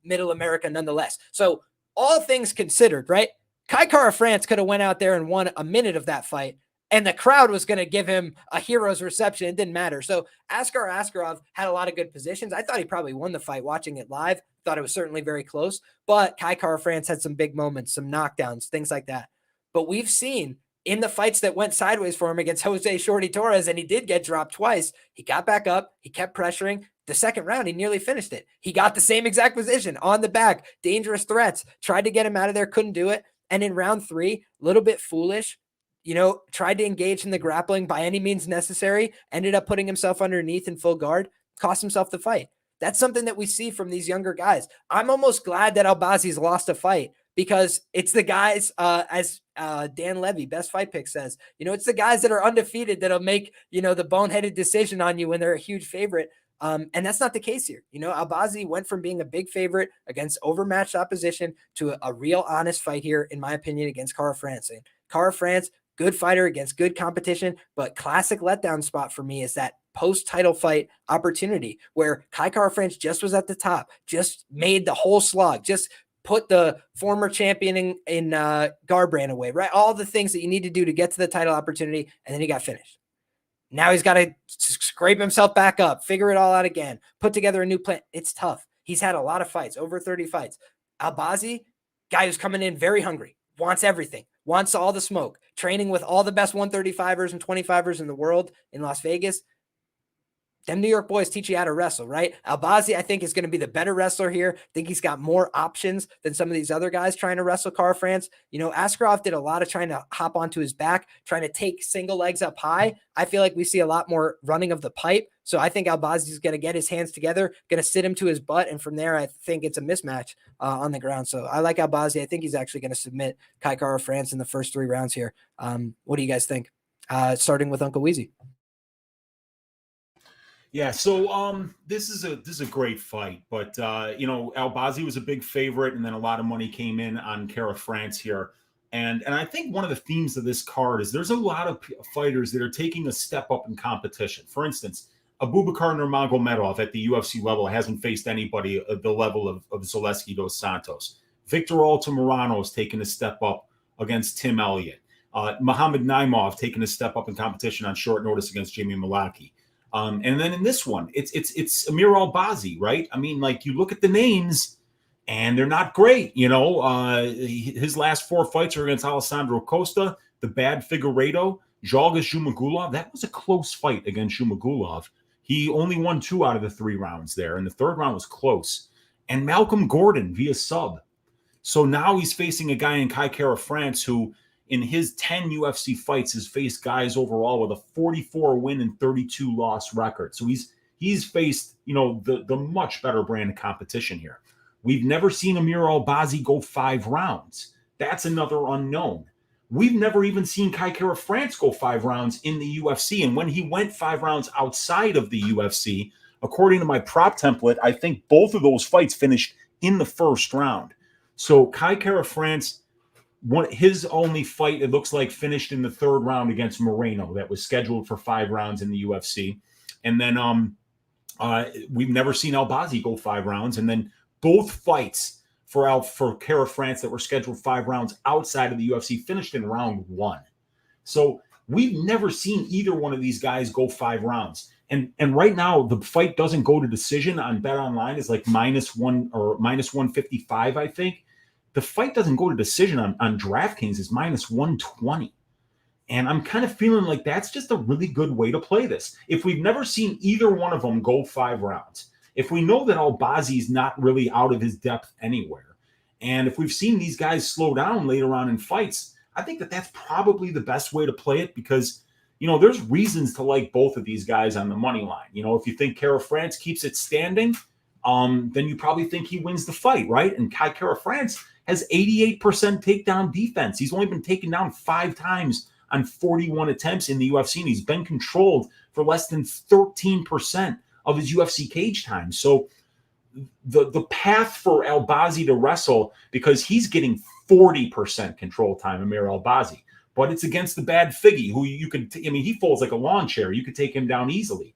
Middle America, nonetheless. So all things considered, right? Kai Kara-France could have went out there and won a minute of that fight, and the crowd was going to give him a hero's reception. It didn't matter. So Askar Askarov had a lot of good positions. I thought he probably won the fight watching it live. Thought it was certainly very close, but Kai Kara-France had some big moments, some knockdowns, things like that. But we've seen in the fights that went sideways for him against Jose Shorty Torres, and he did get dropped twice, he got back up, he kept pressuring. The second round, he nearly finished it. He got the same exact position on the back, dangerous threats, tried to get him out of there, couldn't do it. And in round 3, a little bit foolish, tried to engage in the grappling by any means necessary, ended up putting himself underneath in full guard, cost himself the fight. That's something that we see from these younger guys. I'm almost glad that Albazi's lost a fight, because it's the guys, as Dan Levy, Best Fight Pick, says, it's the guys that are undefeated that'll make, the boneheaded decision on you when they're a huge favorite. And that's not the case here. Albazi went from being a big favorite against overmatched opposition to a real honest fight here, in my opinion, against Kara-France. And Kara-France, good fighter against good competition, but classic letdown spot for me is that post-title fight opportunity where Kai Kara-France just was at the top, just made the whole slog, just put the former champion in Garbrandt away, right? All the things that you need to do to get to the title opportunity, and then he got finished. Now he's got to scrape himself back up, figure it all out again, put together a new plan. It's tough. He's had a lot of fights, over 30 fights. Albazi, guy who's coming in very hungry, wants everything, wants all the smoke, training with all the best 135ers and 25ers in the world in Las Vegas. Them New York boys teach you how to wrestle, right? Albazi, I think, is going to be the better wrestler here. I think he's got more options than some of these other guys trying to wrestle Kara-France. Askarov did a lot of trying to hop onto his back, trying to take single legs up high. I feel like we see a lot more running of the pipe So I think Albazi is going to get his hands together, going to sit him to his butt. And from there, I think it's a mismatch on the ground. So I like Albazi. I think he's actually going to submit Kai Kara-France in the first 3 rounds here. What do you guys think? Starting with Uncle Weezy. Yeah, so this is a great fight, but Albazi was a big favorite, and then a lot of money came in on Kara-France here, and I think one of the themes of this card is there's a lot of fighters that are taking a step up in competition. For instance, Abubakar Nurmagomedov at the UFC level hasn't faced anybody at the level of Zaleski Dos Santos. Victor Altamirano has taken a step up against Tim Elliott. Muhammadjon Naimov taking a step up in competition on short notice against Jamie Mullarkey. And then in this one, it's Amir Albazi, right? I mean, like, you look at the names and they're not great. His last 4 fights are against Alessandro Costa, the bad Figueiredo, Zhalgas Zhumagulov. That was a close fight against Zhumagulov. He only won 2 out of the 3 rounds there, and the 3rd round was close. And Malcolm Gordon via sub. So now he's facing a guy in Kai Kara-France who, in his 10 UFC fights, has faced guys overall with a 44 win and 32 loss record. So he's faced, the much better brand of competition here. We've never seen Amir Albazi go 5 rounds. That's another unknown. We've never even seen Kai Kara-France go 5 rounds in the UFC. And when he went 5 rounds outside of the UFC, according to my prop template, I think both of those fights finished in the 1st round. So Kai Kara-France, his only fight, it looks like, finished in the 3rd round against Moreno. That was scheduled for 5 rounds in the UFC. And then we've never seen Albazi go 5 rounds. And then both fights for Kara-France that were scheduled 5 rounds outside of the UFC finished in round 1. So we've never seen either one of these guys go 5 rounds. And right now, the fight doesn't go to decision on Bet Online. Is like -1 or -155, I think. The fight doesn't go to decision on DraftKings is -120. And I'm kind of feeling like that's just a really good way to play this. If we've never seen either one of them go 5 rounds, if we know that Albazi's not really out of his depth anywhere, and if we've seen these guys slow down later on in fights, I think that that's probably the best way to play it because, there's reasons to like both of these guys on the money line. If you think Kara-France keeps it standing, then you probably think he wins the fight, right? And Kai Kara-France has 88% takedown defense. He's only been taken down 5 times on 41 attempts in the UFC, and he's been controlled for less than 13% of his UFC cage time. So the path for Albazi to wrestle, because he's getting 40% control time, Amir Albazi, but it's against the bad Figgy, who he folds like a lawn chair. You could take him down easily.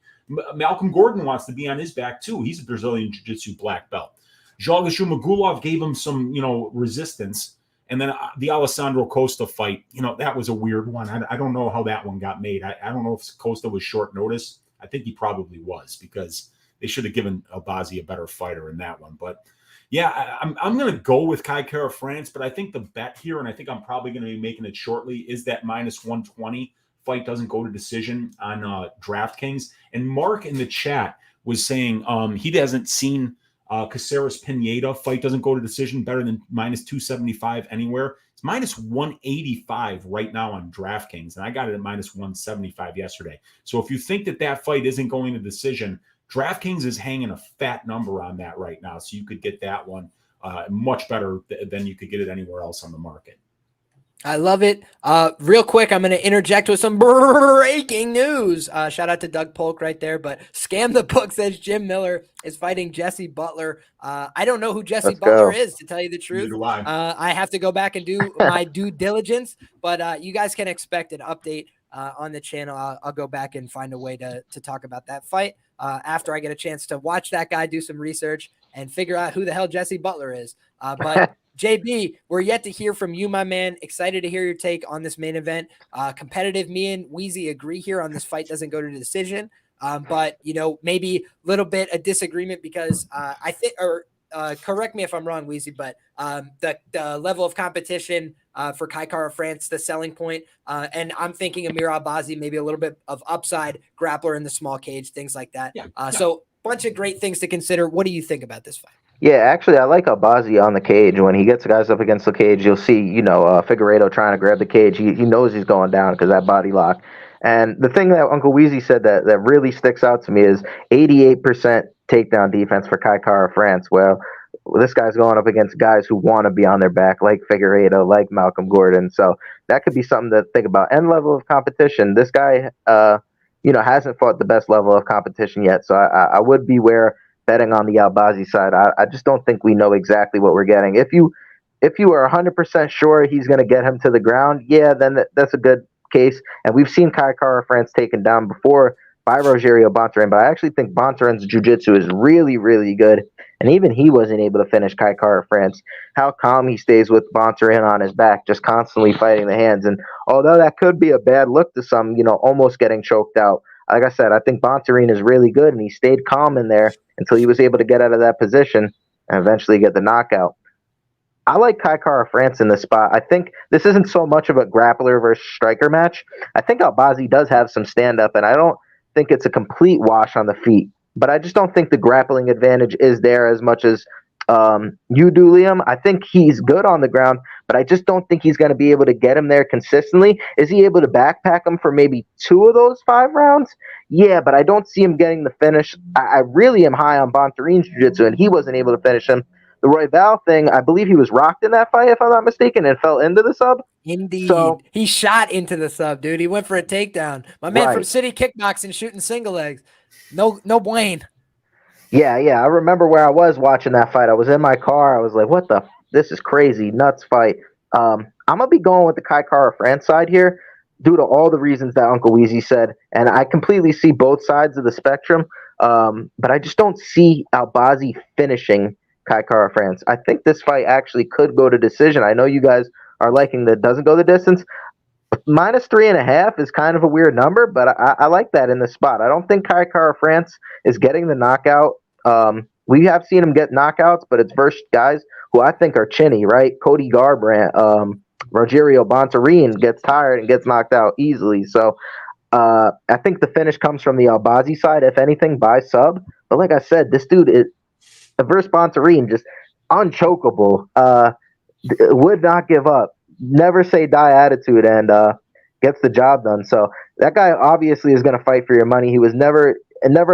Malcolm Gordon wants to be on his back too. He's a Brazilian Jiu-Jitsu black belt. Zhalgas Zhumagulov gave him some, resistance. And then the Alessandro Costa fight, that was a weird one. I don't know how that one got made. I don't know if Costa was short notice. I think he probably was, because they should have given Albazi a better fighter in that one. But yeah, I'm going to go with Kai Kara-France, but I think the bet here, and I think I'm probably going to be making it shortly, is that -120 fight doesn't go to decision on DraftKings. And Mark in the chat was saying he hasn't seen Caceres Pineda fight doesn't go to decision better than -275 anywhere. It's -185 right now on DraftKings, and I got it at -175 yesterday. So if you think that fight isn't going to decision, DraftKings is hanging a fat number on that right now, so you could get that one much better than you could get it anywhere else on the market. I love it. Real quick, I'm going to interject with some breaking news. Shout out to Doug Polk right there, but Scam the Book says Jim Miller is fighting Jesse Butler. I don't know who Jesse Butler is, to tell you the truth. I have to go back and do my due diligence, but you guys can expect an update on the channel. I'll go back and find a way to talk about that fight after I get a chance to watch that guy do some research and figure out who the hell Jesse Butler is. But JB, we're yet to hear from you, my man. Excited to hear your take on this main event. Competitive, me and Weezy agree here on this fight doesn't go to decision. But, maybe a little bit of disagreement because I think, or correct me if I'm wrong, Weezy, but the level of competition for Kai Kara-France, the selling point. And I'm thinking Amir Albazi, maybe a little bit of upside, grappler in the small cage, things like that. So bunch of great things to consider. What do you think about this fight? Yeah, actually, I like Albazi on the cage. When he gets guys up against the cage, you'll see, Figueiredo trying to grab the cage. He knows he's going down because that body lock. And the thing that Uncle Weezy said that really sticks out to me is 88% takedown defense for Kai Kara France. Well, this guy's going up against guys who want to be on their back, like Figueiredo, like Malcolm Gordon. So that could be something to think about. And level of competition. This guy, hasn't fought the best level of competition yet. So I would beware betting on the Albazi side. I just don't think we know exactly what we're getting. If you are 100% sure he's going to get him to the ground, yeah, then that's a good case. And we've seen Kai Kara France taken down before by Rogerio Bontorin, but I actually think Bontorin's jiu-jitsu is really, really good. And even he wasn't able to finish Kai Kara France. How calm he stays with Bontorin on his back, just constantly fighting the hands. And although that could be a bad look to some, almost getting choked out, like I said, I think Bontorin is really good, and he stayed calm in there until he was able to get out of that position and eventually get the knockout. I like Kai Kara France in this spot. I think this isn't so much of a grappler versus striker match. I think Albazi does have some stand-up, and I don't think it's a complete wash on the feet. But I just don't think the grappling advantage is there as much as you do, Liam. I think he's good on the ground, but I just don't think he's going to be able to get him there consistently. Is he able to backpack him for maybe 2 of those 5 rounds? Yeah, but I don't see him getting the finish. I really am high on Bontorin's jiu-jitsu, and he wasn't able to finish him. The Royval thing, I believe he was rocked in that fight, if I'm not mistaken, and fell into the sub. Indeed. So, he shot into the sub, dude. He went for a takedown. My man from City Kickboxing shooting single legs. No Wayne. Yeah. I remember where I was watching that fight. I was in my car. I was like, what the? This is crazy. Nuts fight. I'm going to be going with the Kai Kara France side here due to all the reasons that Uncle Weezy said. And I completely see both sides of the spectrum. But I just don't see Albazi finishing Kai Kara France. I think this fight actually could go to decision. I know you guys are liking that doesn't go the distance. -3.5 is kind of a weird number, but I like that in this spot. I don't think Kai Kara France is getting the knockout. We have seen him get knockouts, but it's versus guys who I think are chinny, right? Cody Garbrandt, Rogerio Bontorin gets tired and gets knocked out easily. So I think the finish comes from the Albazi side, if anything, by sub. But like I said, this dude is versus Bontorin, just unchokeable. Would not give up. Never say die attitude, and gets the job done. So that guy obviously is going to fight for your money. He was never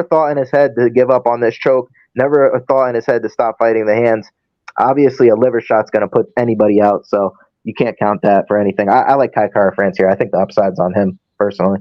thought in his head to give up on this choke. Never thought in his head to stop fighting the hands. Obviously, a liver shot's going to put anybody out, so you can't count that for anything. I like Kai Kara France here. I think the upside's on him personally.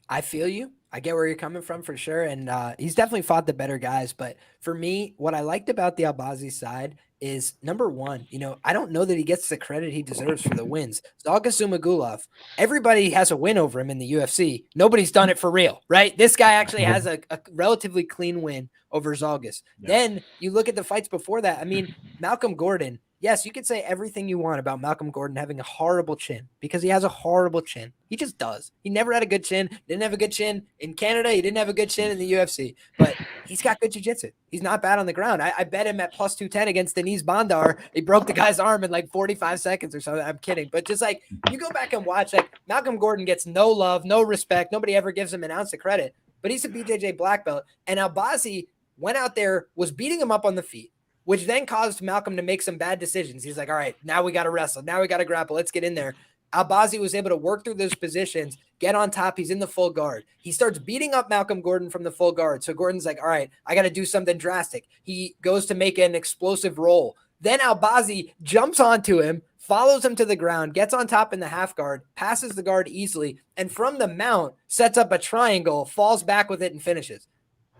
I feel you. I get where you're coming from for sure. And he's definitely fought the better guys. But for me, what I liked about the Albazi side is, number one, I don't know that he gets the credit he deserves for the wins. Zhalgas Zhumagulov, everybody has a win over him in the UFC. Nobody's done it for real, right? This guy actually has a relatively clean win over Zhalgas. Yeah. Then you look at the fights before that. I mean, Malcolm Gordon, yes, you could say everything you want about Malcolm Gordon having a horrible chin, because he has a horrible chin. He just does. He never had a good chin. Didn't have a good chin in Canada. He didn't have a good chin in the UFC. But he's got good jiu-jitsu. He's not bad on the ground. I bet him at +210 against Denise Bandar. He broke the guy's arm in like 45 seconds or something. I'm kidding. But just like, you go back and watch, like, Malcolm Gordon gets no love, no respect. Nobody ever gives him an ounce of credit. But he's a BJJ black belt. And Albazi went out there, was beating him up on the feet, which then caused Malcolm to make some bad decisions. He's like, all right, now we got to wrestle. Now we got to grapple. Let's get in there. Albazi was able to work through those positions, get on top. He's in the full guard. He starts beating up Malcolm Gordon from the full guard. So Gordon's like, all right, I got to do something drastic. He goes to make an explosive roll. Then Albazi jumps onto him, follows him to the ground, gets on top in the half guard, passes the guard easily, and from the mount sets up a triangle, falls back with it, and finishes.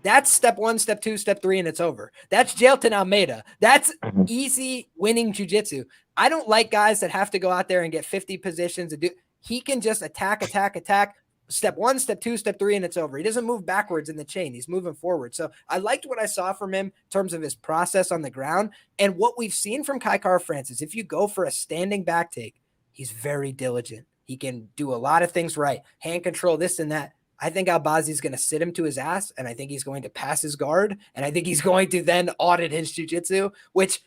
That's step 1, step 2, step 3, and it's over. That's Jailton Almeida. That's easy winning jiu-jitsu. I don't like guys that have to go out there and get 50 positions. He can just attack. Step 1, step 2, step 3, and it's over. He doesn't move backwards in the chain. He's moving forward. So I liked what I saw from him in terms of his process on the ground. And what we've seen from Kai Kara France is, if you go for a standing back take, he's very diligent. He can do a lot of things right. Hand control, this and that. I think Albazi is going to sit him to his ass, and I think he's going to pass his guard, and I think he's going to then audit his jiu-jitsu, which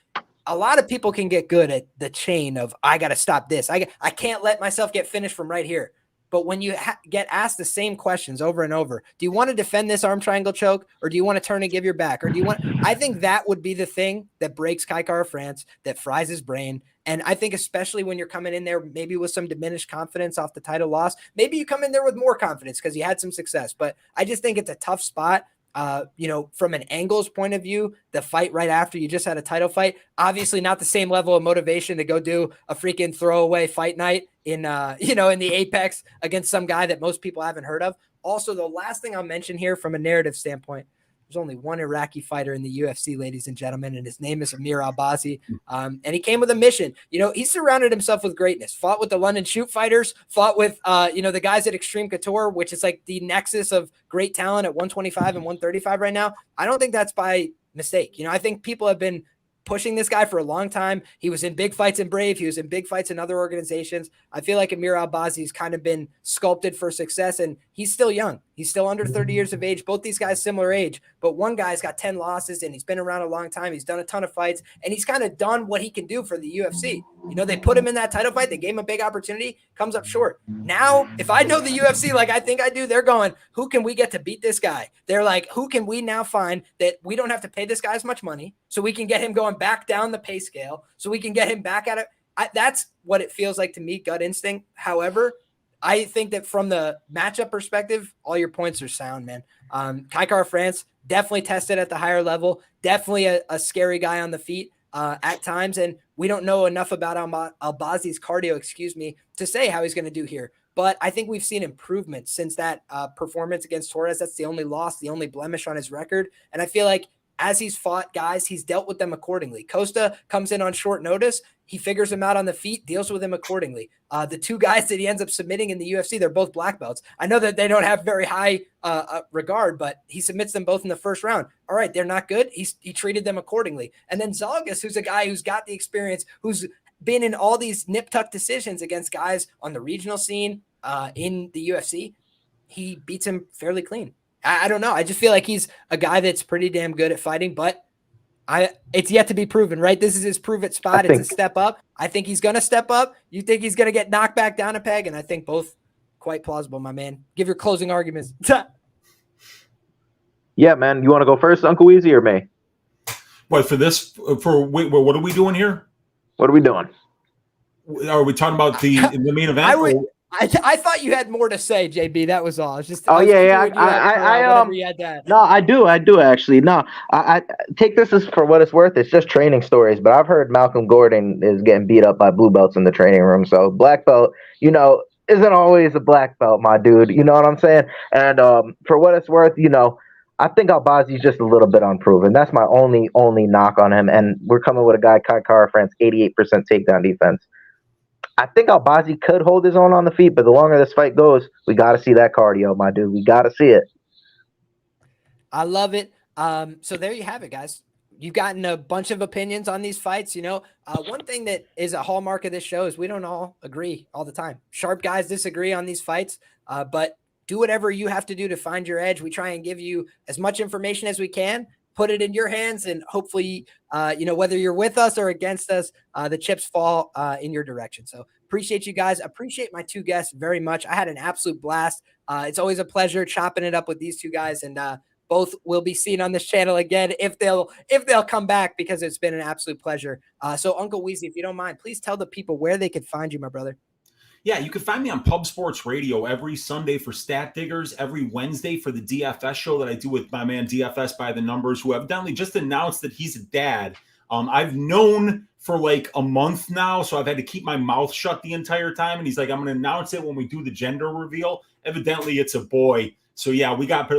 a lot of people can get good at the chain of, I got to stop this. I can't let myself get finished from right here. But when you get asked the same questions over and over, do you want to defend this arm triangle choke, or do you want to turn and give your back? Or do you want, I think that would be the thing that breaks Kai Kara-France, that fries his brain. And I think especially when you're coming in there, maybe with some diminished confidence off the title loss, maybe you come in there with more confidence because you had some success. But I just think it's a tough spot. From an Angles point of view, the fight right after you just had a title fight, obviously not the same level of motivation to go do a freaking throwaway fight night in the Apex against some guy that most people haven't heard of. Also, the last thing I'll mention here from a narrative standpoint, there's only one Iraqi fighter in the UFC, ladies and gentlemen, and his name is Amir Albazi. And he came with a mission. He surrounded himself with greatness, fought with the London Shoot fighters, fought with, the guys at Extreme Couture, which is like the nexus of great talent at 125 and 135 right now. I don't think that's by mistake. I think people have been pushing this guy for a long time. He was in big fights in Brave. He was in big fights in other organizations. I feel like Amir Albazi has kind of been sculpted for success, and he's still young. He's still under 30 years of age. Both these guys similar age, but one guy's got 10 losses and he's been around a long time. He's done a ton of fights and he's kind of done what he can do for the UFC. They put him in that title fight. They gave him a big opportunity, comes up short. Now, if I know the UFC like I think I do, they're going, who can we get to beat this guy? They're like, who can we now find that we don't have to pay this guy as much money so we can get him going back down the pay scale, so we can get him back at it. That's what it feels like to me, gut instinct. However, I think that from the matchup perspective, all your points are sound, man. Kai Kara-France definitely tested at the higher level, definitely a scary guy on the feet at times, and we don't know enough about Albazi's cardio, to say how he's going to do here. But I think we've seen improvement since that performance against Torres. That's the only loss, the only blemish on his record. And I feel like as he's fought guys, he's dealt with them accordingly. Costa comes in on short notice. He figures him out on the feet, deals with him accordingly. The two guys that he ends up submitting in the UFC, they're both black belts. I know that they don't have very high regard, but he submits them both in the first round. All right, they're not good. He treated them accordingly. And then Zalgas, who's a guy who's got the experience, who's been in all these nip-tuck decisions against guys on the regional scene in the UFC, he beats him fairly clean. I don't know. I just feel like he's a guy that's pretty damn good at fighting, but it's yet to be proven, right? This is his prove it spot. It's a step up. I think he's going to step up. You think he's going to get knocked back down a peg? And I think both quite plausible, my man. Give your closing arguments. Yeah, man. You want to go first, Uncle Weezy, or me? What, what are we doing here? What are we doing? Are we talking about the main event? I thought you had more to say, JB. That was all. It's just. Oh yeah. No, I do actually. No, I take this as for what it's worth. It's just training stories, but I've heard Malcolm Gordon is getting beat up by blue belts in the training room. So black belt, isn't always a black belt, my dude. You know what I'm saying? And for what it's worth, I think Albazi's just a little bit unproven. That's my only knock on him. And we're coming with a guy, Kai Kara-France, 88% takedown defense. I think Albazi could hold his own on the feet, but the longer this fight goes, we got to see that cardio, my dude. We got to see it. I love it. So there you have it, guys. You've gotten a bunch of opinions on these fights. One thing that is a hallmark of this show is we don't all agree all the time. Sharp guys disagree on these fights, but do whatever you have to do to find your edge. We try and give you as much information as we can, put it in your hands, and hopefully, whether you're with us or against us, the chips fall in your direction. So appreciate you guys. Appreciate my two guests very much. I had an absolute blast. It's always a pleasure chopping it up with these two guys, and both will be seen on this channel again if they'll come back, because it's been an absolute pleasure. So Uncle Weezy, if you don't mind, please tell the people where they could find you, my brother. Yeah, you can find me on Pub Sports Radio every Sunday for Stat Diggers, every Wednesday for the DFS show that I do with my man DFS by the Numbers, who evidently just announced that he's a dad. I've known for like a month now, so I've had to keep my mouth shut the entire time. And he's like, I'm going to announce it when we do the gender reveal. Evidently, it's a boy. So yeah, we got,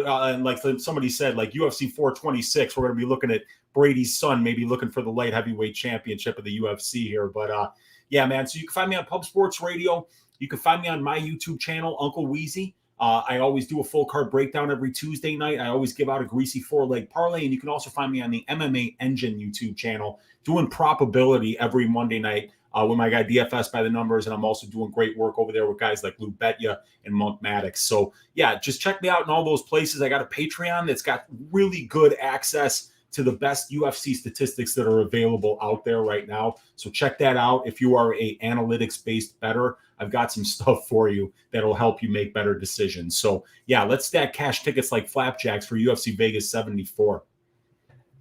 like somebody said, like UFC 426, we're going to be looking at Brady's son, maybe looking for the light heavyweight championship of the UFC here. But yeah, man. So you can find me on Pub Sports Radio. You can find me on my YouTube channel, Uncle Weezy. I always do a full card breakdown every Tuesday night. I always give out a greasy 4-leg parlay. And you can also find me on the MMA Engine YouTube channel, doing probability every Monday night with my guy DFS by the Numbers. And I'm also doing great work over there with guys like Lou Betya and Monk Maddox. So yeah, just check me out in all those places. I got a Patreon that's got really good access to the best UFC statistics that are available out there right now. So check that out. If you are a analytics-based bettor, I've got some stuff for you that'll help you make better decisions. So yeah, let's stack cash tickets like flapjacks for UFC Vegas 74.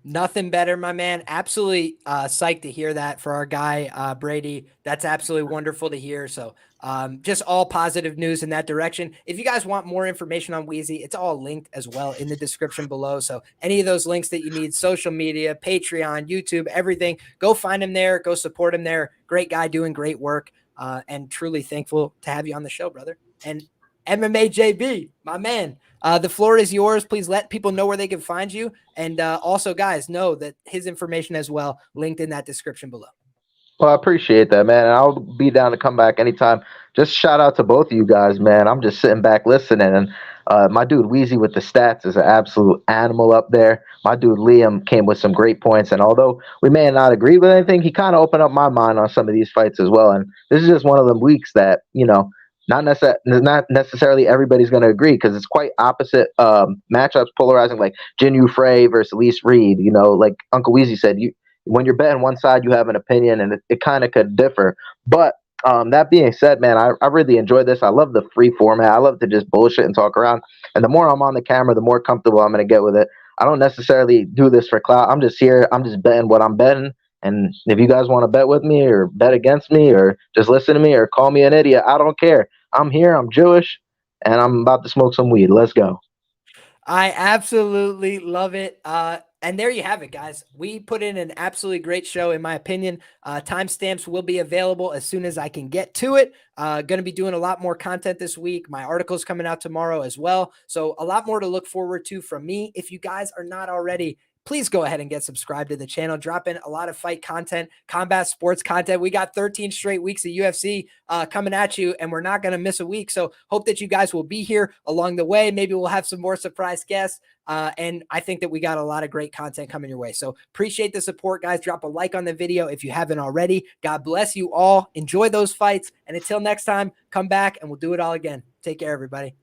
Nothing better, my man. Absolutely psyched to hear that for our guy, Brady. That's absolutely wonderful to hear. So just all positive news in that direction. If you guys want more information on Weezy, it's all linked as well in the description below. So any of those links that you need, social media, Patreon, YouTube, everything, go find him there. Go support him there. Great guy doing great work, and truly thankful to have you on the show, brother. And MMAJB, my man. The floor is yours. Please let people know where they can find you. And also, guys, know that his information as well linked in that description below. Well, I appreciate that, man. And I'll be down to come back anytime. Just shout out to both of you guys, man. I'm just sitting back listening. And my dude Weezy with the stats is an absolute animal up there. My dude Liam came with some great points. And although we may not agree with anything, he kind of opened up my mind on some of these fights as well. And this is just one of them weeks that, not necessarily everybody's going to agree, because it's quite opposite matchups, polarizing, like Jinh Frey versus Elise Reed. Like Uncle Weezy said, when you're betting one side, you have an opinion, and it kind of could differ. But that being said, man, I really enjoyed this. I love the free format. I love to just bullshit and talk around. And the more I'm on the camera, the more comfortable I'm going to get with it. I don't necessarily do this for clout. I'm just here. I'm just betting what I'm betting. And if you guys want to bet with me or bet against me or just listen to me or call me an idiot, I don't care. I'm here. I'm Jewish, and I'm about to smoke some weed. Let's go. I absolutely love it. And there you have it, guys. We put in an absolutely great show, in my opinion. Timestamps will be available as soon as I can get to it. Going to be doing a lot more content this week. My article's coming out tomorrow as well. So a lot more to look forward to from me. If you guys are not already, please go ahead and get subscribed to the channel. Drop in a lot of fight content, combat sports content. We got 13 straight weeks of UFC coming at you, and we're not going to miss a week. So hope that you guys will be here along the way. Maybe we'll have some more surprise guests. And I think that we got a lot of great content coming your way. So appreciate the support, guys. Drop a like on the video if you haven't already. God bless you all. Enjoy those fights. And until next time, come back and we'll do it all again. Take care, everybody.